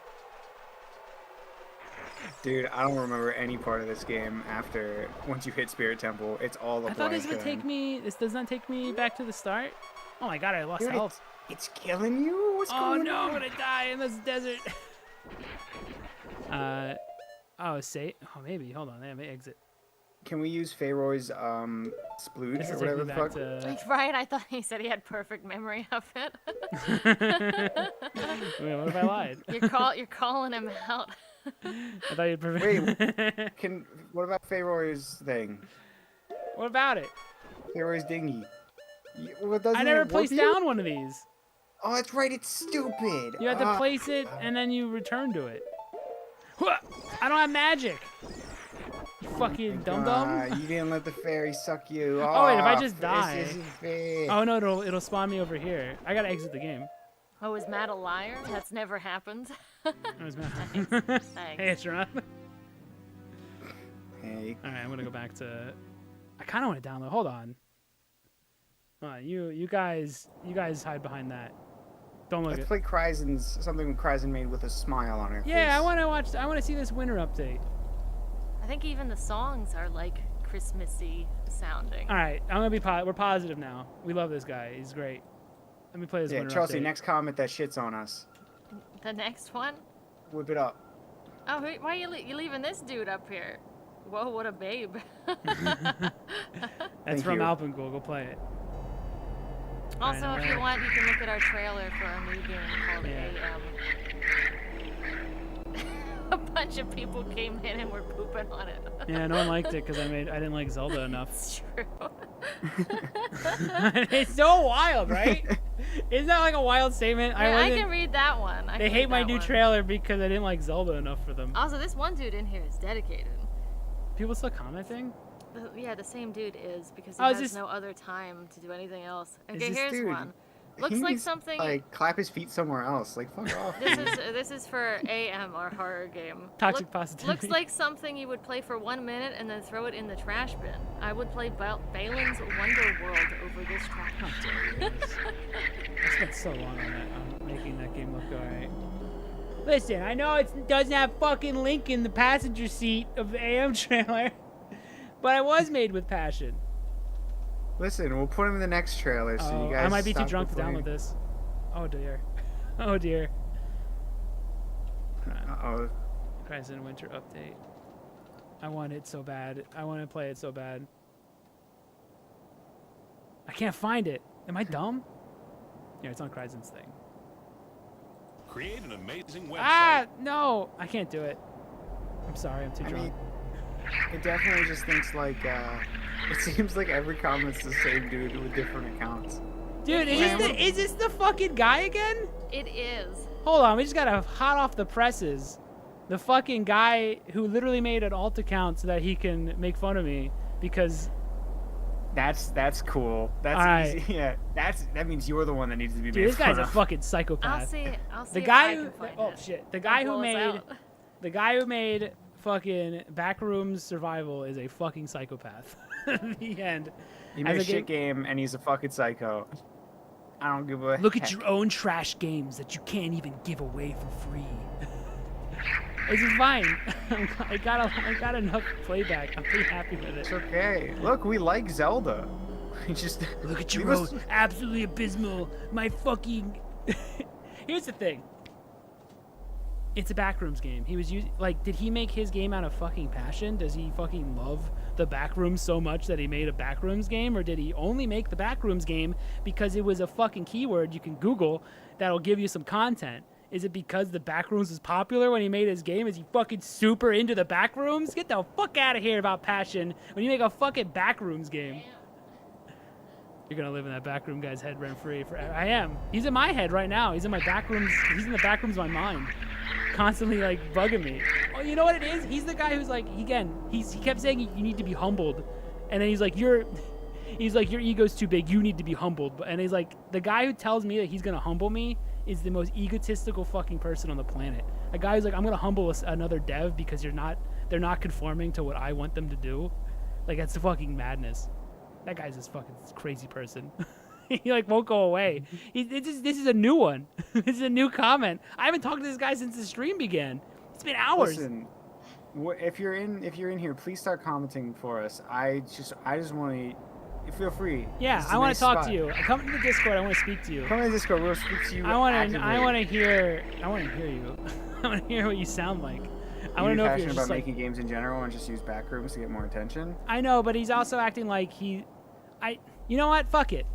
Dude, I don't remember any part of this game after once you hit Spirit Temple. It's all a I thought this blind would take killing. me. This does not take me back to the start. Oh my god, I lost Dude, health. it's killing you? What's Oh going no, on? I'm gonna die in this desert. Oh, say. Oh, maybe. Hold on. Let me exit. Can we use Pharaoh's This splooge is or taking whatever me the back fuck? to. Right? I thought he said he had perfect memory of it. Wait, what if I lied? You're calling him out. I thought you'd perfect. What about Pharaoh's thing? What about it? Pharaoh's dinghy. Well, doesn't I never it warp placed you? down one of these. Oh, that's right. It's stupid. You have to place it and then you return to it. Huh, I don't have magic. You fucking dum dum. You didn't let the fairy suck you. Oh, wait, if I just this die- isn't fair. Oh no, it'll spawn me over here. I gotta exit the game. Oh, is Matt a liar? That's never happened. That was bad. Thanks. Hey, it's Ron. Hey, All right, I'm gonna go back to. I kind of want to download. Hold on. Hold on, you guys hide behind that. Don't look let's at. play Kryzen's something Kryzen made with a smile on her face. Yeah, I want to watch. I want to see this winter update. I think even the songs are like Christmassy sounding. All right, I'm gonna be. We're positive now. We love this guy. He's great. Let me play this Yeah, winter Chelsea, update. next comment that shits on us. The next one? Whip it up. Oh, why are you leaving this dude up here? Whoa, what a babe. That's Thank from you. Alpen Ghoul. Go play it. Also, Alright, if you want, you can look at our trailer for our new game called Yeah. AM. A bunch of people came in and were pooping on it. Yeah, no one liked it because I didn't like Zelda enough. It's true. It's so wild, right? Isn't that like a wild statement? I wasn't- can read that one. I They can hate read my that new one. trailer because I didn't like Zelda enough for them. Also, this one dude in here is dedicated. People still commenting? the same dude is because he Oh, is has this- no other time to do anything else. Is Okay, this here's dude- one. Looks He like needs to, something. Like clap his feet somewhere else. Like fuck off. This is for AM, our horror game. Toxic positivity. Looks like something you would play for 1 minute and then throw it in the trash bin. I would play Balin's Wonder World over this trash. I spent so long on that, on making that game look alright. Listen, I know it doesn't have fucking Link in the passenger seat of the AM trailer, but it was made with passion. Listen, we'll put him in the next trailer. So Oh, you guys. I might be too stop drunk to complaining. download this. Oh dear. Oh dear. Uh-oh. Crimson Winter update. I want it so bad. I want to play it so bad. I can't find it. Am I dumb? Yeah, it's on Crimson's thing. Create an amazing website. Ah, no! I can't do it. I'm sorry, I'm too I drunk. mean, it definitely just thinks like. It seems like every comment's the same dude with different accounts. Dude, is this the fucking guy again? It is. Hold on, we just got a hot off the presses. The fucking guy who literally made an alt account so that he can make fun of me because That's cool. That's Alright. easy. Yeah, that means you're the one that needs to be dude, made this guy's fun a of. fucking I'll psychopath. see. The if guy I who can find oh it. shit, the Don't guy who blow us made out. the guy who made fucking Backrooms Survival is a fucking psychopath. The end. He As made a a shit game and he's a fucking psycho. I don't give a Look at heck. your own trash games that you can't even give away for free. This is fine. I got enough playback. I'm pretty happy with it. It's okay. Look, we like Zelda. We just Look at leave your us- own. Absolutely abysmal. My fucking. Here's the thing. It's a Backrooms game. He was using did he make his game out of fucking passion? Does he fucking love the Backrooms so much that he made a Backrooms game, or did he only make the Backrooms game because it was a fucking keyword you can Google that'll give you some content? Is it because the Backrooms was popular when he made his game? Is he fucking super into the Backrooms? Get the fuck out of here about passion when you make a fucking Backrooms game. You're gonna live in that backroom guy's head rent free forever. I am. He's in my head right now. He's in my backrooms. He's in the backrooms of my mind, constantly bugging me. Oh, you know what it is? He's the guy who's he kept saying you need to be humbled, and then he's like your ego's too big. You need to be humbled. And he's like the guy who tells me that he's gonna humble me is the most egotistical fucking person on the planet. A guy who's like, I'm gonna humble another dev because they're not conforming to what I want them to do. That's fucking madness. That guy's this fucking crazy person. He won't go away. This is a new one. This is a new comment. I haven't talked to this guy since the stream began. It's been hours. Listen, if you're in here, please start commenting for us. I just want to. Feel free. Yeah, This is I a want nice to talk spot. to you. Come to the Discord. I want to speak to you. Come in the Discord. We'll speak to you. I want actively. to hear you. I want to hear what you sound like. I want to know if you're passionate just about making games in general and just use Backrooms to get more attention. I know, but he's also acting like you know what? Fuck it.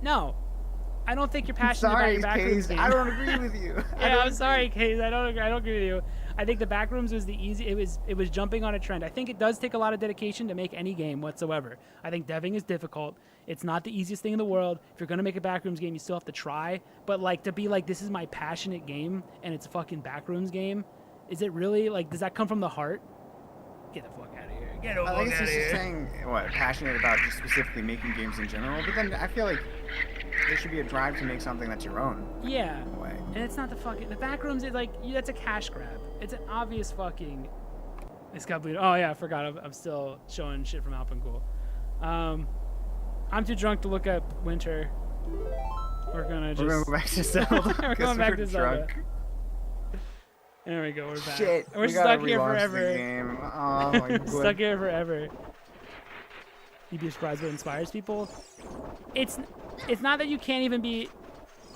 No. I don't think you're passionate about your Backrooms Case, game. I don't agree with you. Yeah, I'm sorry, Case. I don't agree with you. I think the Backrooms was the easy. It was jumping on a trend. I think it does take a lot of dedication to make any game whatsoever. I think deving is difficult. It's not the easiest thing in the world. If you're gonna make a Backrooms game, you still have to try. But to be this is my passionate game and it's a fucking Backrooms game. Is it really does that come from the heart? Get the fuck out of here. Get the fuck I think out it's of just here. saying passionate about just specifically making games in general. But then I feel like there should be a drive to make something that's your own. Yeah. in a way. And it's not the Backrooms is that's a cash grab. It's an obvious fucking. It's got bleed. Oh yeah, I forgot. I'm still showing shit from Alpen Ghoul. I'm too drunk to look up Winter. We're gonna We're gonna go back to Zelda. We're 'cause going back to Zelda. drunk. There we go. We're back. Shit, We're we gotta stuck here relaunch the forever. game. Oh my god. Stuck here forever. You'd be surprised what inspires people. It's not that you can't even be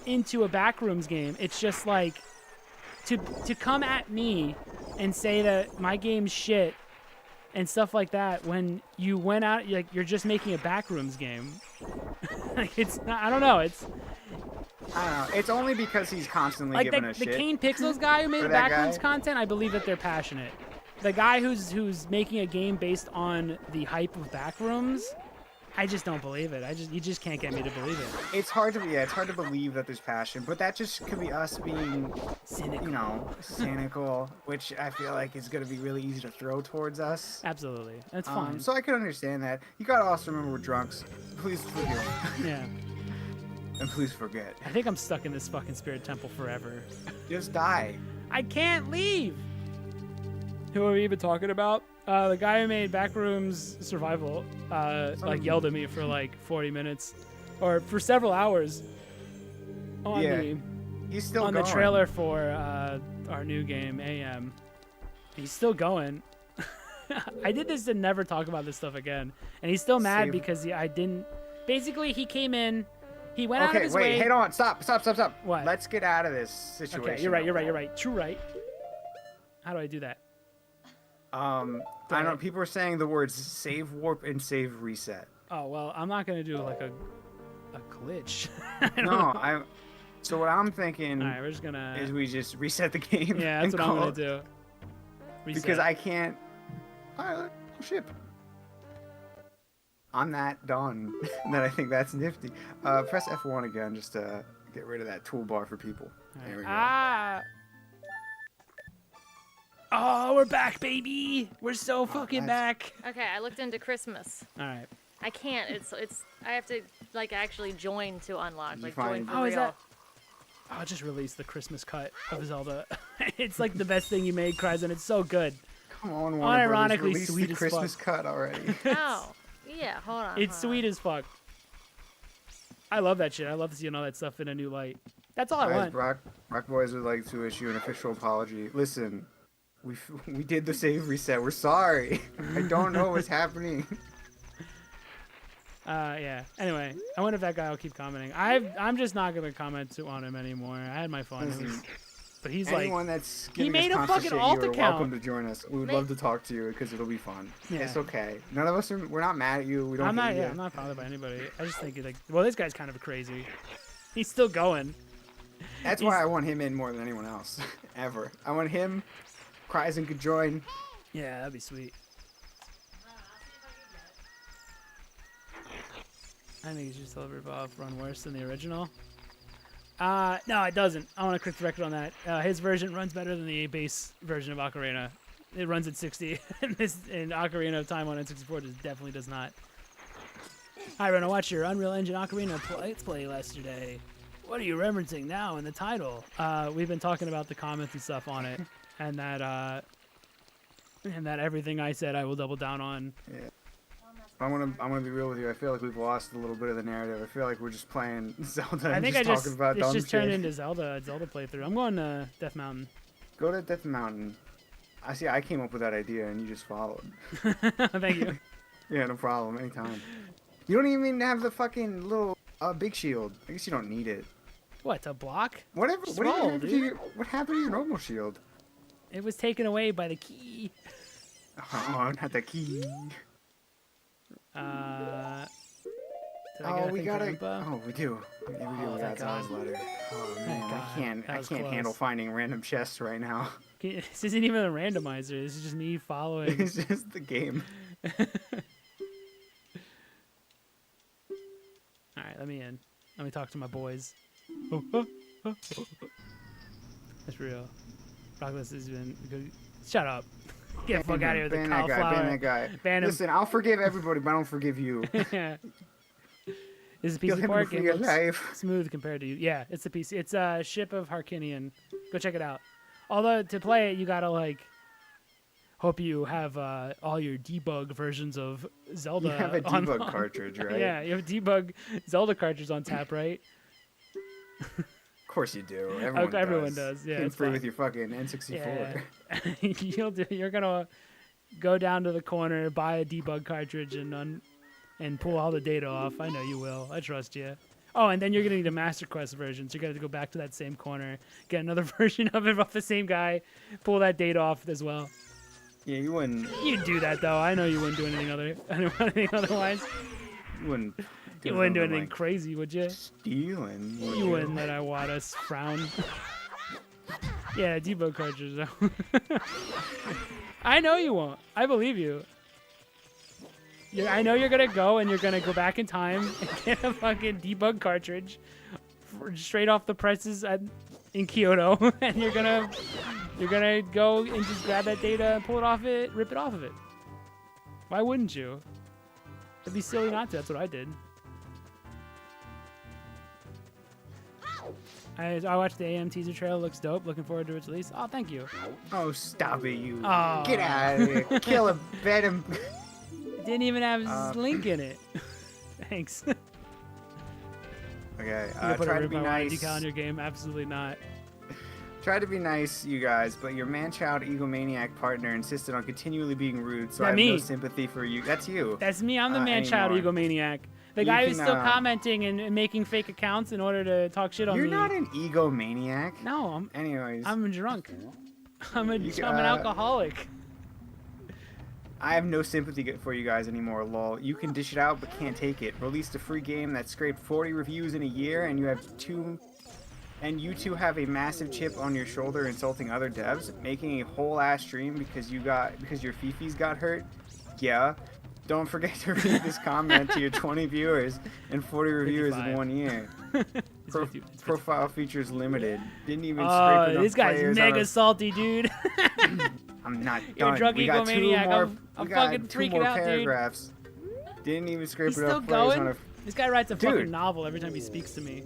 into a Backrooms game. It's just to come at me and say that my game's shit and stuff like that when you went out you're just making a Backrooms game. It's not, I don't know. It's I don't know. It's only because he's constantly giving the a shit. Kane Pixels guy who made for the that Backrooms guy. content. I believe that they're passionate. The guy who's making a game based on the hype of Backrooms, I just don't believe it. You just can't get me to believe it. It's hard to it's hard to believe that there's passion, but that just could be us being Cynical. you know, cynical, which I feel like is going to be really easy to throw towards us. Absolutely, that's fine. So I can understand that. You gotta also remember we're drunks. Please forgive. Yeah. And please forget. I think I'm stuck in this fucking spirit temple forever. Just die. I can't leave. Who are we even talking about? The guy who made Backrooms Survival, like yelled at me for like 40 minutes, or for several hours. On He's still on going. the trailer for our new game AM. He's still going. I did this to never talk about this stuff again, and he's still mad because I didn't. Basically, he came in. He went out of his way. Okay, wait, hold on, stop. What? Let's get out of this situation. Okay, you're right. True right. How do I do that? I don't know. People are saying the words save warp and save reset. Oh well, I'm not gonna do like a glitch. So what I'm thinking All right, we're just gonna. is we just reset the game. Yeah, that's and what I'm call gonna it- do. Reset. Because I can't. Pilot ship. I'm that done. That I think that's nifty. Press F1 again just to get rid of that toolbar for people. There we go. Oh, we're back, baby. We're so fucking back. Okay, I looked into Christmas. All right. I can't. It's. I have to like actually join to unlock. You Like find- join for Oh, real. is that? Oh, just released the Christmas cut of Zelda. It's like the best thing you made, Kryzen. It's so good. Come on, Warner Brothers, Unironically release sweet the as Christmas fuck. cut already. Oh, yeah. Hold on. It's sweet as fuck. I love that shit. I love seeing all that stuff in a new light. That's all I Guys, want. Rock Boys would like to issue an official apology. Listen, we did the save reset. We're sorry. I don't know what's happening. Yeah. Anyway, I wonder if that guy will keep commenting. I'm just not gonna comment on him anymore. I had my fun. But he's Anyone like, that's giving made us a constant fucking shit, alt you are account. welcome to join us. We would love to talk to you because it'll be fun. Yeah. It's okay. None of us we're not mad at you. We don't I'm not. hate you. Yeah, I'm not bothered by anybody. I just think like, well, this guy's kind of crazy. He's still going. That's why I want him in more than anyone else ever. I want him. Kryzen could join. Yeah, that'd be sweet. I think you should still rip-off run worse than the original. No, it doesn't. I want to correct the record on that. His version runs better than the base version of Ocarina. It runs at 60, and Ocarina of Time on N64 definitely does not. Hi, Ren, I watched your Unreal Engine Ocarina Let's Play yesterday. What are you referencing now in the title? We've been talking about the comments and stuff on it, and that everything I said I will double down on. Yeah. I'm gonna be real with you. I feel like we've lost a little bit of the narrative. I feel like we're just playing Zelda. I think and talking about it's dumb just shit. turned into Zelda playthrough. I'm going to Death Mountain. Go to Death Mountain. I see. I came up with that idea, and you just followed. Thank you. Yeah, no problem. Anytime. You don't even have the fucking little big shield. I guess you don't need it. What, to block? Whatever. Just What roll, happened to dude. what happened to your normal shield? It was taken away by the key. Oh, not the key. Did I get Oh, a we thing got for it. Impa? Oh, we do. Yeah, we do. Oh, We got thank God. Zelda's letter. Oh man, God. I can't That was handle close. finding random chests right now. This isn't even a randomizer. This is just me following. It's just the game. All right, let me in. Let me talk to my boys. That's real. Rockless has been good. Shut up. Get the fuck out of here with the Ban that guy. cauliflower. Ban that guy. Ban him. Listen, I'll forgive everybody, but I don't forgive you. This is a Kill PC him port. before It your looks life. smooth compared to you. Yeah, it's a PC. It's a Ship of Harkinian. Go check it out. Although to play it, you gotta like hope you have all your debug versions of Zelda. You have a on- debug cartridge, right? Yeah, you have debug Zelda cartridges on tap, right? Of course you do. Everyone does, yeah, Came it's through fine. with your fucking N64. Yeah. You're gonna go down to the corner, buy a debug cartridge, and pull all the data off. I know you will. I trust you. Oh, and then you're gonna need a Master Quest version, so you're gonna have to go back to that same corner, get another version of it off the same guy, pull that data off as well. Yeah, you wouldn't. You'd do that though. I know you wouldn't do anything otherwise. You wouldn't. You wouldn't do something anything like crazy, would you? Stealing. would You wouldn't let Iwata's frown. Yeah, debug cartridge though. I know you won't. I believe you. I know you're gonna go and you're gonna go back in time and get a fucking debug cartridge straight off the presses in Kyoto, and you're gonna go and just grab that data and pull it off it, rip it off of it. Why wouldn't you? It'd be silly not to. That's what I did. I watched the AM teaser trailer. Looks dope. Looking forward to its release. Oh, thank you. Oh, stop it, you. Oh. Get out of here. Kill him. Bet him. Didn't even have Link in it. Thanks. Okay, You put try a to be Rip nice. decal on your game? Absolutely not. Try to be nice, you guys, but your man-child egomaniac partner insisted on continually being rude, so Not I have me. no sympathy for you. That's you. That's me. I'm the man-child anymore. egomaniac. The You guy who's can, still commenting and making fake accounts in order to talk shit on You're me. not an egomaniac. No, Anyways, I'm drunk. I'm an You- alcoholic. I have no sympathy for you guys anymore, lol. You can dish it out, but can't take it. Released a free game that scraped 40 reviews in a year, and you two have a massive chip on your shoulder insulting other devs, making a whole ass stream because your fifis got hurt. Yeah. Don't forget to read this comment to your 20 viewers and 40 reviewers 55. in 1 year. It's 50 it's Profile features limited. Didn't even Oh, scrape enough this guy's players mega on salty, dude. I'm not You're a done. drunk We got two egomaniac. more. I'm we got fucking two freaking more out, dude. paragraphs. Didn't even scrape He's enough still players going? on This guy writes a Dude. fucking novel every time he speaks to me.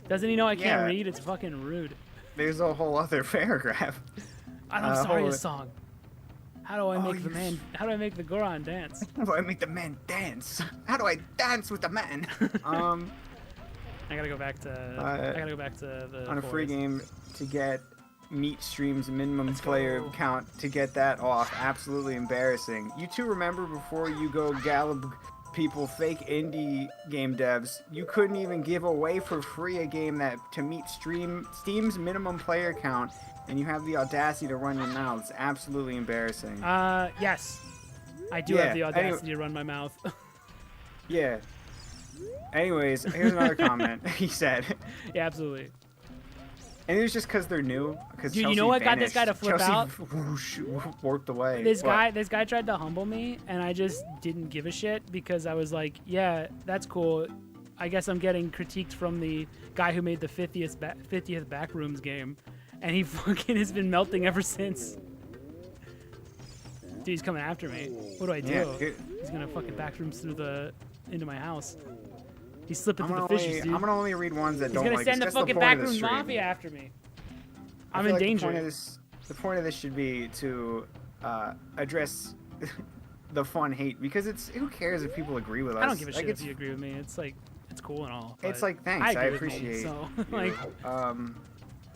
Doesn't he know I can't Yeah. read? It's fucking rude. There's a whole other paragraph. I love hold Saria's it. song. How do I make the man? How do I make the Goron dance? How do I make the man dance? How do I dance with the man? I gotta go back to. I gotta go back to the. On a free forest. game to get meet streams minimum player count to get that off. Absolutely embarrassing. You two remember before you go gallop people fake indie game devs, you couldn't even give away for free a game that to meet Steam's minimum player count, and you have the audacity to run your mouths. Absolutely embarrassing. Yes. I do Yeah, have the audacity anyway- to run my mouth. Yeah. Anyways, here's another comment. He said, Yeah, absolutely. and it was just because they're new. Because Dude, you know what got this guy to flip Chelsea out? Whoosh, warped away. This What? guy tried to humble me, and I just didn't give a shit because I was like, yeah, that's cool. I guess I'm getting critiqued from the guy who made the 50th Backrooms game, and he fucking has been melting ever since. Dude, he's coming after me. What do I do? Yeah, it- He's gonna fucking Backrooms into my house. He's slipping I'm through gonna, the fishes, only, dude. I'm gonna only read ones that He's don't gonna like. send the it's just fucking point of the Backrooms stream. Mafia after me. I I'm feel in like danger. The point of this should be to address the fun hate, because it's who cares if people agree with us. I don't give a Like, shit it's, if you agree with me. It's like, it's cool and all. It's but like, thanks, I agree with Nolan, appreciate so, you. like,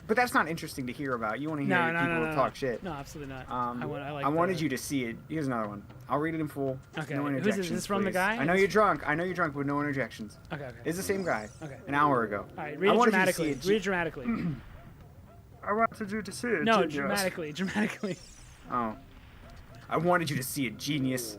But that's not interesting to hear about. You want to hear people talk shit. No, absolutely not. I wanted you to see it. Here's another one. I'll read it in full. Okay. No Who's interjections. this? Is this from the please. guy? I know you're drunk. I know you're drunk, but no interjections. Okay, okay. It's the same guy. Okay. An hour ago. All right, I read it wanted you to see dramatically. it. Read it dramatically. I wanted you to see it. No, genius. dramatically. Oh. I wanted you to see it, genius.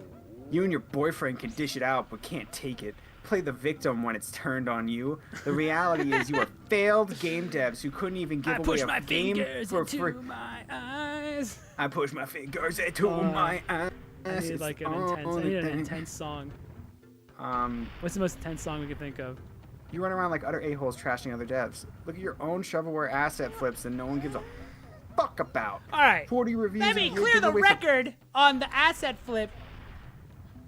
You and your boyfriend can dish it out, but can't take it. Play the victim when it's turned on you. The reality is you are failed game devs who couldn't even give I away push a my game fingers for into free. my eyes. I push my fingers into my eyes. I need like an intense. I need an intense song. What's the most intense song we can think of? You run around like utter a-holes trashing other devs. Look at your own shovelware asset flips that no one gives a fuck about. All right. 40 reviews. Let me and you're clear the giving away for- record on the asset flip.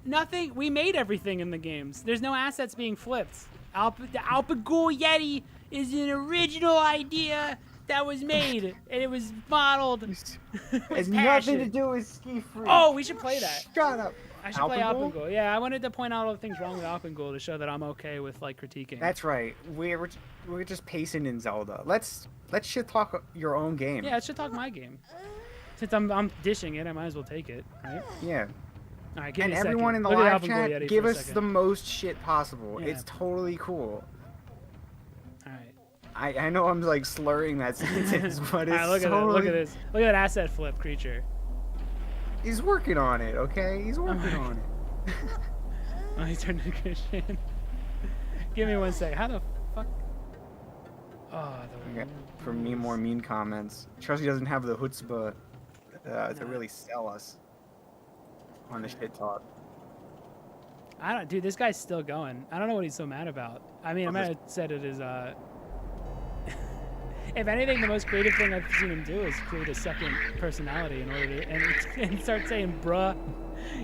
Nothing. We made everything in the games. There's no assets being flipped. The Alpen Ghoul Yeti is an original idea that was made, and it was modeled. with It's nothing passion. to do with ski free. Oh, we should play that. Shut up. I should play Alpen Ghoul? Ghoul. Yeah, I wanted to point out all the things wrong with Alpen Ghoul to show that I'm okay with like critiquing. That's right. We're just pacing in Zelda. Let's shit talk your own game. Yeah, I should talk my game. Since I'm dishing it, I might as well take it, right? Yeah. All right, give And me a second. everyone in the Look at live Alpen Ghoul chat, Yeti give for a us second. the most shit possible. Yeah. It's totally cool. All right. I know I'm like slurring that sentence, but it's All right, look at totally... that. Look at this. Look at that asset flip creature. He's working on it, okay? He's working on it. Oh, he turned to Christian. Give me 1 second. How the fuck? Oh, Okay. For me, more mean comments. Chelsea doesn't have the chutzpah to really sell us on the shit talk. I don't, dude. This guy's still going. I don't know what he's so mad about. I mean, I might have said it as if anything, the most creative thing I've seen him do is create a second personality in order to and start saying bruh.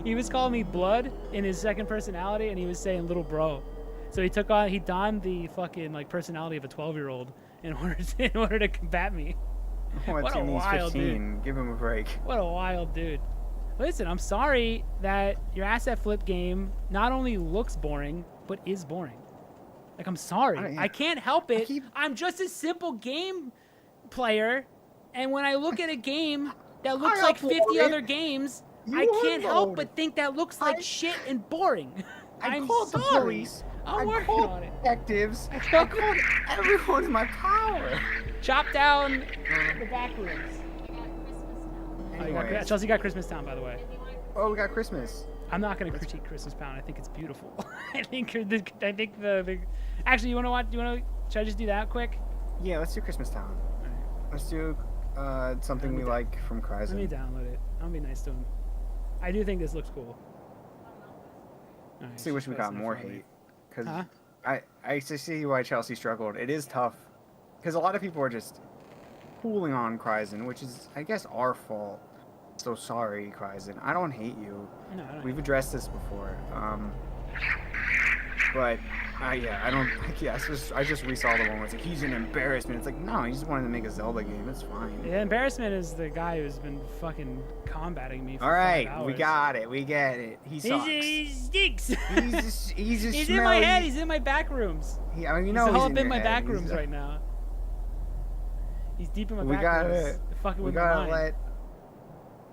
He was calling me blood in his second personality, and he was saying little bro. So he donned the fucking like personality of a 12-year-old in order to combat me. What a he's wild 15. dude. Give him a break. What a wild dude. Listen, I'm sorry that your asset flip game not only looks boring, but is boring. Like, I'm sorry. I can't help it. I'm just a simple game player, and when I look at a game that looks like 50 other games, I can't help but think that looks like shit and boring. I'm called sorry. the police. I'm I working called on it. detectives. I called everyone in my power. Chop down the Backrooms. Anyways. Chelsea got Christmas Town, by the way. Oh, we got Christmas. I'm not gonna critique Christmas Town. I think it's beautiful. I think the actually, you wanna watch? Should I just do that quick? Yeah, let's do Christmas Town. Let's do something we like from Cryzen. Let me download it. I'll be nice to him. I do think this looks cool. Right, See, wish we got more hate. Because Huh? I see why Chelsea struggled. It is tough. Because a lot of people are just pooling on Cryzen, which is, I guess, our fault. So sorry, Cryzen. I don't hate you. No, I don't. We've addressed this before. But yeah, I just resaw the one where it's like, he's an embarrassment. It's like, no, he just wanted to make a Zelda game. It's fine. The embarrassment is the guy who's been fucking combating me for All right, 5 hours. we got it. We get it. He sucks. He stinks. He's He's in my head. He's in my back rooms. I mean, you He's know, all up in in your my head. back rooms right now. He's deep in my back rooms. Fucking We with my gotta mind.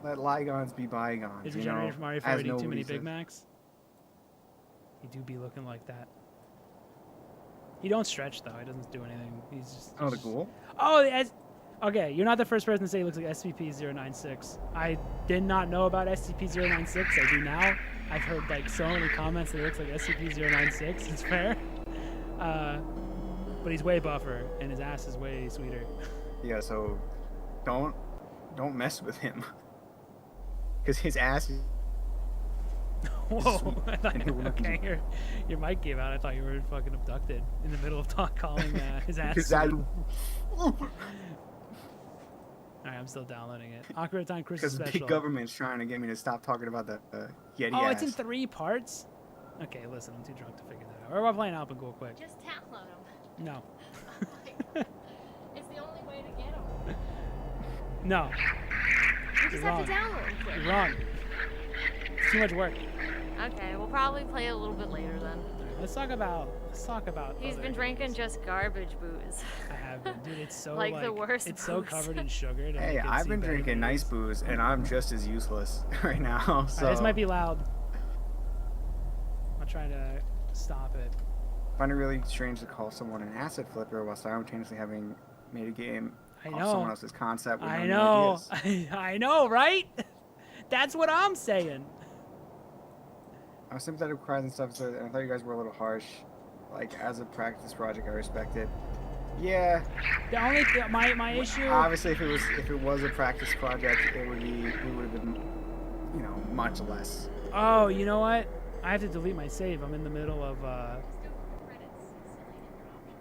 let bygones be bygones. Is you regenerated know, from Mario as 4 no too many reason. Big Macs? He do be looking like that. He don't stretch though. He doesn't do anything. He's just. Oh, the ghoul. Oh, okay. You're not the first person to say he looks like SCP-096. I did not know about SCP-096. I do now. I've heard like so many comments that he looks like SCP-096. It's fair. But he's way buffer and his ass is way sweeter. Yeah, so don't mess with him. Because his ass is... Whoa! I thought, And he will not okay, do- your mic gave out. I thought you were fucking abducted in the middle of calling his ass. His sweet. ass... All right, I'm still downloading it. Ocarina of Time Christmas Because Special. big government's trying to get me to stop talking about the Yeti Oh, ass. it's in 3 parts? Okay, listen, I'm too drunk to figure that out. Or we're playing Alpen Ghoul quick. Just download them. No. It's the only way to get them. No. You just have to download them quick. You're wrong. It's too much work. Okay, we'll probably play a little bit later then. All right, let's talk about He's other been drinking games. just garbage booze. I have been. Dude, it's so Like the worst it's so booze. covered in sugar. that Hey, I can I've see been better drinking nice movies. booze, and I'm just as useless right now. So All right, this might be loud. I'll try to stop it. I find it really strange to call someone an asset flipper while simultaneously having made a game I off know. someone else's concept with I no new know. ideas. I know, right? That's what I'm saying. I was sympathetic with cries and stuff, so I thought you guys were a little harsh. Like, as a practice project, I respect it. Yeah. The only my issue. Obviously, if it was a practice project, it would have been, you know, much less. Oh, you know what? I have to delete my save. I'm in the middle of.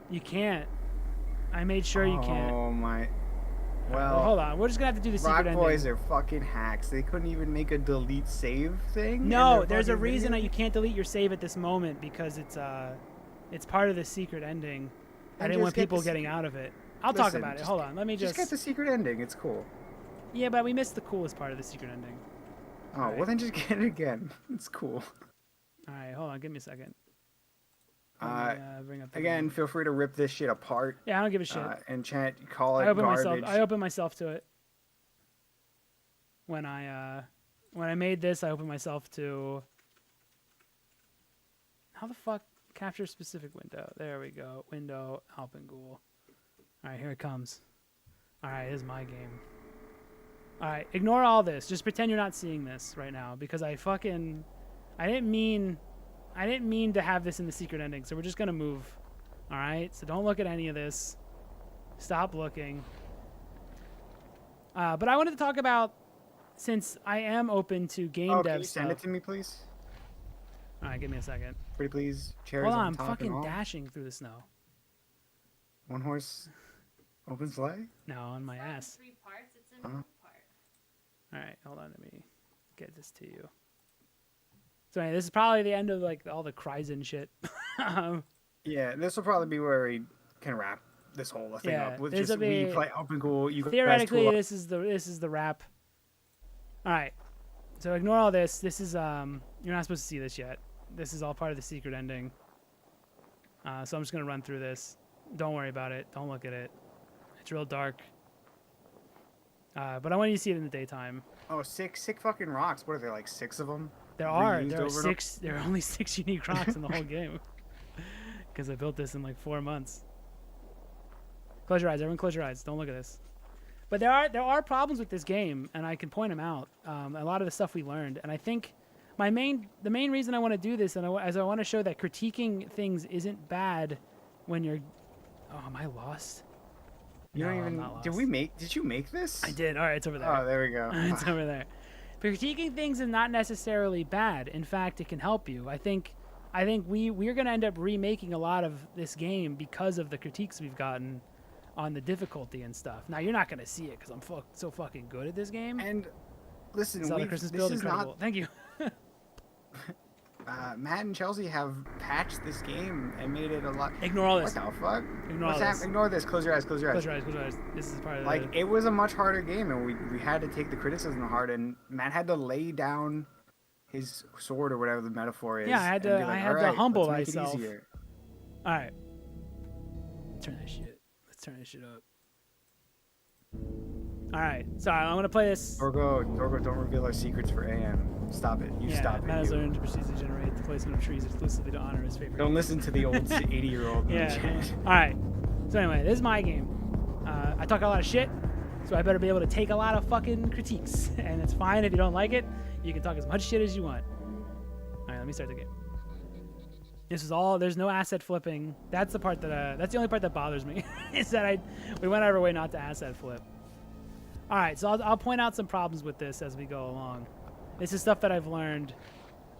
You can't. I made sure you can't. Oh my. Well, Well, hold on. We're just gonna have to do the secret Rock ending. Boys are fucking hacks. They couldn't even make a delete save thing. in No, their there's a fucking reason that video? you can't delete your save at this moment because it's part of the secret ending. I And didn't want just get people the getting out of it. I'll talk Listen, about it. just Hold on. Let me Just get the secret ending. It's cool. Yeah, but we missed the coolest part of the secret ending. Oh, Alright. well then just get it again. It's cool. All right, hold on. Give me a second. Uh, Let me, bring up the Again, game. feel free to rip this shit apart. Yeah, I don't give a shit. And chat, call it I open garbage. myself to it. When I made this, I opened myself to. How the fuck capture specific window? There we go. Window Alpen Ghoul. All right, here it comes. All right, this is my game. All right, ignore all this. Just pretend you're not seeing this right now because I didn't mean to have this in the secret ending. So we're just gonna move. All right, so don't look at any of this. Stop looking. But I wanted to talk about, since I am open to game Oh, dev can you send stuff. it to me, please? All right, give me a second. Pretty please. Chairs Hold on, on I'm top and fucking all. dashing through the snow. One horse open sleigh? No, on my ass. 3 parts. It's in Uh-huh. 1 part. All right, hold on. Let me get this to you. So anyway, this is probably the end of like all the Kryzen shit. Yeah, this will probably be where we can wrap this whole thing Yeah, up. With this'll just we be- play Alpen Ghoul. You guys Theoretically, tool up. this is the wrap. All right. So ignore all this. This is you're not supposed to see this yet. This is all part of the secret ending. So I'm just gonna run through this. Don't worry about it. Don't look at it. It's real dark. But I want you to see it in the daytime. Oh, sick fucking rocks. What are there, like 6 of them? There Reused are over and over? 6. There are only 6 unique rocks in the whole game. Because I built this in like 4 months. Close your eyes, everyone. Close your eyes. Don't look at this. But there are problems with this game, and I can point them out. A lot of the stuff we learned, and I think the main reason I want to do this, and I want to show that critiquing things isn't bad when you're. Oh, am I lost? You No, don't I'm even. not Did lost. we make? Did you make this? I did. All right, it's over there. Oh, there we go. It's over there. But critiquing things is not necessarily bad. In fact, it can help you. I think we're going to end up remaking a lot of this game because of the critiques we've gotten on the difficulty and stuff. Now, you're not going to see it because I'm so fucking good at this game. And listen, Zelda Christmas this build, is incredible. Thank you. Matt and Chelsea have patched this game and made it a lot. Ignore all What this. the fuck? Ignore What's all hap- this. Ignore this. Close your eyes. Close your eyes. Close your eyes. Close your eyes. This is part of Like the... it was a much harder game, and we had to take the criticism hard. And Matt had to lay down his sword or whatever the metaphor is. Yeah, I had and to- be like, I had "All to right, humble let's make it myself." easier." All right. Turn that shit. Let's turn this shit up. All right. Sorry, I'm going to play this. Dorgo, don't reveal our secrets for AM. Stop it. You stop it. Matt has you. learned to procedurally generate the placement of trees exclusively to honor his favorite. Don't listen to the old 80-year-old. Yeah. All right. So anyway, this is my game. I talk a lot of shit, so I better be able to take a lot of fucking critiques. And it's fine if you don't like it. You can talk as much shit as you want. All right, let me start the game. This is all. There's no asset flipping. That's the part that. That's the only part that bothers me. Is that we went out of our way not to asset flip. All right, so I'll point out some problems with this as we go along. This is stuff that I've learned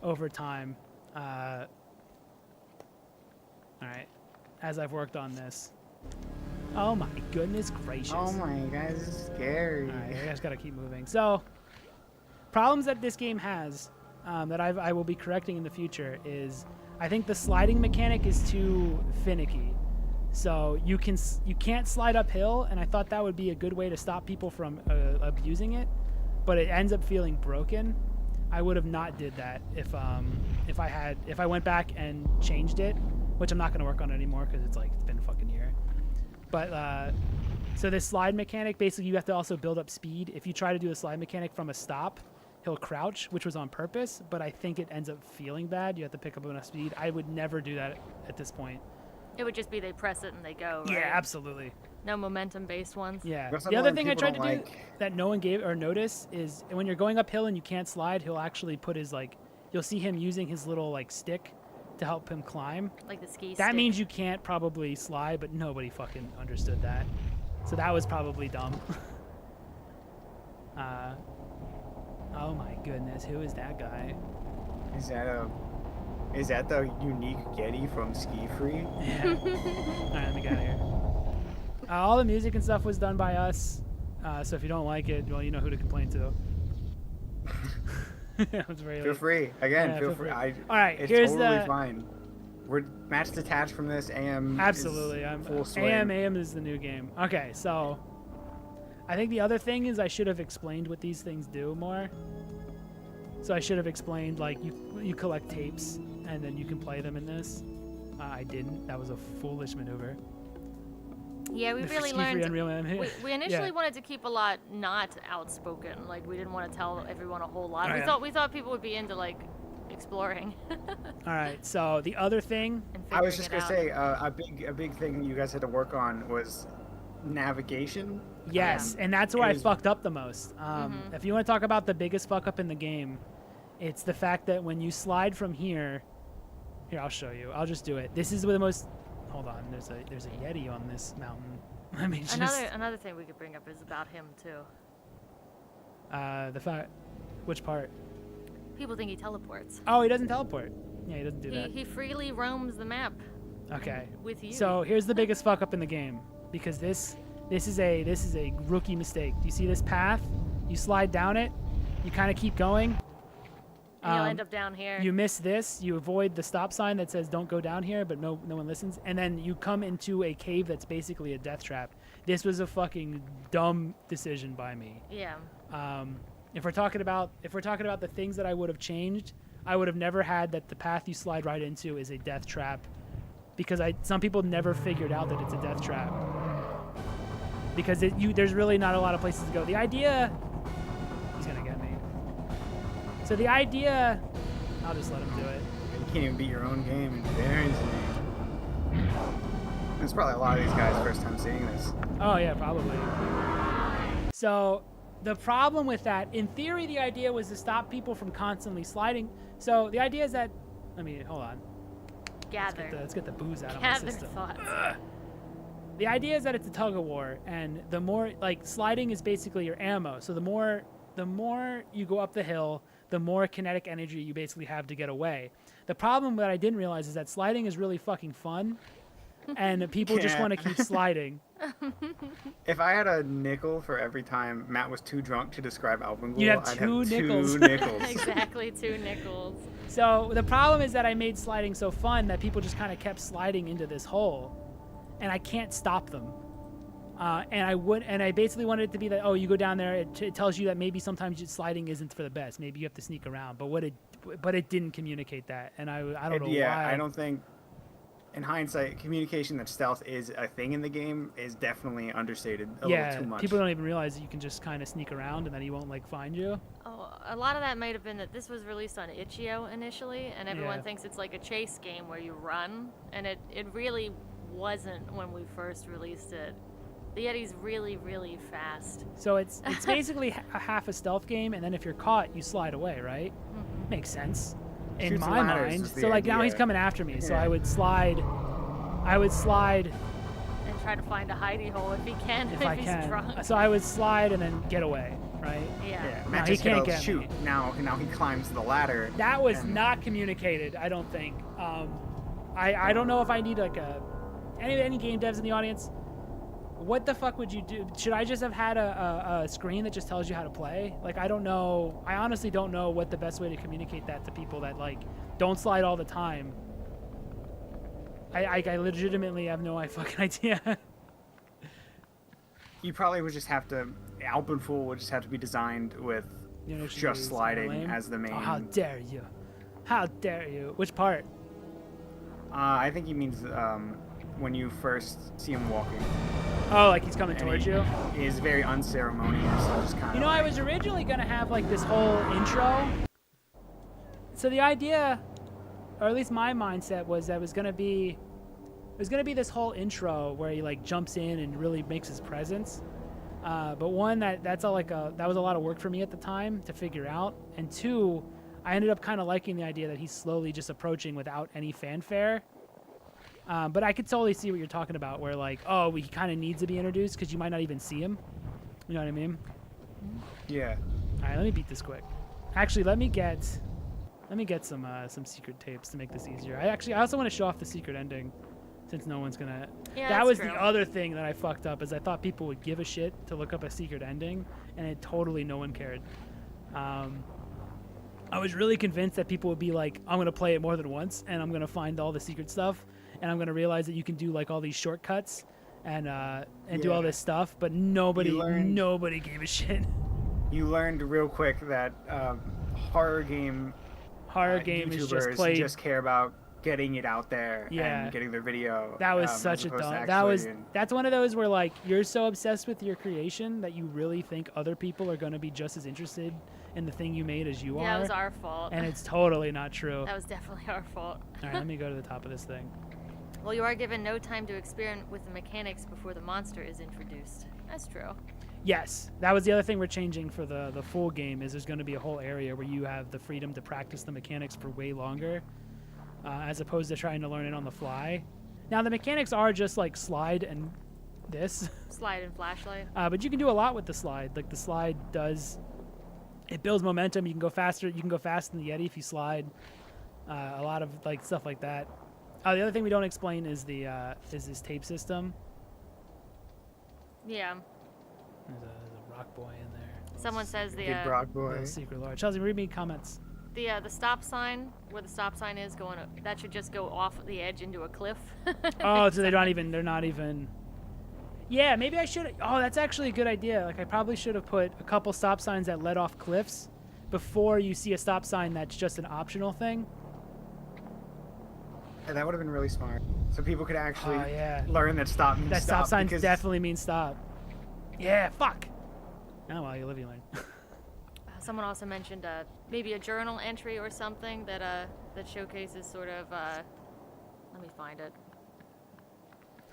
over time. All right, as I've worked on this. Oh my goodness gracious. Oh my god, this is scary. All right, I just gotta keep moving. So, problems that this game has that I will be correcting in the future is I think the sliding mechanic is too finicky. So you can't slide uphill, and I thought that would be a good way to stop people from abusing it, but it ends up feeling broken. I would have not did that if I went back and changed it, which I'm not going to work on anymore because it's been a fucking year. But so this slide mechanic, basically you have to also build up speed. If you try to do a slide mechanic from a stop, he'll crouch, which was on purpose, but I think it ends up feeling bad. You have to pick up enough speed. I would never do that at this point. It would just be they press it and they go, right? Yeah, absolutely. No momentum-based ones? Yeah. That's The other something thing I people tried to don't do like. that no one gave or notice is when you're going uphill and you can't slide, he'll actually put his you'll see him using his little stick to help him climb. Like the ski That stick. means you can't probably slide, but nobody fucking understood that. So that was probably dumb. Oh my goodness, who is that guy? Is that the unique Yeti from Ski Free? Yeah. All right, let me get out of here. All the music and stuff was done by us. So if you don't like it, well, you know who to complain to. It's very Feel late. free. Again, Yeah, feel feel free. free. All right, it's here's totally the- fine. We're match detached from this. AM. Absolutely. Is I'm full swing. AM is the new game. Okay, so I think the other thing is I should have explained what these things do more. So I should have explained you collect tapes and then you can play them in this. I didn't. That was a foolish maneuver. Yeah, we The really Ski Free learned. Unreal Engine. We initially Yeah. wanted to keep a lot not outspoken. We didn't want to tell everyone a whole lot. Oh, we yeah. thought people would be into exploring. All right. So the other thing. and I was figuring just it gonna out. say a big thing you guys had to work on was navigation. Yes, and that's where It I was- fucked up the most. If you want to talk about the biggest fuck up in the game, it's the fact that when you slide from here, I'll show you. I'll just do it. This is the most. Hold on. There's a Yeti on this mountain. Let me just. Another thing we could bring up is about him too. The fact. Which part? People think he teleports. Oh, he doesn't teleport. Yeah, he doesn't do that. He freely roams the map Okay. with you. So here's the biggest fuck up in the game, because this is a rookie mistake. Do you see this path? You slide down it, you kind of keep going. And you'll end up down here. You miss this. You avoid the stop sign that says "Don't go down here," but no one listens. And then you come into a cave that's basically a death trap. This was a fucking dumb decision by me. Yeah. If we're talking about the things that I would have changed, I would have never had that the path you slide right into is a death trap, because some people never figured out that it's a death trap. Because there's really not a lot of places to go. The idea, he's gonna get me. So the idea, I'll just let him do it. You can't even beat your own game in Baron's name. It's probably a lot of these guys' first time seeing this. Oh yeah, probably. So the problem with that, in theory, the idea was to stop people from constantly sliding. So the idea is that, hold on. Gather. Let's get the booze out of my Gather system. thoughts. The idea is that it's a tug of war, and the more, like, sliding is basically your ammo. So the more you go up the hill, the more kinetic energy you basically have to get away. The problem that I didn't realize is that sliding is really fucking fun, and people just want to keep sliding. If I had a nickel for every time Matt was too drunk to describe Alpen Ghoul, You'd have I'd two have nickels. 2 nickels. Exactly, 2 nickels. So the problem is that I made sliding so fun that people just kind of kept sliding into this hole, and I can't stop them. And I basically wanted it to be that, oh, you go down there, it tells you that maybe sometimes sliding isn't for the best. Maybe you have to sneak around. But it didn't communicate that, and I don't know why. I don't think, in hindsight, communication that stealth is a thing in the game is definitely understated a little too much. People don't even realize that you can just kind of sneak around and then he won't like find you. Oh, a lot of that might have been that this was released on itch.io initially, and everyone thinks it's like a chase game where you run, and it really wasn't when we first released it. The Yeti's really, really fast. So it's basically a half a stealth game, and then if you're caught, you slide away, right? Mm-hmm. Makes sense in Shoots my and ladders mind. is the So like now he's idea. coming after me, so Yeah. I would slide And try to find a hidey hole if he can, if if I he's can. drunk. So I would slide and then get away, right? Yeah. Yeah, No, Matt he just hit can't a get shoot. me. Now he climbs the ladder. That was and- not communicated, I don't think. I don't know if I need like any game devs in the audience. What the fuck would you do? Should I just have had a screen that just tells you how to play? Like, I don't know. I honestly don't know what the best way to communicate that to people that like don't slide all the time. I legitimately have no fucking idea. You probably would just have to. Alpen Ghoul would just have to be designed with You know, she's just sliding lame. as the main. Oh, how dare you? How dare you? Which part? I think he means when you first see him walking. Oh, like he's coming And towards he you? is very unceremonious. And just kind You know, I was originally gonna have like this whole intro. So the idea, or at least my mindset, was that it was gonna be this whole intro where he like jumps in and really makes his presence. But one, that was a lot of work for me at the time to figure out, and two, I ended up kind of liking the idea that he's slowly just approaching without any fanfare. But I could totally see what you're talking about, where like, oh, he kind of needs to be introduced because you might not even see him. You know what I mean? Yeah. All right, let me beat this quick. Actually, let me get some secret tapes to make this easier. I also want to show off the secret ending, since no one's gonna. Yeah, that that's was true. the other thing that I fucked up, is I thought people would give a shit to look up a secret ending, and no one cared. I was really convinced that people would be like, I'm gonna play it more than once, and I'm gonna find all the secret stuff, and I'm gonna realize that you can do like all these shortcuts, and do all Yeah. this stuff, but nobody gave a shit. You learned real quick that horror game YouTubers YouTubers just played. just care about getting it out there Yeah. and getting their video. That was as such a opposed to dumb. actually- That's one of those where like you're so obsessed with your creation that you really think other people are going to be just as interested in the thing you made as you Yeah, are. it was our fault. And it's totally not true. That was definitely our fault. All right, let me go to the top of this thing. Well, you are given no time to experiment with the mechanics before the monster is introduced. That's true. Yes, that was the other thing we're changing for the full game, is there's going to be a whole area where you have the freedom to practice the mechanics for way longer, as opposed to trying to learn it on the fly. Now the mechanics are just like slide and this, Slide and flashlight. but you can do a lot with the slide. Like the slide it builds momentum. You can go faster. You can go fast in the Yeti if you slide. A lot of like stuff like that. The other thing we don't explain is the is this tape system. Yeah. There's a rock boy in there. Someone says the Big Brock boy. Little secret lord. Chelsea, read me comments. the stop sign, where the stop sign is going up, that should just go off the edge into a cliff. Oh, so they're not even. Yeah, maybe I should. Oh, that's actually a good idea. Like I probably should have put a couple stop signs that led off cliffs before you see a stop sign that's just an optional thing. Yeah, that would have been really smart. So people could actually yeah. learn that stop means That stop sign because definitely means stop. Yeah, fuck. Oh well, you live, you learn. Someone also mentioned maybe a journal entry or something that that showcases sort of. Let me find it.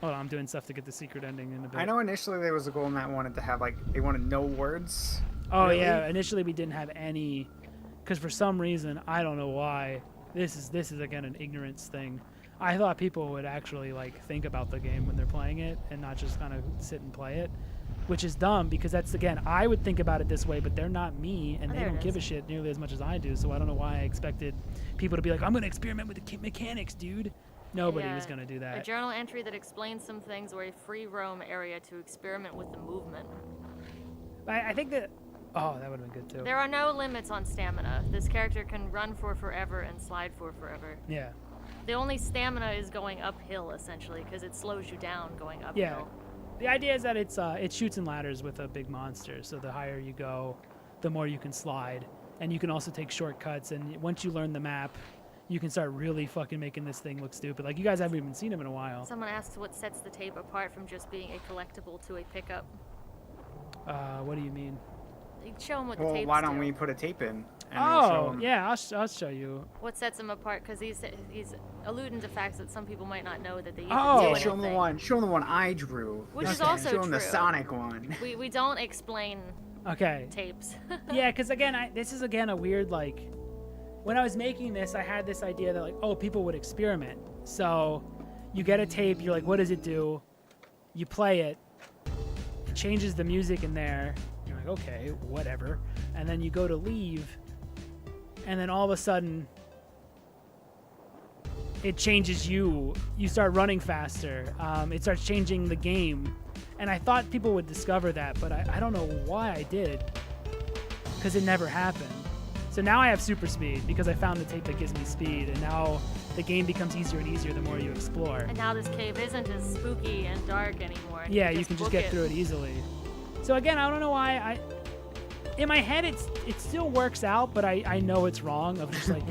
Hold on, I'm doing stuff to get the secret ending in a bit. I know initially there was a goal in that wanted to have like they wanted no words. Oh really. yeah, initially we didn't have any, because for some reason I don't know why. This is again an ignorance thing. I thought people would actually like think about the game when they're playing it and not just kind of sit and play it, which is dumb because that's again I would think about it this way, but they're not me and Oh, they there don't it give a is. shit nearly as much as I do. So I don't know why I expected people to be like, I'm gonna experiment with the mechanics, dude. Nobody was gonna do A that. journal entry that explains some things or a free roam area to experiment with the movement. I think that. Oh, that would have been good too. There are no limits on stamina. This character can run for forever and slide for forever. Yeah. The only stamina is going uphill, essentially, because it slows you down going uphill. Yeah. The idea is that it shoots and ladders with a big monster. So the higher you go, the more you can slide, and you can also take shortcuts. And once you learn the map, you can start really fucking making this thing look stupid. Like you guys haven't even seen him in a while. Someone asks what sets the tape apart from just being a collectible to a pickup. What do you mean? You show them what the Well, tapes why don't do. we put a tape in? And we'll show Oh, 'em? yeah, I'll show you. What sets him apart? Because he's alluding to facts that some people might not know that they even Oh. do Yeah, anything. show them the one. Show them the one I drew. Which is Okay. also show them the true. Sonic one. We don't explain Okay. tapes. Yeah, because again, this is again a weird like. When I was making this, I had this idea that like, oh, people would experiment. So, you get a tape. You're like, what does it do? You play it. It changes the music in there. You're like, okay, whatever. And then you go to leave, and then all of a sudden, it changes you. You start running faster. It starts changing the game. And I thought people would discover that, but I don't know why I did. Because it never happened. So now I have super speed because I found the tape that gives me speed, and now the game becomes easier and easier the more you explore. And now this cave isn't as spooky and dark anymore. And Yeah, you can just book get through it easily. So again, I don't know why in my head it still works out, but I know it's wrong. Of just like,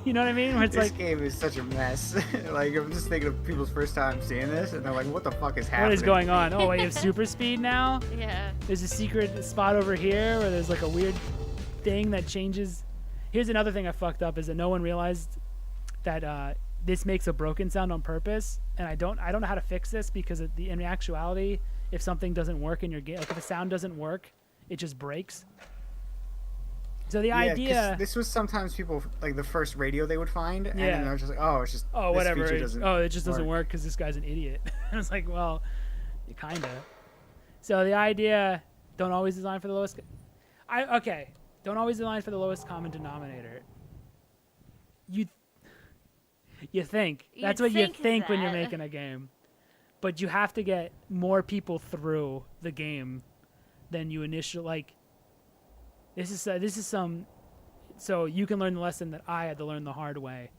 you know what I mean? Where it's This like, game is such a mess. Like I'm just thinking of people's first time seeing this, and they're like, "What the fuck is happening?" what is going on? Oh, wait, you have super speed now? Yeah. There's a secret spot over here where there's like a weird thing that changes. Here's another thing I fucked up is that no one realized that this makes a broken sound on purpose, and I don't know how to fix this because in actuality, if something doesn't work in your game, like if a sound doesn't work, it just breaks. So the Yeah, 'cause idea, this was sometimes people like the first radio they would find, and Yeah. then they're just like, "Oh, it's just oh this whatever, feature doesn't it just doesn't work because this guy's an idiot. And it's like, well, you kinda. So the idea, don't always design for the lowest. Don't always design for the lowest common denominator. You think. That's You'd what you think think when you're that. making a game. But you have to get more people through the game than you initially like. This is some, so you can learn the lesson that I had to learn the hard way.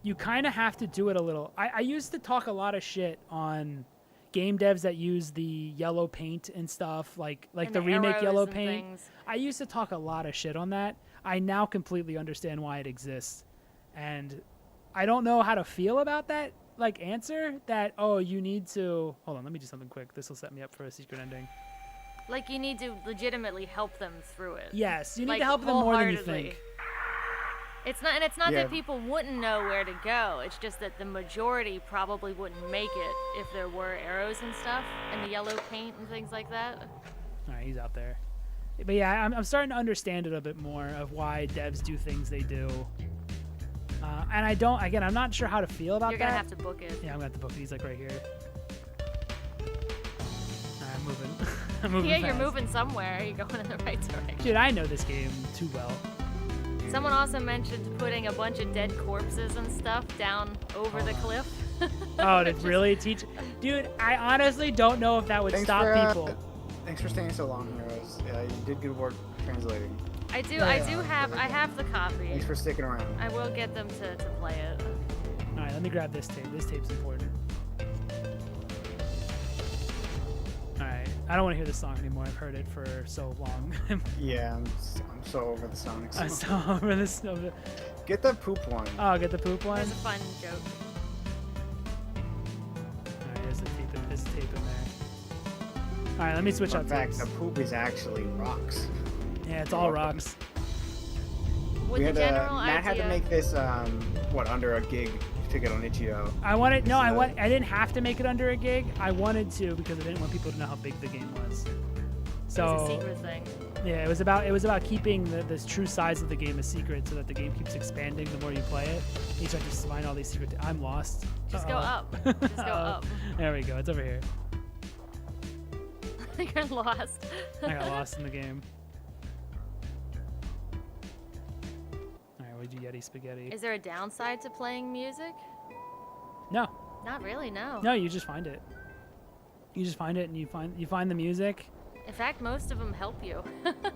You kind of have to do it a little. I used to talk a lot of shit on game devs that use the yellow paint and stuff, like And the remake arrows yellow and paint. things. I used to talk a lot of shit on that. I now completely understand why it exists. And I don't know how to feel about that answer that, oh, you need to hold on, let me do something quick. This will set me up for a secret ending. Like you need to legitimately help them through it. Yes, you need Like, to help them more than you wholeheartedly. think. It's not Yeah. that people wouldn't know where to go. It's just that the majority probably wouldn't make it if there were arrows and stuff and the yellow paint and things like that. All right, he's out there. But yeah, I'm starting to understand it a bit more of why devs do things they do. And I'm not sure how to feel about You're that. gonna have to book it. Yeah, I'm gonna have to book these like right here. I'm moving. I'm moving Yeah, you're fast. moving somewhere. You're going in the right direction. Dude, I know this game too well. Someone also mentioned putting a bunch of dead corpses and stuff down over the cliff. Oh, to really teach? Dude, I honestly don't know if that would stop people. Thanks for staying so long, Heroes. You did good work translating. I do Yeah, I have the copy. Thanks for sticking around. I will get them to play it. All right, let me grab this tape. This tape's important. All right, I don't want to hear this song anymore. I've heard it for so long. Yeah, I'm so over the Sonic song. I'm so over this. Get the poop one. Oh, get the poop one. There's a fun joke. All right, there's the tape. There's the tape in there. All right, let me switch out In fact, tapes. the poop is actually rocks. Yeah, it's all rocks. With We the had general Matt had to idea- make this under a gig to get on Itch.io. I wanted no, So- I didn't have to make it under a gig. I wanted to because I didn't want people to know how big the game was. It So was a secret thing. yeah, it was about keeping the true size of the game a secret, so that the game keeps expanding the more you play it. You start to find all these secret. I'm lost. Just go Uh-oh. up. Just go Uh-oh. up. There we go. It's over here. You're lost. I got lost in the game. All right, what'd you Yeti spaghetti? Is there a downside to playing music? No, Not really, no. no, you just find it. You just find it, and you find the music. In fact, most of them help you.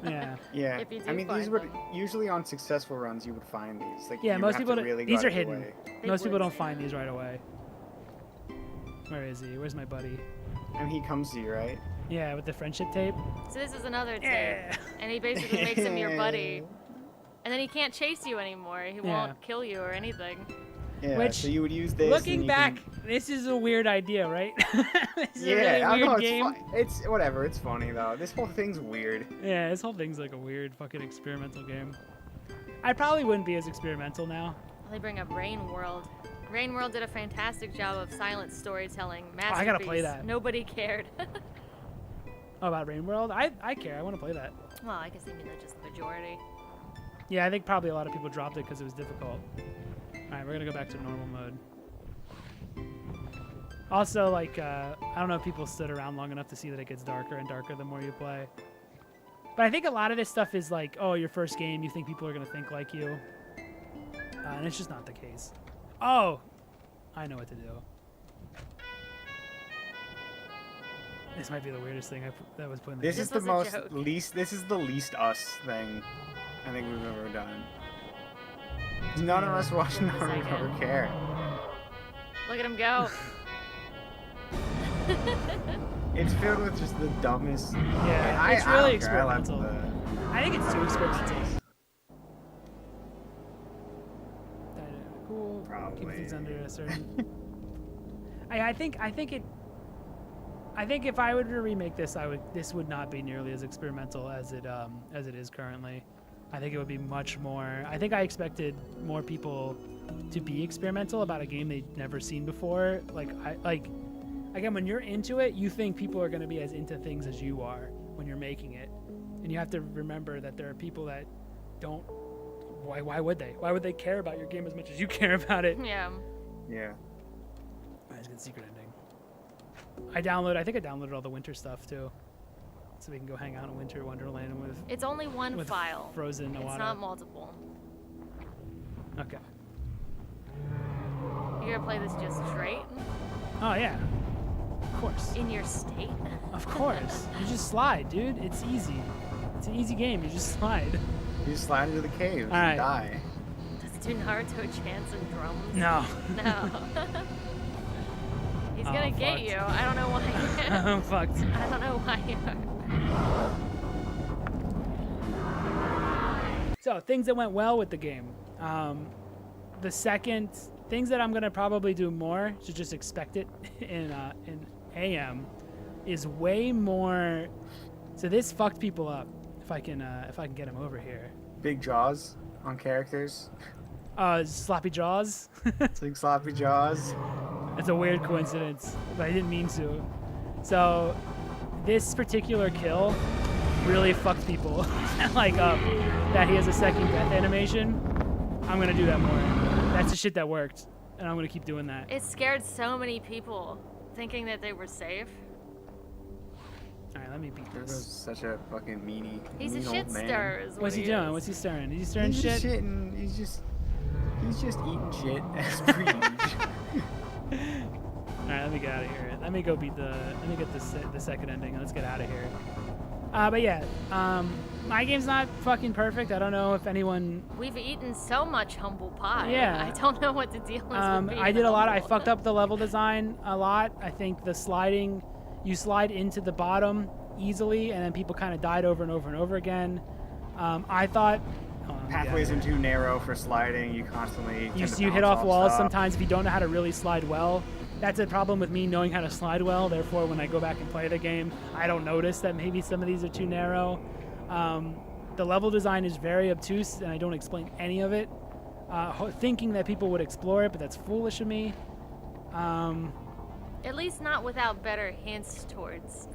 Yeah. Yeah, If you do I mean, these find would them. usually on successful runs you would find these. Like, Yeah, you most have people to don't- really these go are out of your hidden. way. They Most people would. don't find these right away. Where is he? Where's my buddy? And he comes to you, right? Yeah, with the friendship tape. So this is another tape. Yeah. And he basically makes him your buddy. And then he can't chase you anymore. He Yeah. won't kill you or anything. Yeah. Which, so you would use this. Looking and you back, can- this is a weird idea, right? This is yeah, a really I weird know, game. it's whatever. It's funny though. This whole thing's weird. Yeah, this whole thing's like a weird fucking experimental game. I probably wouldn't be as experimental now. They bring up Rain World. Rain World did a fantastic job of silent storytelling. Masterpiece. I gotta play that. Nobody cared. Oh, about Rain World? I care. I want to play that. Well, I guess I mean they're just the majority. Yeah, I think probably a lot of people dropped it because it was difficult. All right, we're gonna go back to normal mode. Also, like, I don't know if people stood around long enough to see that it gets darker and darker the more you play. But I think a lot of this stuff is like, oh, your first game, you think people are gonna think like you, and it's just not the case. Oh, I know what to do. This might be the weirdest thing that was put in the This game. is This the was a most joke. least. This is the least us thing I think we've ever done. None of us watch Just a Naruto second. or care. Look at him go. It's filled with just the dumbest. Yeah, it's I really don't care. I like experimental. I think it's too experimental. Cool. Keep Probably. things under a certain. I think if I were to remake this, this would not be nearly as experimental as it is currently. I think it would be much more. I think I expected more people to be experimental about a game they'd never seen before. Again, when you're into it, you think people are going to be as into things as you are when you're making it, and you have to remember that there are people that don't. Why would they? Why would they care about your game as much as you care about it? Yeah. Yeah. That's a good secret ending. I think I downloaded all the winter stuff too, so we can go hang out in Winter Wonderland with It's only one with file. Frozen It's Nawada. not multiple. Okay. You're gonna play this just straight? Oh yeah. Of course. In your state? Of course. You just slide, dude. It's easy. It's an easy game. You just slide. You just slide into the caves All right. and die. Does it do Naruto chants and drums? No. No. He's gonna get fucked. you. I don't know why. I'm fucked. I don't know why you are. So things that went well with the game. The second things that I'm gonna probably do more, so just expect it in AM, is way more. So this fucked people up. If I can get him over here. Big jaws on characters. Sloppy jaws. It's like sloppy jaws. It's a weird coincidence, but I didn't mean to. So this particular kill really fucked people up. That he has a second death animation. I'm gonna do that more. That's the shit that worked, and I'm gonna keep doing that. It scared so many people thinking that they were safe. All right, let me beat Virgo's this. such a fucking meanie. He's a mean shit old man. stirrer. Is what What's he doing? is. What's he stirring? Is he stirring He's just shit? shitting. He's just eating shit as per usual. All right, let me get out of here. Let me go beat the. Let me get the second ending. Let's get out of here. But yeah, my game's not fucking perfect. I don't know if anyone. We've eaten so much humble pie. Yeah. I don't know what the deal is with being I did a lot. I humble. fucked up the level design a lot. I think the sliding, you slide into the bottom easily, and then people kind of died over and over and over again. I thought. hold on, let me get out Pathways of are here. too narrow for sliding. You constantly You tend to hit bounce off walls stuff. sometimes if you don't know how to really slide well. That's a problem with me knowing how to slide well. Therefore, when I go back and play the game, I don't notice that maybe some of these are too narrow. The level design is very obtuse, and I don't explain any of it. Thinking that people would explore it, but that's foolish of me. At least not without better hints towards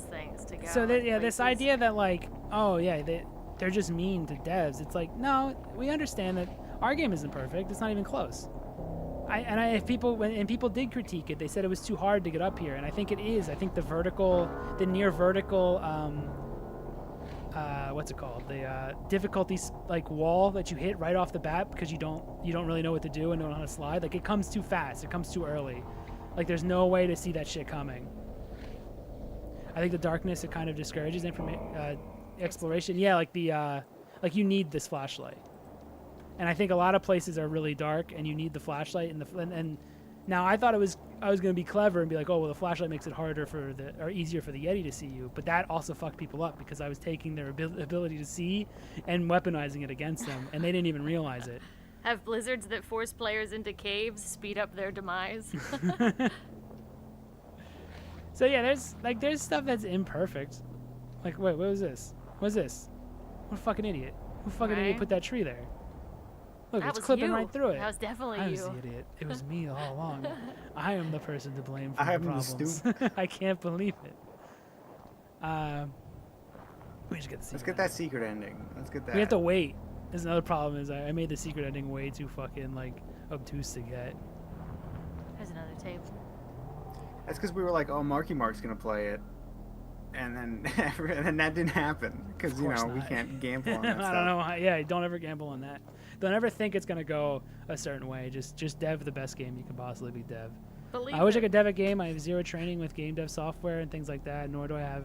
things to go. So yeah, this places. idea that like, oh yeah, they're just mean to devs. It's like, no, we understand that our game isn't perfect. It's not even close. If people did critique it, they said it was too hard to get up here, and I think it is. I think the near vertical, what's it called? The difficulty like wall that you hit right off the bat because you don't really know what to do and don't know how to slide. Like it comes too fast. It comes too early. Like there's no way to see that shit coming. I think the darkness, it kind of discourages exploration. Yeah, like like you need this flashlight. And I think a lot of places are really dark, and you need the flashlight. And now I thought I was going to be clever and be like, oh well, the flashlight makes it harder or easier for the Yeti to see you. But that also fucked people up because I was taking their ability to see and weaponizing it against them, and they didn't even realize it. Have blizzards that force players into caves speed up their demise? So yeah, there's stuff that's imperfect. Like wait, what was this? What's this? What a fucking idiot! Who fucking idiot Right. put that tree there? Look, That it's was clipping you. right through it. That was definitely I was you. the idiot. It was me all along. I am the person to blame for I the am the problems. I can't believe it. We should get the secret. Let's get that secret ending. Let's get that. We have to wait. There's another problem is I made the secret ending way too fucking like obtuse to get. There's another tape. That's because we were like, oh, Marky Mark's gonna play it, and then and then that didn't happen because Of you course know we not. can't gamble on that I stuff. don't know. Yeah, don't ever gamble on that. Don't ever think it's gonna go a certain way. Just dev the best game you can possibly be dev. Believe I wish I it. could dev a game. I have zero training with game dev software and things like that, nor do I have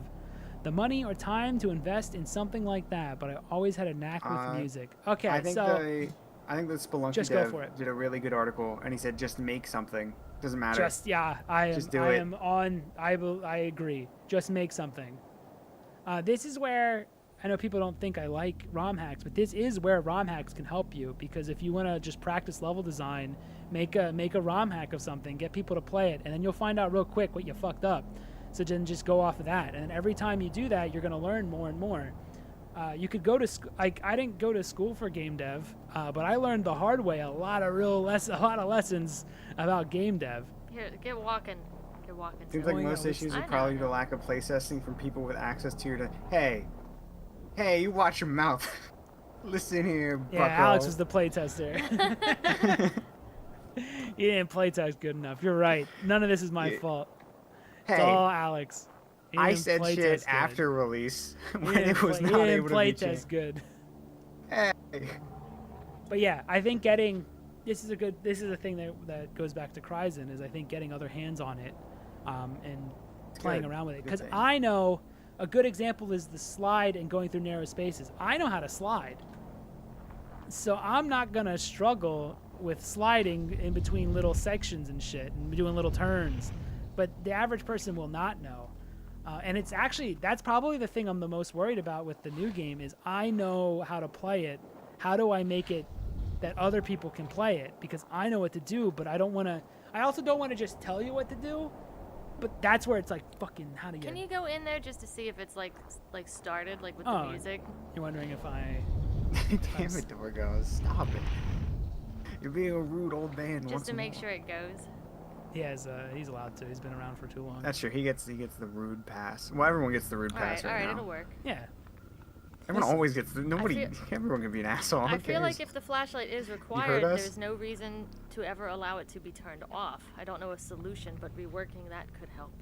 the money or time to invest in something like that. But I always had a knack with music. Okay, I think so I think the Spelunky Just go dev for it. did a really good article, and he said just make something. Doesn't matter. just yeah, I am. Just do I it. am on. I agree. Just make something. This is where I know people don't think I like ROM hacks, but this is where ROM hacks can help you because if you want to just practice level design, make a ROM hack of something, get people to play it, and then you'll find out real quick what you fucked up. So then just go off of that, and every time you do that, you're gonna learn more and more. You could go to I didn't go to school for game dev, but I learned the hard way a lot of lessons about game dev. Here, get walking. Get walking. Seems Zoe. like Oh, yeah, most let's- issues I are know, probably I the know. lack of playtesting from people with access to your. Hey, you watch your mouth. Listen here, Yeah, bucko. Alex was the playtester. He didn't playtest good enough. You're right. None of this is my Yeah. fault. Hey, It's all Alex. He I didn't said playtest shit good. after release He when didn't it was play- he not didn't able to be playtest changed. good. Hey. But yeah, I think this is a thing that goes back to Kryzen is I think getting other hands on it, and playing good. around with it. Good Because thing. I know a good example is the slide and going through narrow spaces. I know how to slide, so I'm not gonna struggle with sliding in between little sections and shit and doing little turns. But the average person will not know. And it's actually, that's probably the thing I'm the most worried about with the new game is I know how to play it. How do I make it that other people can play it? Because I know what to do, but I also don't want to just tell you what to do. But that's where it's like, fucking, how do you... Can you go in there just to see if it's like started like with Oh, the music? You're wondering if I... Damn it, Dorgo. Stop it. You're being a rude old man. Just once to in a make while. sure it goes. He's allowed to. He's been around for too long. That's true. He gets the rude pass. Well, everyone gets the rude pass All right right, now. it'll work. Yeah. Everyone Listen, always gets the. Nobody. feel- Everyone can be an asshole. Who I feel like cares? if the flashlight is required, us? there's no reason to ever allow it to be turned off. I don't know a solution, but reworking that could help.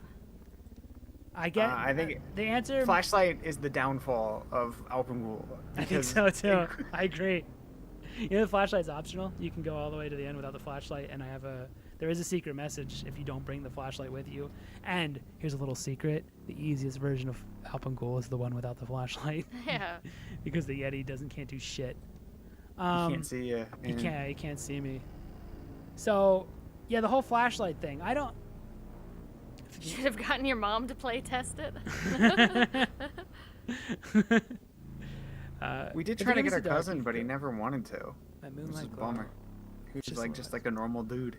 I get. I think the answer. flashlight is the downfall of Alpen Ghoul. I think so too. I agree. You know, the flashlight's optional. You can go all the way to the end without the flashlight, and there is a secret message if you don't bring the flashlight with you. And here's a little secret: the easiest version of Alpen Ghoul is the one without the flashlight. Yeah. Because the Yeti can't do shit. He can't see you. He can't see me. So, yeah, the whole flashlight thing. I don't. Should have gotten your mom to play test it. We did the try to game get is our a dark cousin, but he ego. never wanted to. That Which is a moonlight glow. bummer. He was just like a normal dude.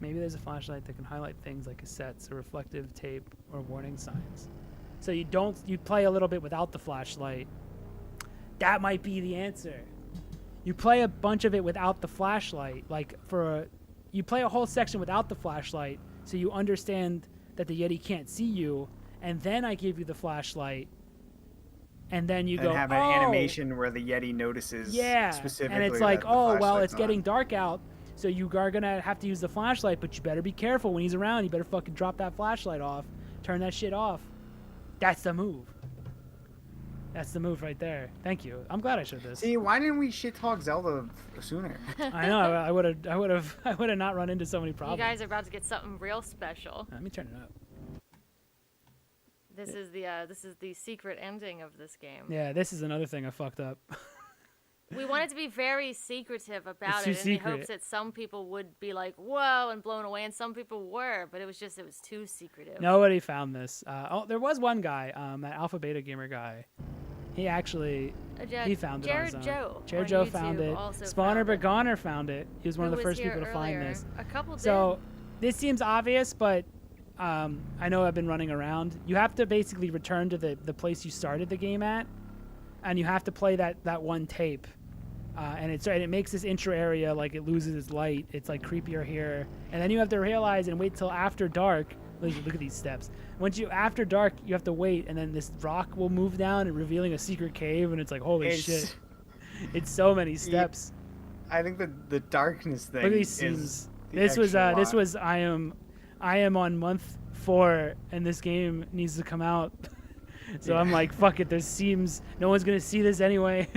Maybe there's a flashlight that can highlight things like cassettes or reflective tape or warning signs. So you play a little bit without the flashlight. That might be the answer. You play a bunch of it without the flashlight, you play a whole section without the flashlight, so you understand that the Yeti can't see you, and then I give you the flashlight, and then you And go, have an animation where the Yeti notices specifically. and it's like, that the oh, well, flashlight's it's getting on. dark out, so you are gonna have to use the flashlight, but you better be careful when he's around. You better fucking drop that flashlight off, turn that shit off. That's the move. That's the move right there. Thank you. I'm glad I showed this. See, why didn't we shit talk Zelda sooner? I know. I would have not run into so many You problems. guys are about to get something real special. Let me turn it up. This is the secret ending of this game. Yeah, this is another thing I fucked up. We wanted to be very secretive about It's it too in the hopes secret. that some people would be like, whoa, and blown away, and some people were, but it was too secretive. Nobody found this. There was one guy, that Alpha Beta Gamer guy. He actually he found it on his own. Jared Joe found it. Spawner but Goner found it. He was one of the first people to find this. A couple did. So this seems obvious, but I know I've been running around. You have to basically return to the place you started the game at, and you have to play that one tape. And it makes this intro area like it loses its light. It's like creepier here, and then you have to realize and wait till after dark. Look at these steps. After dark, you have to wait, and then this rock will move down and revealing a secret cave, and it's like holy shit! It's so many steps. I think the darkness thing. Look at these scenes. This was I am on month 4, and this game needs to come out. So I'm like, fuck it. There's seams. No one's gonna see this anyway.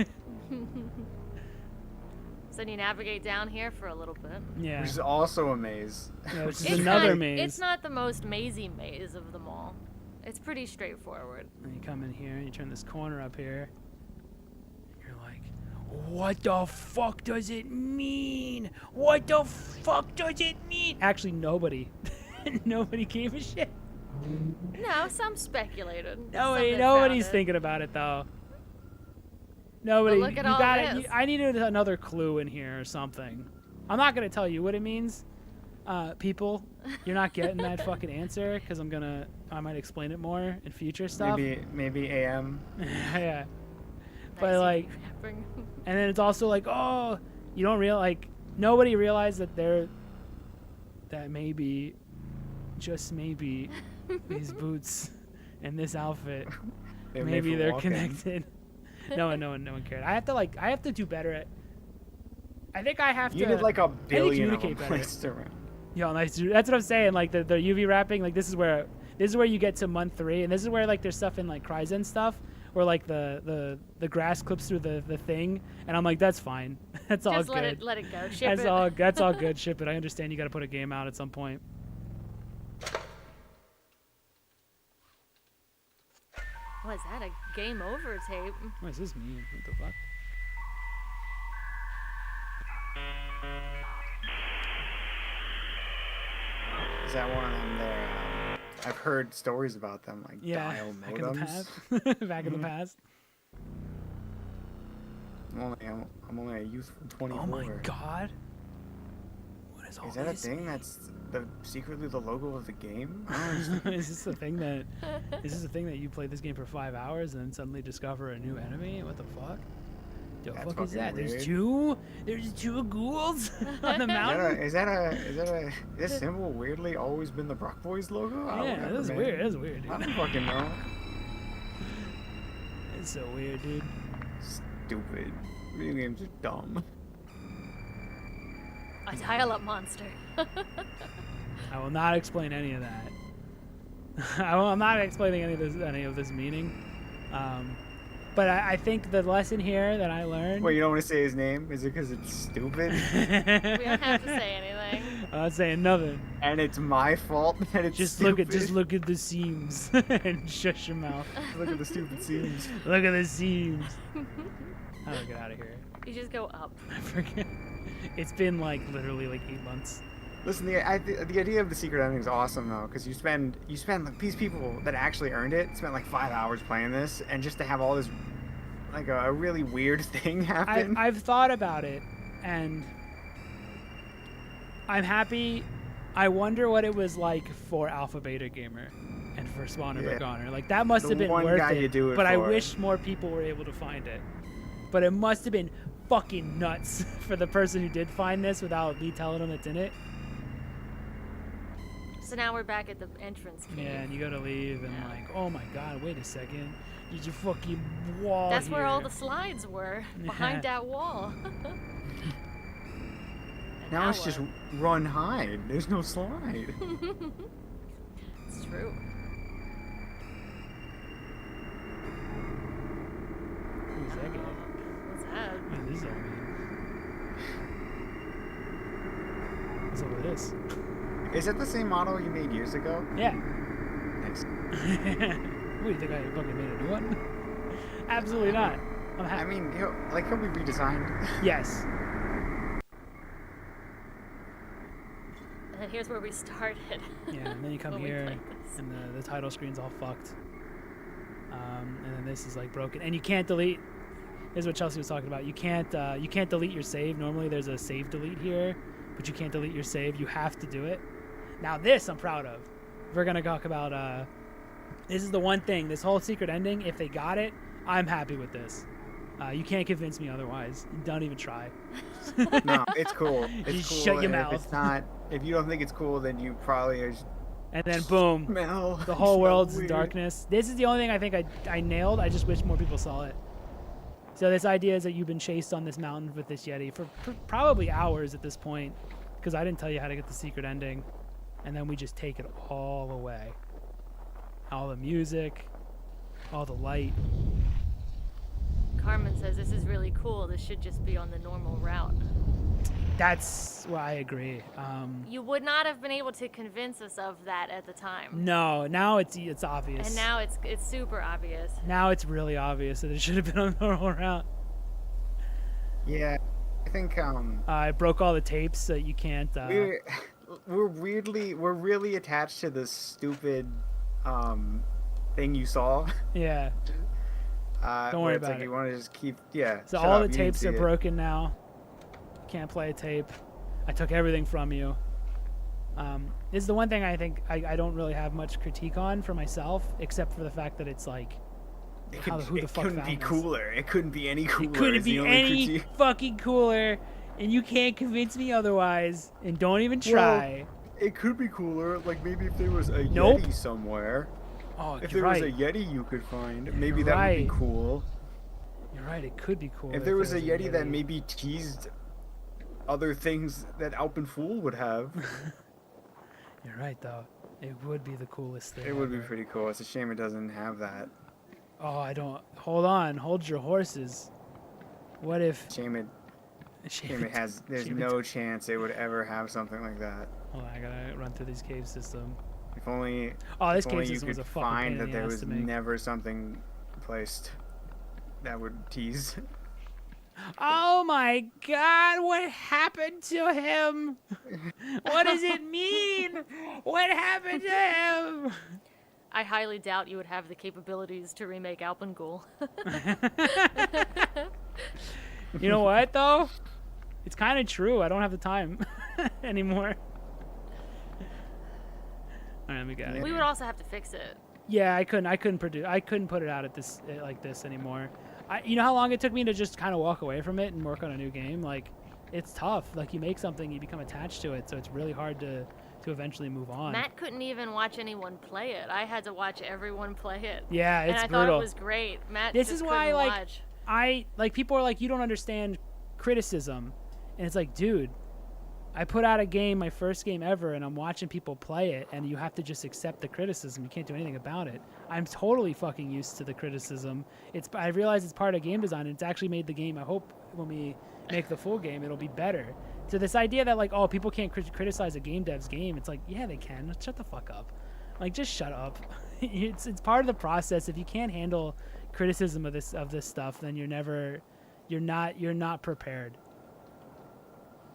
So then you navigate down here for a little bit. Yeah. Which is also a maze. Yeah, which is another maze. It's not the most mazy maze of them all. It's pretty straightforward. And you come in here and you turn this corner up here. You're like, what the fuck does it mean? What the fuck does it mean? Actually, nobody gave a shit. No, some speculated. Nobody's thinking about it though. Nobody. But look at all this. I needed another clue in here or something. I'm not gonna tell you what it means. People, you're not getting that fucking answer because I might explain it more in future stuff. Maybe AM. Yeah. Nice But like, rapping. and then it's also like, oh, you don't nobody realized that maybe, just maybe, these boots and this outfit, maybe they're connected. No one cared. I have to do better at. I think I have to. You did like a billion of them communicate better. placed around. Yo, nice. That's what I'm saying. Like the UV wrapping. Like this is where you get to month 3, and this is where like there's stuff in like Kryzen stuff, where like the grass clips through the thing, and I'm like, that's fine. That's all Just good. let it go. Ship That's it. that's all good. Ship it. I understand you got to put a game out at some point. What is that? A game over tape? What does this mean? What the fuck? Is that one of them there? I've heard stories about them, like dial back in the modems. past. Back in the past. I'm only a youthful 24. Oh my god. What is all Is that a this? thing that's secretly the logo of the game? I don't understand. Is this the thing that you play this game for 5 hours and then suddenly discover a new enemy? What the fuck? The That's fuck is fucking that? weird. There's two ghouls on the mountain. Is this symbol weirdly always been the Brock Boys logo? I don't Yeah, remember, that's man. weird. That's weird, I dude. don't fucking know. It's so weird, dude. Stupid. Video games are dumb. A dial-up monster. I will not explain any of that. I'm not explaining any of this meaning. But I think the lesson here that I learned. Wait, you don't want to say his name? Is it because it's stupid? We don't have to say anything. I'm not saying nothing. And it's my fault that it's Just stupid? look at the seams and shush your mouth. Look at the stupid seams. Look at the seams. How do I get out of here? You just go up. I forget. It's been like literally like 8 months. Listen, the idea of the secret ending is awesome though, because you spend like these people that actually earned it spent like 5 hours playing this, and just to have all this like a really weird thing happen. I've thought about it, and I'm happy. I wonder what it was like for Alpha Beta Gamer and for Spawner Yeah. Begoner. Like that must The have been one worth guy it. you do it but I for. wish more people were able to find it. But it must have been fucking nuts for the person who did find this without me telling them it's in it. So now we're back at the entrance cave. Yeah, and you gotta leave, and Yeah. like, oh my god, wait a second, there's a fucking wall That's where all here. the slides were, behind that wall. And now it's what? just run hide. There's no slide. It's true. Who's that guy? What's that? What does this all mean? What's up with this? Is that the same model you made years ago? Yeah. Nice. What, do you think I fucking made a new one? Absolutely not. I'm I happy. mean, he'll be redesigned. Yes. And here's where we started. Yeah, and then you come when we here, played this. and the title screen's all fucked. And then this is like broken, and you can't delete. Here's what Chelsea was talking about. You can't delete your save. Normally there's a save delete here, but you can't delete your save. You have to do it. Now this I'm proud of. We're gonna talk about. This is the one thing. This whole secret ending. If they got it, I'm happy with this. You can't convince me otherwise. Don't even try. No, it's cool. It's Just cool. shut your and mouth. If it's not, if you don't think it's cool, then you probably are just And then boom, smell. the whole smell world's in weird. darkness. This is the only thing I think I nailed. I just wish more people saw it. So this idea is that you've been chased on this mountain with this Yeti for probably hours at this point, because I didn't tell you how to get the secret ending, and then we just take it all away. All the music, all the light. Carmen says this is really cool. This should just be on the normal route. That's where I agree. You would not have been able to convince us of that at the time. No, now it's obvious. And now it's super obvious. Now it's really obvious that it should have been on the normal route. Yeah, I think I broke all the tapes, so you can't. we're really attached to this stupid thing you saw. Yeah. Don't worry it's about like it. You want to just keep So shut all up, the you didn't tapes see are it. broken now. Can't play a tape. I took everything from you. This is the one thing I think I don't really have much critique on for myself, except for the fact that it's like, who the fuck couldn't found be this? cooler. It couldn't be any cooler. It couldn't is the be only any critique. fucking cooler, and you can't convince me otherwise. And don't even try. It could be cooler. Like maybe if there was a Nope. Yeti somewhere. Oh, If you're there right. was a Yeti you could find, maybe You're that would right. be cool. You're right. It could be cool. If there was a Yeti that maybe teased other things that Alpen Ghoul would have, You're right, though. It would be the coolest thing. it would be ever. pretty cool. It's a shame it doesn't have that. Oh, I don't. Hold on. Hold your horses. What if? Shame it has. There's shame it- no chance it would ever have something like that. Hold on, I gotta run through this cave system. If only. Oh, this if cave only you system was could a fucking pain find in that the there ass was to make. never something placed that would tease. Oh my God! What happened to him? What does it mean? What happened to him? I highly doubt you would have the capabilities to remake Alpen Ghoul. You know what though? It's kind of true. I don't have the time anymore. All right, let me get it. We would also have to fix it. Yeah, I couldn't put it out at this like this anymore. You know how long it took me to just kind of walk away from it and work on a new game? Like, it's tough. Like, you make something, you become attached to it, so it's really hard to eventually move on. Matt couldn't even watch anyone play it. I had to watch everyone play it. Yeah, And it's I brutal. thought it was great. Matt This just is why, couldn't like, watch. people are like, you don't understand criticism, and it's like, dude, I put out a game, my first game ever, and I'm watching people play it, and you have to just accept the criticism. You can't do anything about it. I'm totally fucking used to the criticism. I realize it's part of game design, and it's actually made the game. I hope when we make the full game, it'll be better. So this idea that like, oh, people can't criticize a game dev's game, it's like, yeah, they can. Shut the fuck up. Like, just shut up. It's part of the process. If you can't handle criticism of this stuff, then you're not prepared.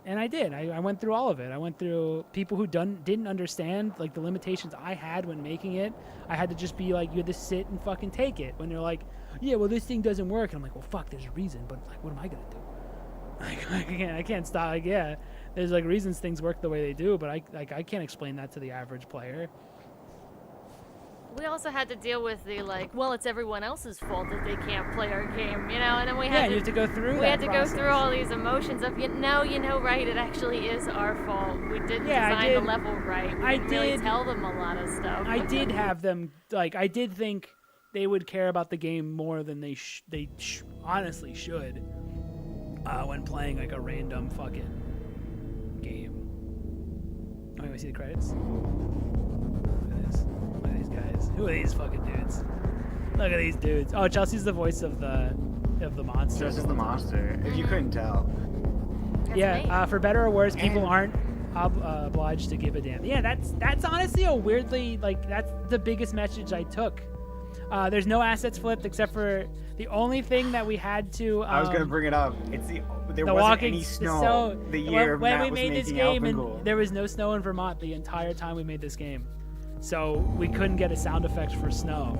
And I did. I went through all of it. I went through people who didn't understand like the limitations I had when making it. I had to just be like, you had to sit and fucking take it. When they're like, yeah, well, this thing doesn't work. And I'm like, well, fuck, there's a reason. But like, what am I gonna do? Like, I can't stop. Like, yeah, there's like reasons things work the way they do, but I can't explain that to the average player. We also had to deal with the like, well, it's everyone else's fault that they can't play our game, you know. And then we had you have to go through. We had to go through all these emotions of, you know, right? It actually is our fault. We didn't design the level right. We didn't really tell them a lot of stuff. I did have them like. I did think they would care about the game more than they honestly should when playing like a random fucking game. Oh, you want to see the credits? Look at this. Look at these guys. Who are these fucking dudes? Look at these dudes. Oh, Chelsea's the voice of the monster. Chelsea's the monster. If you couldn't tell. That's for better or worse, people aren't obliged to give a damn. Yeah, that's honestly a weirdly like that's the biggest message I took. There's no assets flipped except for the only thing that we had to. I was gonna bring it up. It's there wasn't any snow the year when Matt we was made this making game, Alpen and Ghoul. there was no snow in Vermont the entire time we made this game, so we couldn't get a sound effect for snow.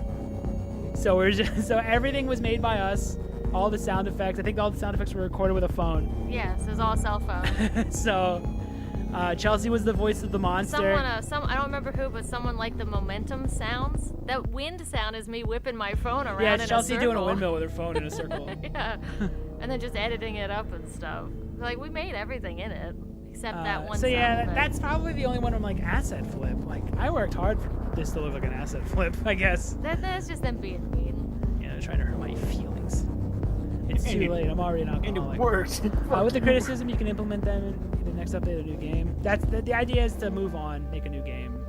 So so everything was made by us. All the sound effects. I think all the sound effects were recorded with a phone. Yes, it was all cell phone. So. Chelsea was the voice of the monster. I don't remember who, but someone liked the momentum sounds. That wind sound is me whipping my phone around in a circle. Yeah, Chelsea doing a windmill with her phone in a circle. Yeah, and then just editing it up and stuff. Like, we made everything in it, except that one So yeah, sound that's probably the only one I'm like, asset flip. Like, I worked hard for this to look like an asset flip, I guess. That's just them being mean. Yeah, they're trying to hurt my feelings. It's too late. I'm already an alcoholic. And it worked. With the criticism, you can implement them in the next update of a new game. That's the idea is to move on, make a new game.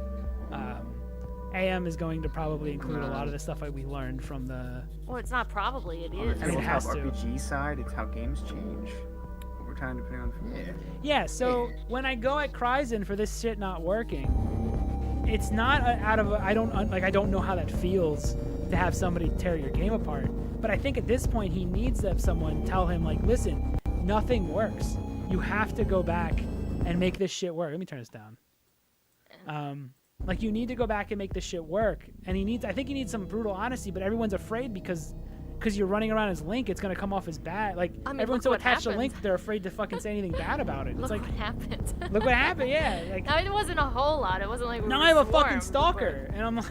AM is going to probably include a lot of the stuff we learned from the. Well, it's not probably. It is. I mean, it has to. RPG side, it's how games change over time depending on. Yeah. So when I go at Kryzen for this shit not working, it's not out of I don't know how that feels to have somebody tear your game apart. But I think at this point he needs to have someone tell him like, listen, nothing works. You have to go back and make this shit work. Let me turn this down. Like, you need to go back and make this shit work. And I think he needs some brutal honesty, but everyone's afraid because you're running around as Link, it's going to come off as bad. Like, everyone's so attached to Link, they're afraid to fucking say anything bad about it. It's Look what happened. Look what happened, yeah. Like, no, it wasn't a whole lot. It wasn't like we now were I have a swarmed, fucking stalker. And I'm like,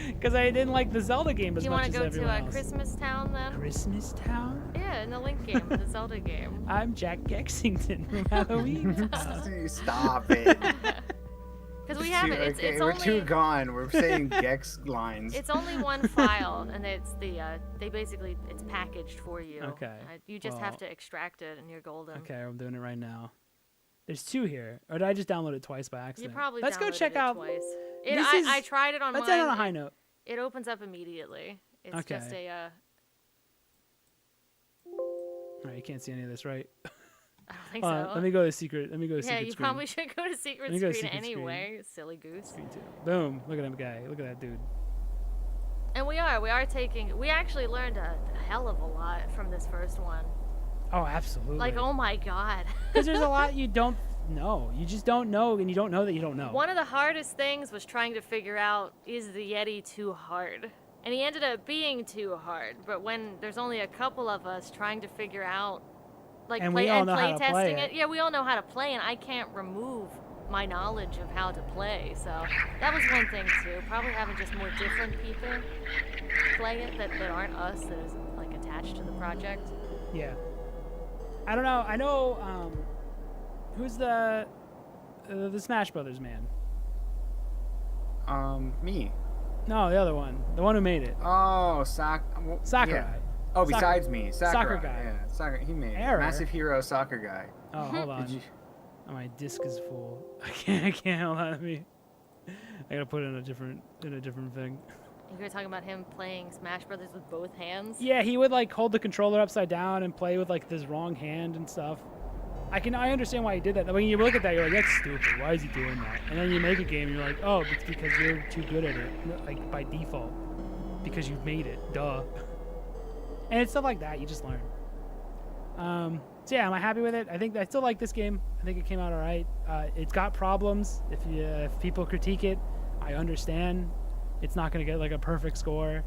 because I didn't like the Zelda game as much as everyone else. Do you want to go to Christmas Town then? Christmas Town? Yeah, in the Link game, the Zelda game. I'm Jack Gexington from Halloween. Stop it. Because we have it. It's we're only, too gone. We're saying Gex lines. It's only one file, and it's it's packaged for you. Okay. You just have to extract it, and you're golden. Okay, I'm doing it right now. There's 2 here. Or did I just download it twice by accident? You probably Let's go check it out. Twice. I tried it on Let's mine. end on a high note. It opens up immediately. It's Okay. just a. All right, you can't see any of this, right? I don't think so. Let me go to secret. Let me go to yeah, secret you screen. probably should go to secret Let me go to screen secret anyway. Silly goose. Screen 2. Boom! Look at that guy. Look at that dude. And we are taking. We actually learned a hell of a lot from this first one. Oh, absolutely. Like, oh my god. Because there's a lot you don't know. You just don't know, and you don't know that you don't know. One of the hardest things was trying to figure out, is the Yeti too hard? And he ended up being too hard. But when there's only a couple of us trying to figure out, like, And play we all know how play to play testing it. Yeah, we all know how to play, and I can't remove my knowledge of how to play. So that was one thing too. Probably having just more different people play it that aren't us, that is like attached to the project. Yeah. I don't know. I know. Who's the Smash Brothers man? Me. No, the other one. The one who made it. Oh, Sakurai. Yeah. Oh, besides me, Sakurai. Soccer guy. Yeah, soccer. He made it. Error. Massive Hero soccer guy. Oh, hold on. Oh, my disc is full. I can't. Hold on, I gotta put it in a different thing. You were talking about him playing Smash Brothers with both hands? Yeah, he would like hold the controller upside down and play with like this wrong hand and stuff. I understand why he did that. When you look at that, you're like, that's stupid. Why is he doing that? And then you make a game and you're like, oh, it's because you're too good at it, like by default, because you've made it. Duh. And it's stuff like that. You just learn. So yeah, am I happy with it? I still like this game. I think it came out all right. It's got problems. If people critique it, I understand. It's not gonna get like a perfect score.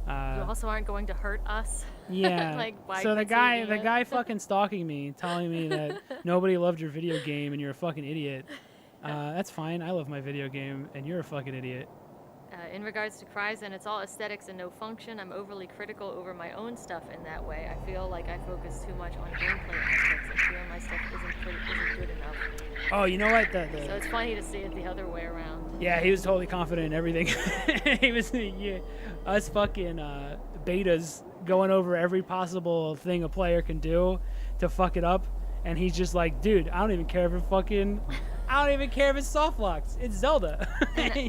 You also aren't going to hurt us. Yeah. Like, by so the critiquing it. guy fucking stalking me, telling me that nobody loved your video game and you're a fucking idiot. That's fine. I love my video game and you're a fucking idiot. In regards to Kryzen, it's all aesthetics and no function. I'm overly critical over my own stuff in that way. I feel like I focus too much on gameplay aspects and feel my stuff isn't good enough. Oh, you know what? So it's funny to see it the other way around. Yeah, he was totally confident in everything. He was us fucking betas going over every possible thing a player can do to fuck it up, and he's just like, dude, I don't even care if it's softlocks. It's Zelda.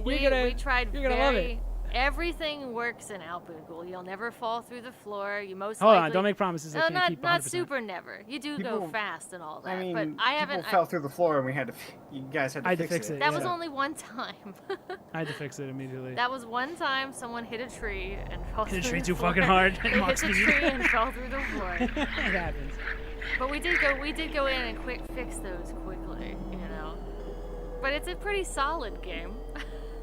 We tried you're gonna love it. Everything works in Alpen Ghoul. You'll never fall through the floor. You most Hold likely... on, don't make promises. No, I can't keep 100%. not super never. You do go People- fast and all that, I mean, but I haven't... people fell through the floor and we had to. You guys had to, I had to fix it. That Yeah. was only one time. I had to fix it immediately. That was one time someone hit a tree and fell Hit a through tree the too floor. fucking hard. They hit the tree and fell through the floor. It happens. But we did go in and quick fix those quickly, you know. But it's a pretty solid game.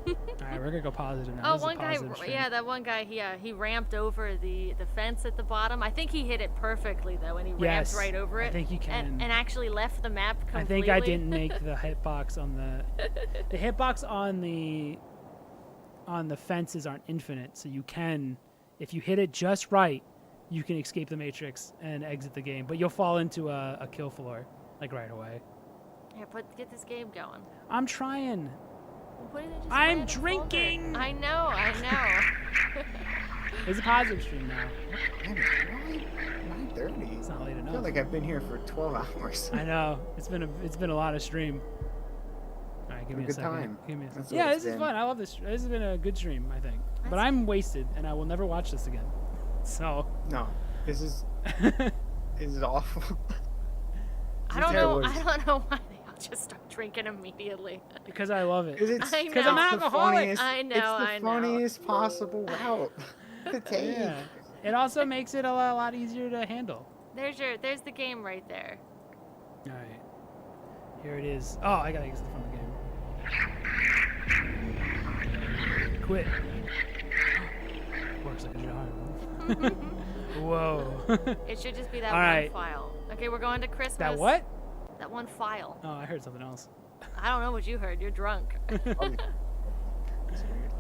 All right, we're gonna go positive now. Oh, This is a one guy, positive stream. yeah, that one guy, he ramped over the fence at the bottom. I think he hit it perfectly though, and he Yes, ramped right over it. I think you can. And actually left the map completely. I think I didn't make the hitbox on the hitbox on the fences aren't infinite, so you can, if you hit it just right, you can escape the matrix and exit the game, but you'll fall into a kill floor like right away. Here, get this game going. I'm trying. Why didn't I just I'm land a folder? drinking! I know. It's a positive stream now. Man, it's really 9:30. It's not late I feel enough. like I've been here for 12 hours. I know. It's been a lot of stream. All right, give me a Good second. time. Give me a That's second. what Yeah, it's this is been. fun. I love this. This has been a good stream, I think. But That's- I'm wasted, and I will never watch this again. So. No, this is awful. I don't terrible. know why they all just start drinking immediately. Because I love it. Because I Because I'm know. an the alcoholic. funniest. I know, It's I the know. funniest possible route to take. Yeah. It also makes it a lot easier to handle. There's the game right there. All right. Here it is. Oh, I gotta exit from the game. Quit. Works like a jar. Whoa. It should just be that All one right. file. Okay, we're going to Christmas. That what? That one file. Oh, I heard something else. I don't know what you heard. You're drunk. All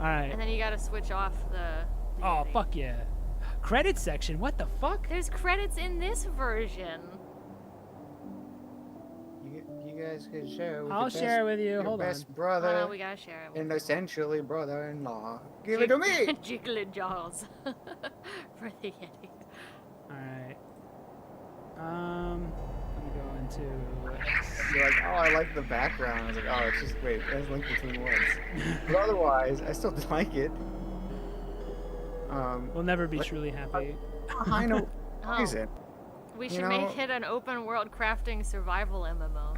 right. And then you gotta switch off the Oh, Yeti. fuck yeah. Credits section. What the fuck? There's credits in this version. You guys could share. With I'll your share it with you. Your Hold on. best Oh brother no, we gotta share it. and essentially brother-in-law. Give it to me. Jiggling jaws for the Yeti. All right. Let me go into. You're like, oh, I like the background. I was like, oh, it's just wait, there's link between words. But otherwise, I still like it. We'll never be What- truly happy. I know. Oh. Is it? We You should know- make it an open world crafting survival MMO.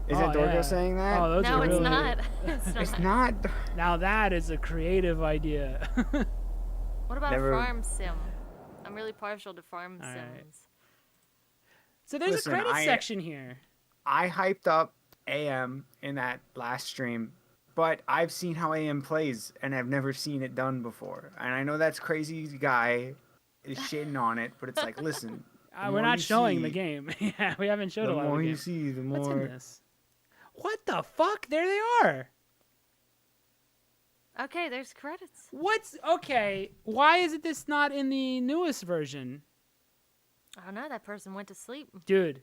Is Oh, it Dorgo yeah. saying that? Oh, those No, are it's really. not. It's not. It's not. Now that is a creative idea. What about Never- Farm Sim? I'm really partial to Farm All right. Sims. So there's Listen, a credits I- section here. I hyped up AM in that last stream, but I've seen how AM plays and I've never seen it done before. And I know that's crazy guy is shitting on it, but it's like, listen, the We're more not you showing the see, game. Yeah, we haven't showed the a lot of more the you game. see, the What's in more. this? What the fuck? There they are. Okay, there's credits. What's okay? Why is it this not in the newest version, I don't know. That person went to sleep. dude?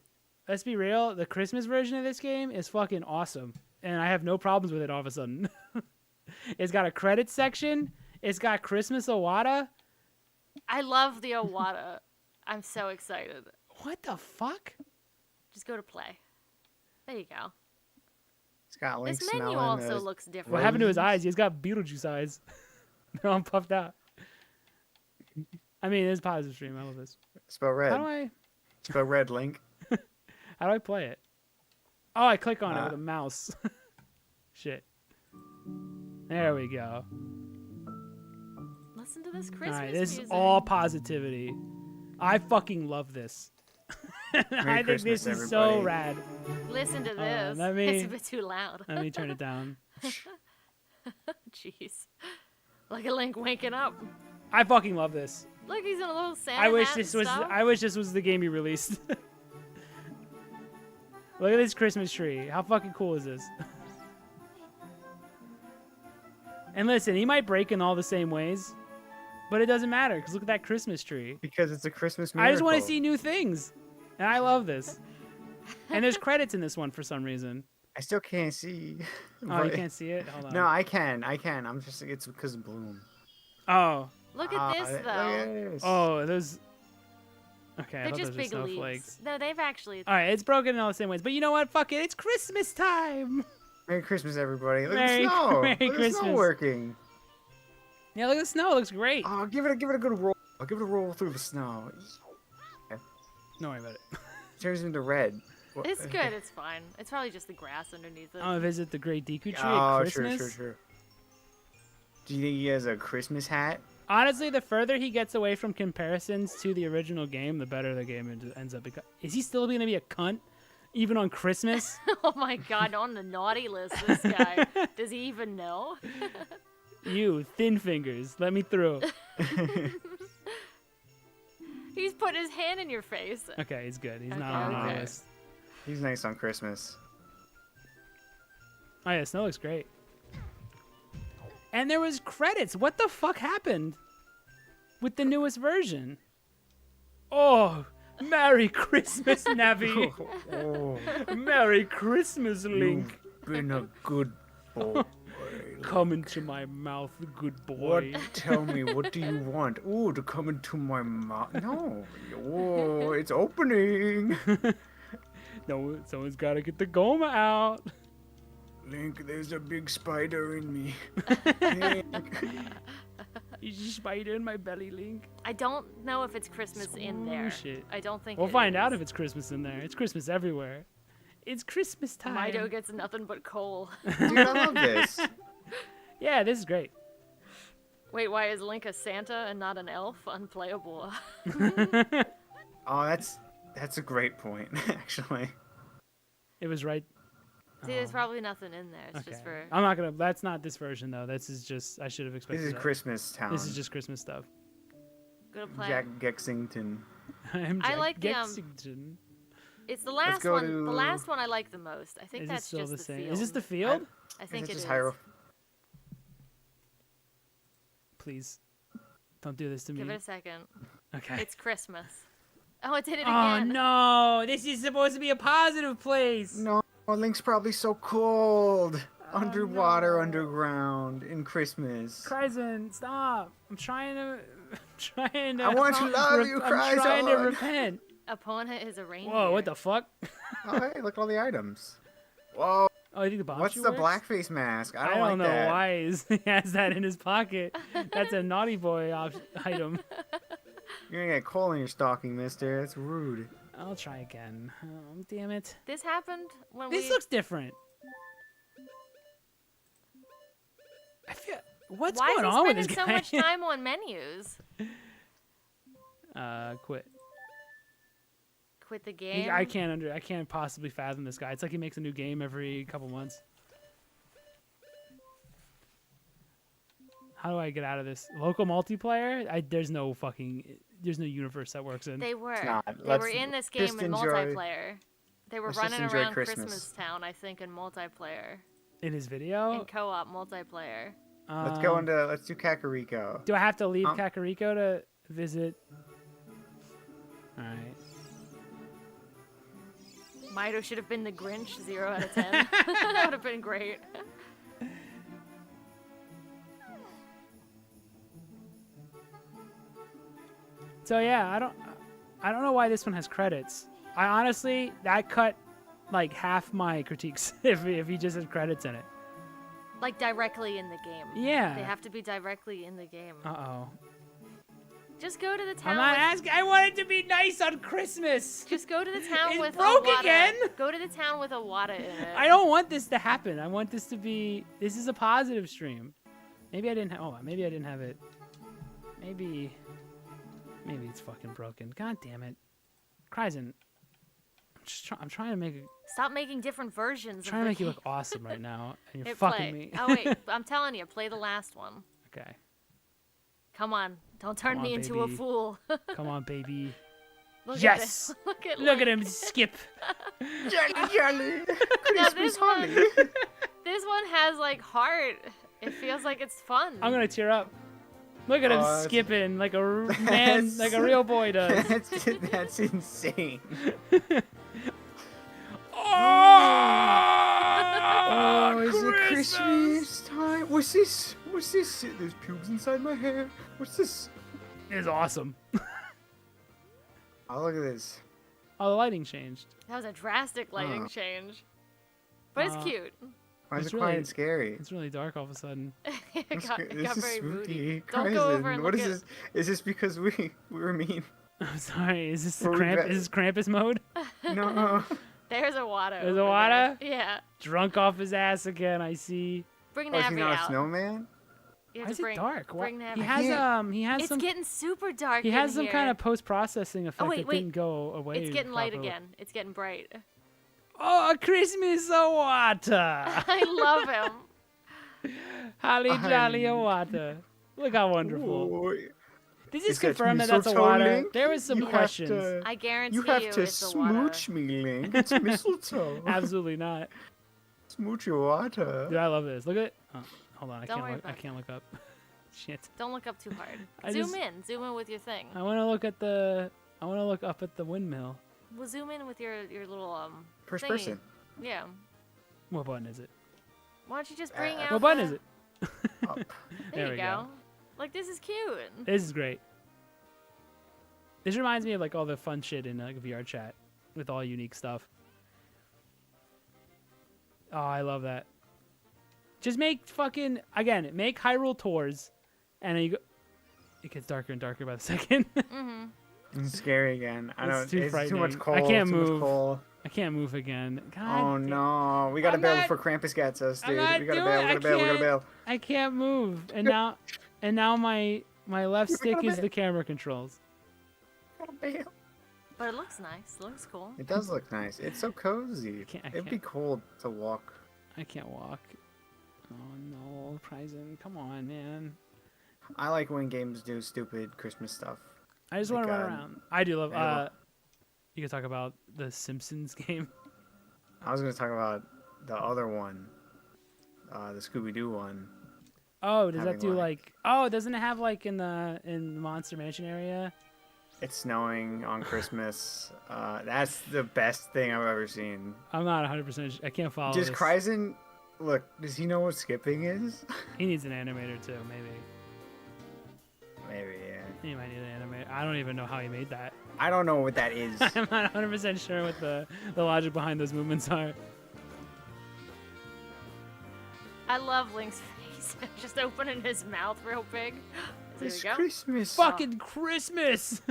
Let's be real. The Christmas version of this game is fucking awesome, and I have no problems with it. All of a sudden, it's got a credits section. It's got Christmas Awada. I love the Owada. I'm so excited. What the fuck? Just go to play. There you go. It's got Link This menu smelling also those- looks different. What happened to his Roses? eyes? He's got Beetlejuice eyes. They're all puffed out. I mean, it's a positive stream. I love this. Spell red. How Spell red, Link. do I play it? Oh, I click on it with Uh. a mouse. Shit. There we go. Listen to this All Christmas right, this music. is all positivity. I fucking love this. I think Christmas, this is so everybody. rad. Listen to on, this. let me- It's a bit too loud. Let me turn it down. Jeez. Look at Link waking up. I fucking love this. Look, he's in a little Santa I wish hat this and was. stuff. I wish this was the game he released. Look at this Christmas tree. How fucking cool is this? And listen, he might break in all the same ways, but it doesn't matter because look at that Christmas tree. Because it's a Christmas miracle. I just want to see new things, and I love this. And there's credits in this one for some reason. I still can't see. Oh, you but- can't see it. Hold on. No, I can. I'm just. It's because of Bloom. Oh. Look at this, Look though. at this. Oh, those. Okay, I They're thought just those were big snowflakes. leaves. No, they've actually. All right, it's broken in all the same ways, but you know what? Fuck it. It's Christmas time. Merry Christmas, everybody. Look Merry- at the snow. Merry Look at the snow Christmas. working. Yeah, look at the snow. It looks great. Oh, give it a good roll. I'll give it a roll through the snow. Don't worry about it. Turns into red. What- It's good. It's fine. It's probably just the grass underneath it. I'm gonna visit the Great Deku Tree at Oh, Christmas. sure. Do you think he has a Christmas hat? Honestly, the further he gets away from comparisons to the original game, the better the game ends up becoming. Is he still gonna be a cunt, even on Christmas? Oh my god, on the naughty list, this guy. Does he even know? You thin fingers, let me through. He's put his hand in your face. Okay, he's good. He's not Okay, on our okay. list. He's nice on Christmas. Oh yeah, snow looks great. And there was credits. What the fuck happened with the newest version? Oh, Merry Christmas, Navi. Oh, Merry Christmas, Link. you've been a good boy. Come into my mouth, good What? boy. Tell me, what do you want? Ooh, to come into my mouth? No. Oh, it's opening. No, someone's got to get the Gohma out. Link, there's a big spider in me. Link. Is a spider in my belly, Link? I don't know if it's Christmas in there. shit. I don't think We'll it find is. out if it's Christmas in there. It's Christmas everywhere. It's Christmas time. Mido gets nothing but coal. Dude, I love this. Yeah, this is great. Wait, why is Link a Santa and not an elf? Unplayable. Oh, that's a great point, actually. It was right. See, there's probably nothing in there. It's just for. I'm not gonna. That's not this version though. This is just. I should have expected. This is that. Christmas town. This is just Christmas stuff. Gonna play. Jack Gexington. I'm I Jack like the, Gexington. It's the last go one. The to- last one I like the most. I think Is it that's still just the the same? field. Is this the field? I think Is it it is. just Hyrule? Please, don't do this to me. Give it a second. Okay. It's Christmas. Oh, it did it Oh again. no! This is supposed to be a positive place. No, Link's probably so cold. Oh, Underwater, underground, in Christmas. Kryzen, stop! I'm trying to. I'm trying to. I want to love you, I'm trying to Kryzen. repent. Epona is a reindeer. Whoa! What the fuck? Oh, hey, look at all the items. Whoa, Oh, you think the bomb what's shoe the works? blackface mask? I I don't, don't like know that. why he has that in his pocket. That's a naughty boy item. You're gonna get coal in your stocking, mister. That's rude. I'll try again. Oh, damn it. This happened when This we. looks different. I feel. What's Why going is he on with spending this guy? so much time on menus? Quit. Quit the game. I can't possibly fathom this guy. It's like he makes a new game every couple months. How do I get out of this? Local multiplayer? There's no universe that works in. They were. not. They Let's were in this just game in enjoy- multiplayer. They were let's just running enjoy around Christmas. Town, I think, in multiplayer. In his video? In co-op multiplayer. Let's Um, do Kakariko. Do I have to leave Um, Kakariko to visit? Alright. Mido should have been the Grinch, 0 out of 10. That would have been great. So yeah, I don't know why this one has credits. I honestly, that cut like half my critiques if he just had credits in it. Like directly in the game. Yeah. They have to be directly in the game. Uh-oh. Just go to the town. I'm not with, asking. I want it to be nice on Christmas. Just go to the town It with broke a wada. again? Go to the town with a wada in it. I don't want this to happen. I want this to be. This is a positive stream. Maybe I didn't have. Oh, maybe I didn't have it. Maybe it's fucking broken. God damn it, Kryzen. I'm trying to make. Stop making different versions. Trying to make you look awesome right now, and you're Hit fucking play. me. Oh wait, I'm telling you, play the last one. Okay. Come on, don't turn Come me on, into a baby. fool. Come on, baby. Look Yes! At this. Look at him skip. Jelly. Now Christmas this one, honey. this one has like heart. It feels like it's fun. I'm gonna tear up. Look at him Oh, skipping like a man, like a real boy does. That's insane. Oh, is it Christmas time? What's this? What's this? There's pubes inside my hair. What's this? It's awesome. Oh, look at this. Oh, the lighting changed. That was a drastic lighting change. But it's cute. Why is It's it quiet really- and scary? It's really dark all of a sudden. It got This is very moody. spooky. Don't go over Kryzen, and what look is at this? Is this because we were mean? I'm sorry. Is this Were we ba- Is this Krampus mode? No. There's a wada. There's a over wada? there. Yeah. Drunk off his ass again. I see. Bring Oh, is he Navi not a out. snowman? You have Why is to bring, it dark? Bring He Navi. has He has It's some. getting super dark. He has in some here. kind of post-processing effect wait, that wait. didn't go away. It's getting light properly. again. It's getting bright. Oh, Christmas water. I love him. Holly jolly water. Look how wonderful. Oh, Does this Is that confirm that that's a mistletoe, water? Link? There was some You have questions. to- I guarantee You have to it's a wada. smooch me, Link. It's mistletoe. Absolutely not. Smooch your water. Dude, I love this. Look at it. Oh, hold on. Don't worry I about it. can't look up. Shit. Don't look up too hard. I Zoom just- in. Zoom in with your thing. I want to look at the. I want to look up at the windmill. Well, zoom in with your little First thingy. person. Yeah. What button is it? Why don't you just bring out? What button the- is it? Up. There There you we go. go. Like this is cute. This is great. This reminds me of like all the fun shit in like VR chat with all unique stuff. Oh, I love that. Just make fucking again. Make Hyrule tours, and then you go. It gets darker and darker by the second. It's scary again. I know It's too too much frightening. coal. I can't too much move. coal. I can't move again. God. Oh damn- no, we gotta I'm bail not- before Krampus gets us, I'm dude. not We gotta doing bail. it. We gotta bail. We gotta bail. I can't move, and now my left stick gotta is bail. the camera controls. Gotta bail. But it looks nice. It looks cool. It does look nice. It's so cozy. I It'd be can't. cool to walk. I can't walk. Oh no, Kryzen, come on, man. I like when games do stupid Christmas stuff. I just want to Like, run around. I do love. yeah, You could talk about the Simpsons game. I was gonna talk about the other one, the Scooby-Doo one. Oh, does that Having do like- like? Oh, doesn't it have like in the Monster Mansion area? It's snowing on Christmas. That's the best thing I've ever seen. I'm not 100%. I can't follow. Does this. Kryzen, look, does he know what skipping is? He needs an animator too, maybe. Maybe, yeah. He might need an animator. I don't even know how he made that. I don't know what that is. I'm not 100% sure what the logic behind those movements are. I love Link's face. Just opening his mouth real big. There It's we go. Christmas. Fucking Christmas.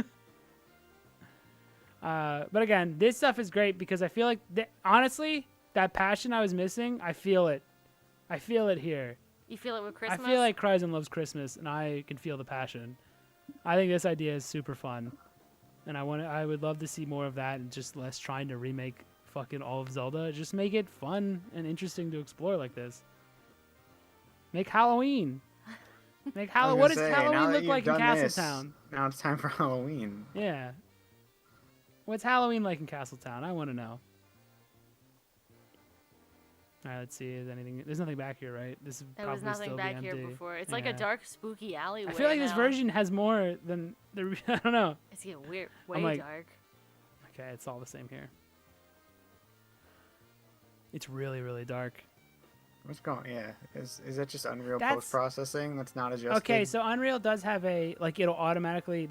But again, this stuff is great because I feel like, honestly, that passion I was missing, I feel it. I feel it here. You feel it with Christmas? I feel like Kryzen loves Christmas, and I can feel the passion. I think this idea is super fun, and I would love to see more of that, and just less trying to remake fucking all of Zelda. Just make it fun and interesting to explore like this. Make Halloween. Make I was Halloween. What gonna does say, now Halloween that look you've like in done this, Castletown? Now it's time for Halloween. Yeah. What's Halloween like in Castletown? I want to know. All right, let's see. Is anything? There's nothing back here, right? This is There probably was nothing still back the here empty. before. It's like a Yeah. dark, spooky alleyway. I feel like this now. version has more than the. I don't know. It's getting weird. Way I'm like- dark. Okay, it's all the same here. It's really, really dark. What's going? Yeah, is that just Unreal That's- post processing? That's not adjusted. Okay, so Unreal does have a like it'll automatically.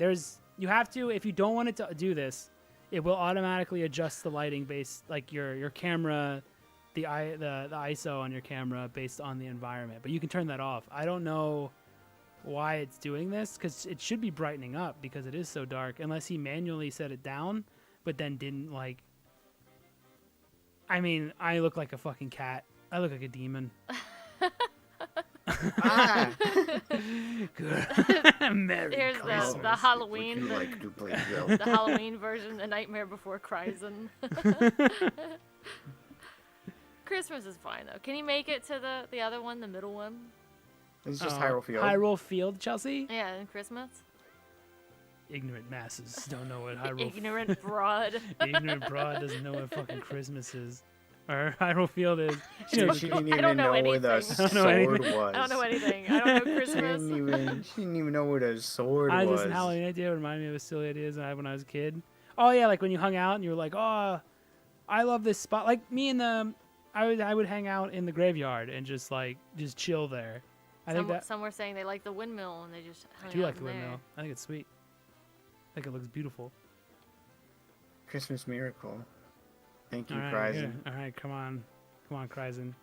You have to if you don't want it to do this, it will automatically adjust the lighting based, like your camera, the ISO on your camera based on the environment. But you can turn that off. I don't know why it's doing this, because it should be brightening up because it is so dark, unless he manually set it down, but then didn't like. I mean, I look like a fucking cat. I look like a demon. Ah. Merry Here's Christmas. the Halloween, Would you the, like to play Zelda? the Halloween version, The Nightmare Before Christmas. Christmas is fine though. Can you make it to the other one, the middle one? It's just Hyrule Field. Hyrule Field, Chelsea? Yeah, and Christmas. Ignorant masses don't know what Hyrule Ignorant broad. Ignorant broad doesn't know what fucking Christmas is. Or Hyrule Field is. She didn't I even don't know know where the anything. I don't know sword anything. was. I don't know anything. I don't know She Christmas. didn't even know where the sword I was. just an Halloween idea reminded me of a silly ideas I had when I was a kid. Oh yeah, like when you hung out and you were like, oh, I love this spot. Like me and I would hang out in the graveyard and just chill there. I think that Some were saying they like the windmill and they just hung I do out like the in there. windmill. I think it's sweet. I think it looks beautiful. Christmas miracle. Thank you, All right, Cryzen. here. All right, come on, Cryzen.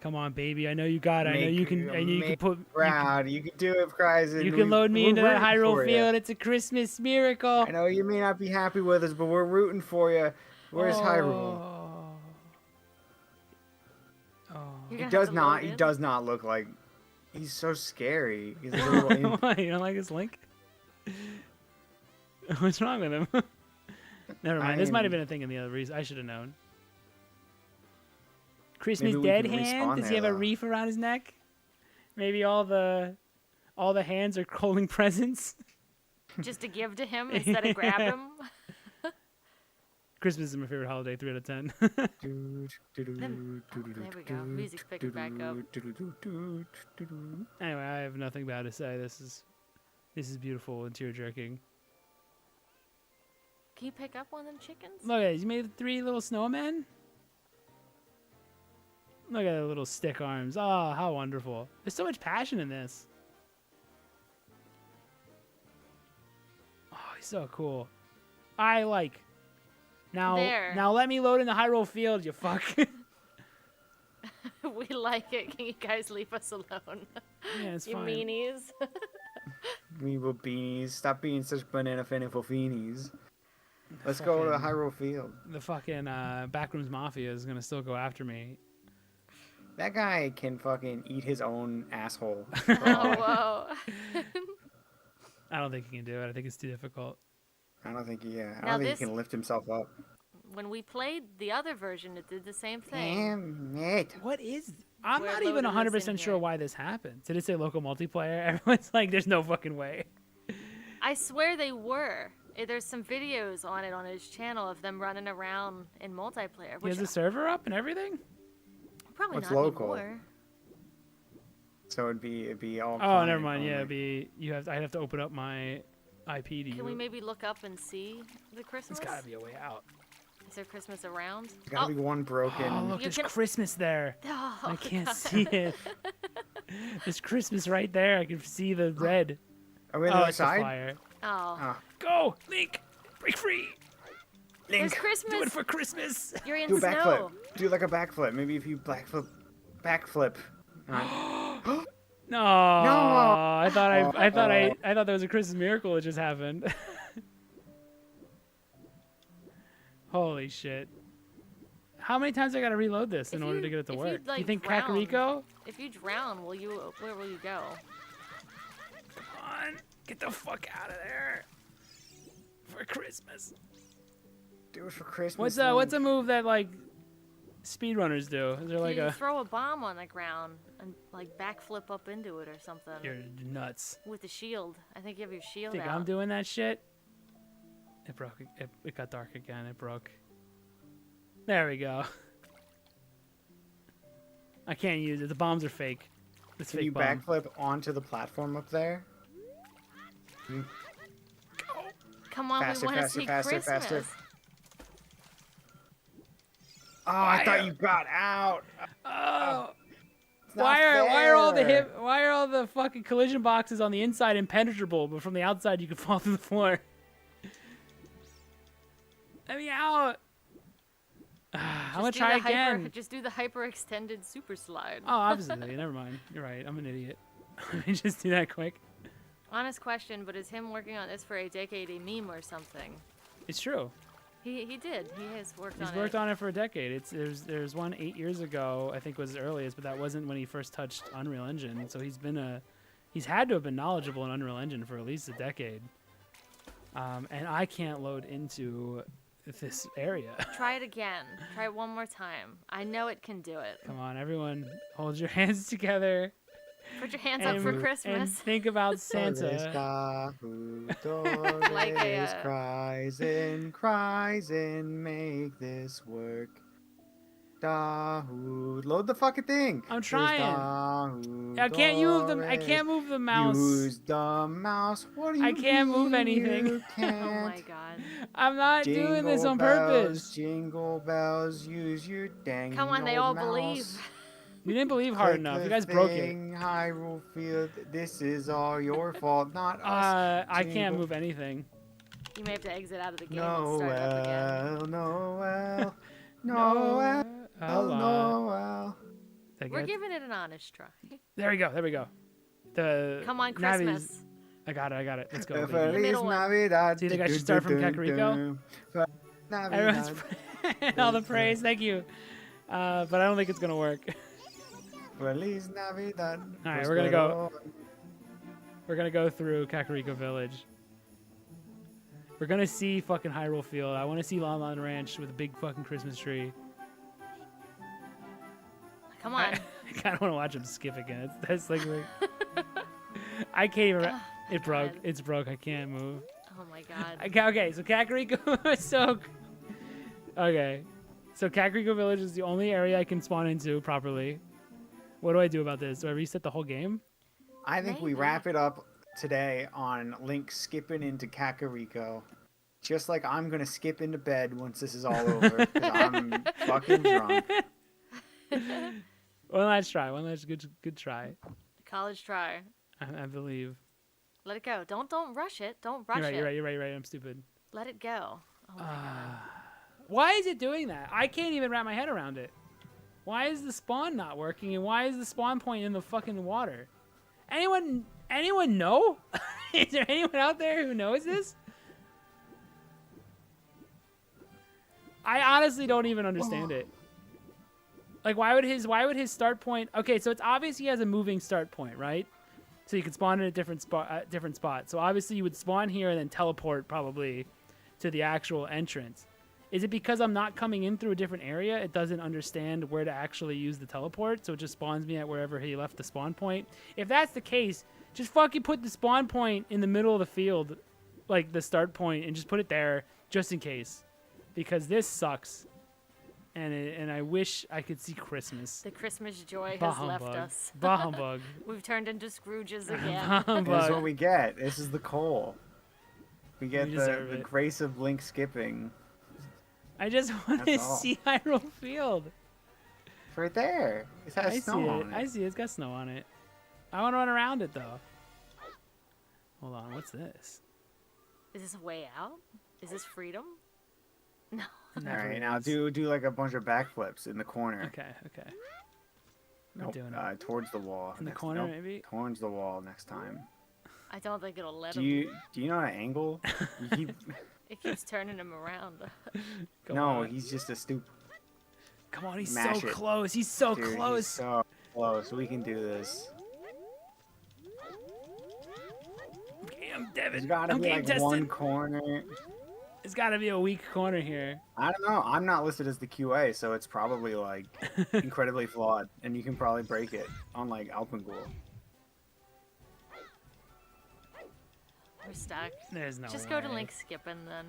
Come on, baby. I know you got it. I know you can. I know you can put. Proud. You can do it, Cryzen. You can load me into that We're rooting Hyrule for ya. Field. It's a Christmas miracle. I know you may not be happy with us, but we're rooting for you. Where's Hyrule? Oh. You're He gonna have does to not. load He in. does not look like. He's so scary. He's a little imp. Why? You don't like his link? What's wrong with him? Never mind. This might have been a thing in the other reason. I should have known. Christmas Maybe we dead can respawn hand? Does he there, have a though. reef around his neck? Maybe all the hands are holding presents. Just to give to him instead of grab him. Christmas is my favorite holiday. 3 out of 10. There we go. Music's picking back up. Anyway, I have nothing bad to say. This is beautiful and tear jerking. Can you pick up one of them chickens? Look at it. You made 3 little snowmen. Look at the little stick arms. Oh, how wonderful. There's so much passion in this. Oh, he's so cool. I like. Now let me load in the Hyrule Field, you fuck. We like it. Can you guys leave us alone? Yeah, it's You fine. meanies. Weeble beanies. Stop being such banana faniful feenies. Let's go to Fucking- Hyrule Field. The fucking Backrooms Mafia is gonna still go after me. That guy can fucking eat his own asshole. Oh, whoa. I don't think he can do it. I think it's too difficult. I don't think he. I Now don't think this- he can lift himself up. When we played the other version, it did the same thing. Damn it! What is? I'm We're not even loading this in 100% sure here. why this happened. Did it say local multiplayer? Everyone's like, there's no fucking way. I swear they were. There's some videos on it on his channel of them running around in multiplayer. He Which has the server up and everything? probably What's not local? anymore. So it'd be all. Oh, client never mind. Yeah, only. I'd have to open up my IP to you. Can we maybe look up and see the Christmas? There's gotta be a way out. Is there Christmas around? There's gotta be one broken. Oh, look, You there's can- Christmas there. Oh, I can't God. see it. There's Christmas right there. I can see the red. Are we on Oh, the other it's the side? flyer. Oh. Ah, Go, Link! Break free! There's Link, Do it Christmas. for Christmas! You're in do a backflip. snow. Do like a backflip. Maybe if you backflip. Alright. No, I thought I thought Uh-oh. there was a Christmas miracle that just happened. Holy shit! How many times I gotta reload this in If order you- to get it to if you, work? like, You think drown- Kakariko? If you drown, where will you go? Come on, get the fuck out of there for Christmas. Do it for Christmas. What's a Link. move that like speedrunners do? Is there like you a? throw a bomb on the ground and like backflip up into it or something You're nuts. with the shield. I think you have your shield Think out. I'm doing that shit? It broke. It got dark again. It broke. There we go. I can't use it. The bombs are fake. It's Can fake you bomb. backflip onto the platform up there? Come on, Faster, we want to faster, see faster, Christmas. faster. Oh, I thought Fire. you got out. Oh. It's not Why are all the fair. why are all the fucking collision boxes on the inside impenetrable, but from the outside you can fall through the floor? Let me out. I'm gonna try again. Just do the hyper-extended super slide. Oh, obviously. Never mind. You're right. I'm an idiot. Let me just do that quick. Honest question, but is him working on this for a decade a meme or something? It's true. He did. He has worked He's on worked it. on it for a decade. There's one 8 years ago, I think was his earliest, but that wasn't when he first touched Unreal Engine. So he's had to have been knowledgeable in Unreal Engine for at least a decade. And I can't load into this area. Try it again. Try it one more time. I know it can do it. Come on, everyone, hold your hands together. Put your hands up for And Christmas. think about Santa. Like a, cries and make this work. Dahoud. Load the fucking thing. I'm trying. I can't move the mouse. Use the mouse. What do you I can't move mean anything. you Oh can't? my god. I'm not doing this on purpose. Jingle bells, use your dang Come on, they old all mouse. believe. You didn't believe hard Click enough. the You guys broke it. thing, Hyrule Field, this is all your fault, not us. I can't Jingle- move anything. You may have to exit out of the game and start up again. Noel, Hold on. Noel. Is that We're good? giving it an honest try. There we go. The Come on, Navi's- Christmas. I got it. Let's go. baby. Feliz middle one. Navidad. Do you think I should start from Kakariko? Feliz Everyone's Navidad. all the praise. Thank you. But I don't think it's gonna work. Feliz Navidad. All right, we're gonna go. We're gonna go through Kakariko Village. We're gonna see fucking Hyrule Field. I want to see Lon Lon Ranch with a big fucking Christmas tree. Come on. I kind of want to watch him skip again. That's like I can't even. It broke. God. It's broke. I can't move. Oh my god. Okay, so Kakariko. So Kakariko Village is the only area I can spawn into properly. What do I do about this? Do I reset the whole game? I think we Maybe. wrap it up today on Link skipping into Kakariko. Just like I'm gonna skip into bed once this is all over, because I'm fucking drunk. One last try. One last good try. College try. I believe. Let it go. Don't rush it. Don't rush it. You're right. I'm stupid. Let it go. Oh my god. Why is it doing that? I can't even wrap my head around it. Why is the spawn not working, and why is the spawn point in the fucking water? Anyone know? Is there anyone out there who knows this? I honestly don't even understand it. Like, why would his start point? Okay, so it's obvious he has a moving start point, right? So you could spawn in a different spot. So obviously you would spawn here and then teleport probably to the actual entrance. Is it because I'm not coming in through a different area? It doesn't understand where to actually use the teleport, so it just spawns me at wherever he left the spawn point. If that's the case, just fucking put the spawn point in the middle of the field, like the start point, and just put it there just in case. Because this sucks. And I wish I could see Christmas. The Christmas joy Bah has left humbug. us. Bah humbug. We've turned into Scrooges Bah again. This is what humbug. we get. This is the coal. We get We the deserve it. grace of Link skipping. I just want to That's all. see Hyrule Field. It's right there. It has I see snow it. on it. I see it. It's got snow on it. I want to run around it though. Hold on. What's this? Is this a way out? Is this freedom? No. All Never right, now is. do like a bunch of backflips in the corner. Okay. We're Nope, doing it. towards the wall. In the next- corner, nope, maybe? Towards the wall next time. I don't think it'll let Do him. you know how to angle? You keep... It keeps turning him around. Go no, on. he's just a stupid. Come on. He's Mash so it. close. He's so Dude, close. He's so close. We can do this. Okay, I'm Devin. There's gotta I'm be game like tested. one corner. It's got to be a weak corner here. I don't know. I'm not listed as the QA, so it's probably like incredibly flawed, and you can probably break it on like Alpen Ghoul. We're stuck. There's no Just way. go to Link skipping then.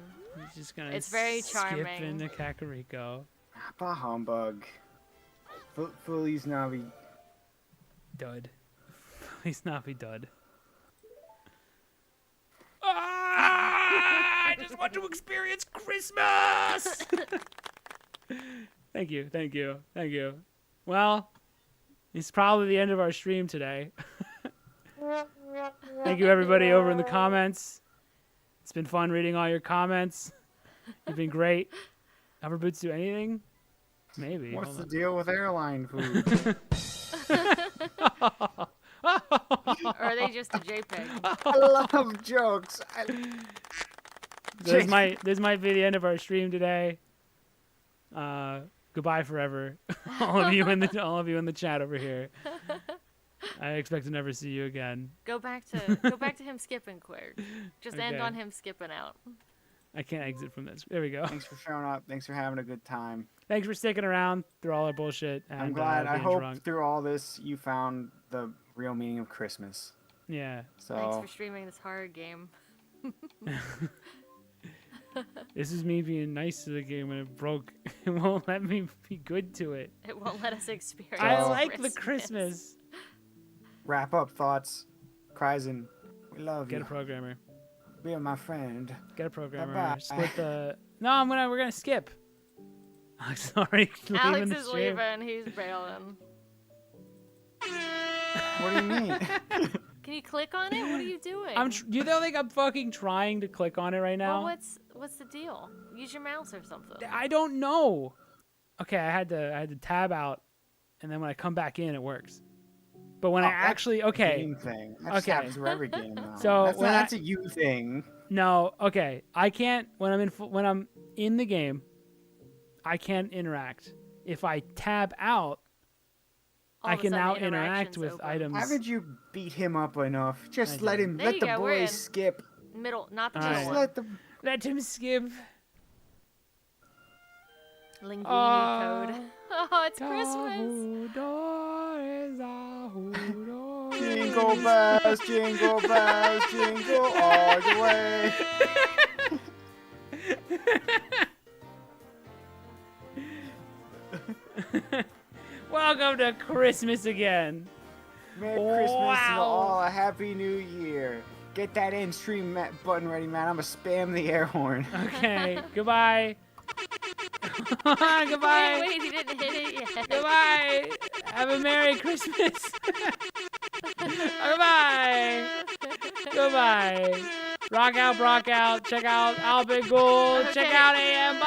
He's just gonna It's very skip charming. into Kakariko. Bah humbug. Feliz Navi. Dud. Please not be dud. I just want to experience Christmas! Thank you. Well, it's probably the end of our stream today. Thank you, everybody, over in the comments. It's been fun reading all your comments. You've been great. Hover boots do anything? Maybe. What's Hold the on. deal with airline food? Or are they just a JPEG? I love jokes. This might be the end of our stream today. Goodbye forever, all of you in the chat over here. I expect to never see you again. Go back to him skipping quick. Just end Okay. on him skipping out. I can't exit from this. There we go. Thanks for showing up. Thanks for having a good time. Thanks for sticking around through all our bullshit. And, I'm glad. I being hope drunk. through all this you found the real meaning of Christmas. Yeah. So Thanks for streaming this horror game. This is me being nice to the game when it broke. It won't let me be good to it. It won't let us experience I Oh. like the Christmas. wrap up thoughts. Kryzen, we love Get you. a programmer. Be my friend. Get a programmer. Bye-bye. Split the. No, we're gonna skip. Sorry. Alex leaving the is stream. leaving. He's bailing. What do you mean? Can you click on it? What are you doing? You don't think I'm fucking trying to click on it right now? Well, what's the deal? Use your mouse or something. I don't know. Okay, I had to tab out, and then when I come back in, it works. But when I that's actually Game thing. That just Okay. happens for every game now. So that's, when that's a you thing. no, okay, I can't when I'm in the game, I can't interact. If I tab out, All I of a can sudden, now the interact interaction's with open. items. Haven't you beat him up enough? Just I let did. him. There Let you the go, we're in. boys skip. Middle, not the All middle Just right. one. let the. Let him skip. Linguini Ah. code. Oh, it's Christmas. Jingle bells, jingle bells, jingle all the way. Welcome to Christmas again. Merry Christmas and Wow. all a Happy New Year. Get that end stream button ready, man. I'm gonna spam the air horn. Okay, goodbye. Goodbye. Wait, he didn't hit it yet. Goodbye. Have a Merry Christmas. Goodbye. Goodbye. Rock out, Brock out. Check out Alpen Ghoul. Check Okay. out AM. Bye.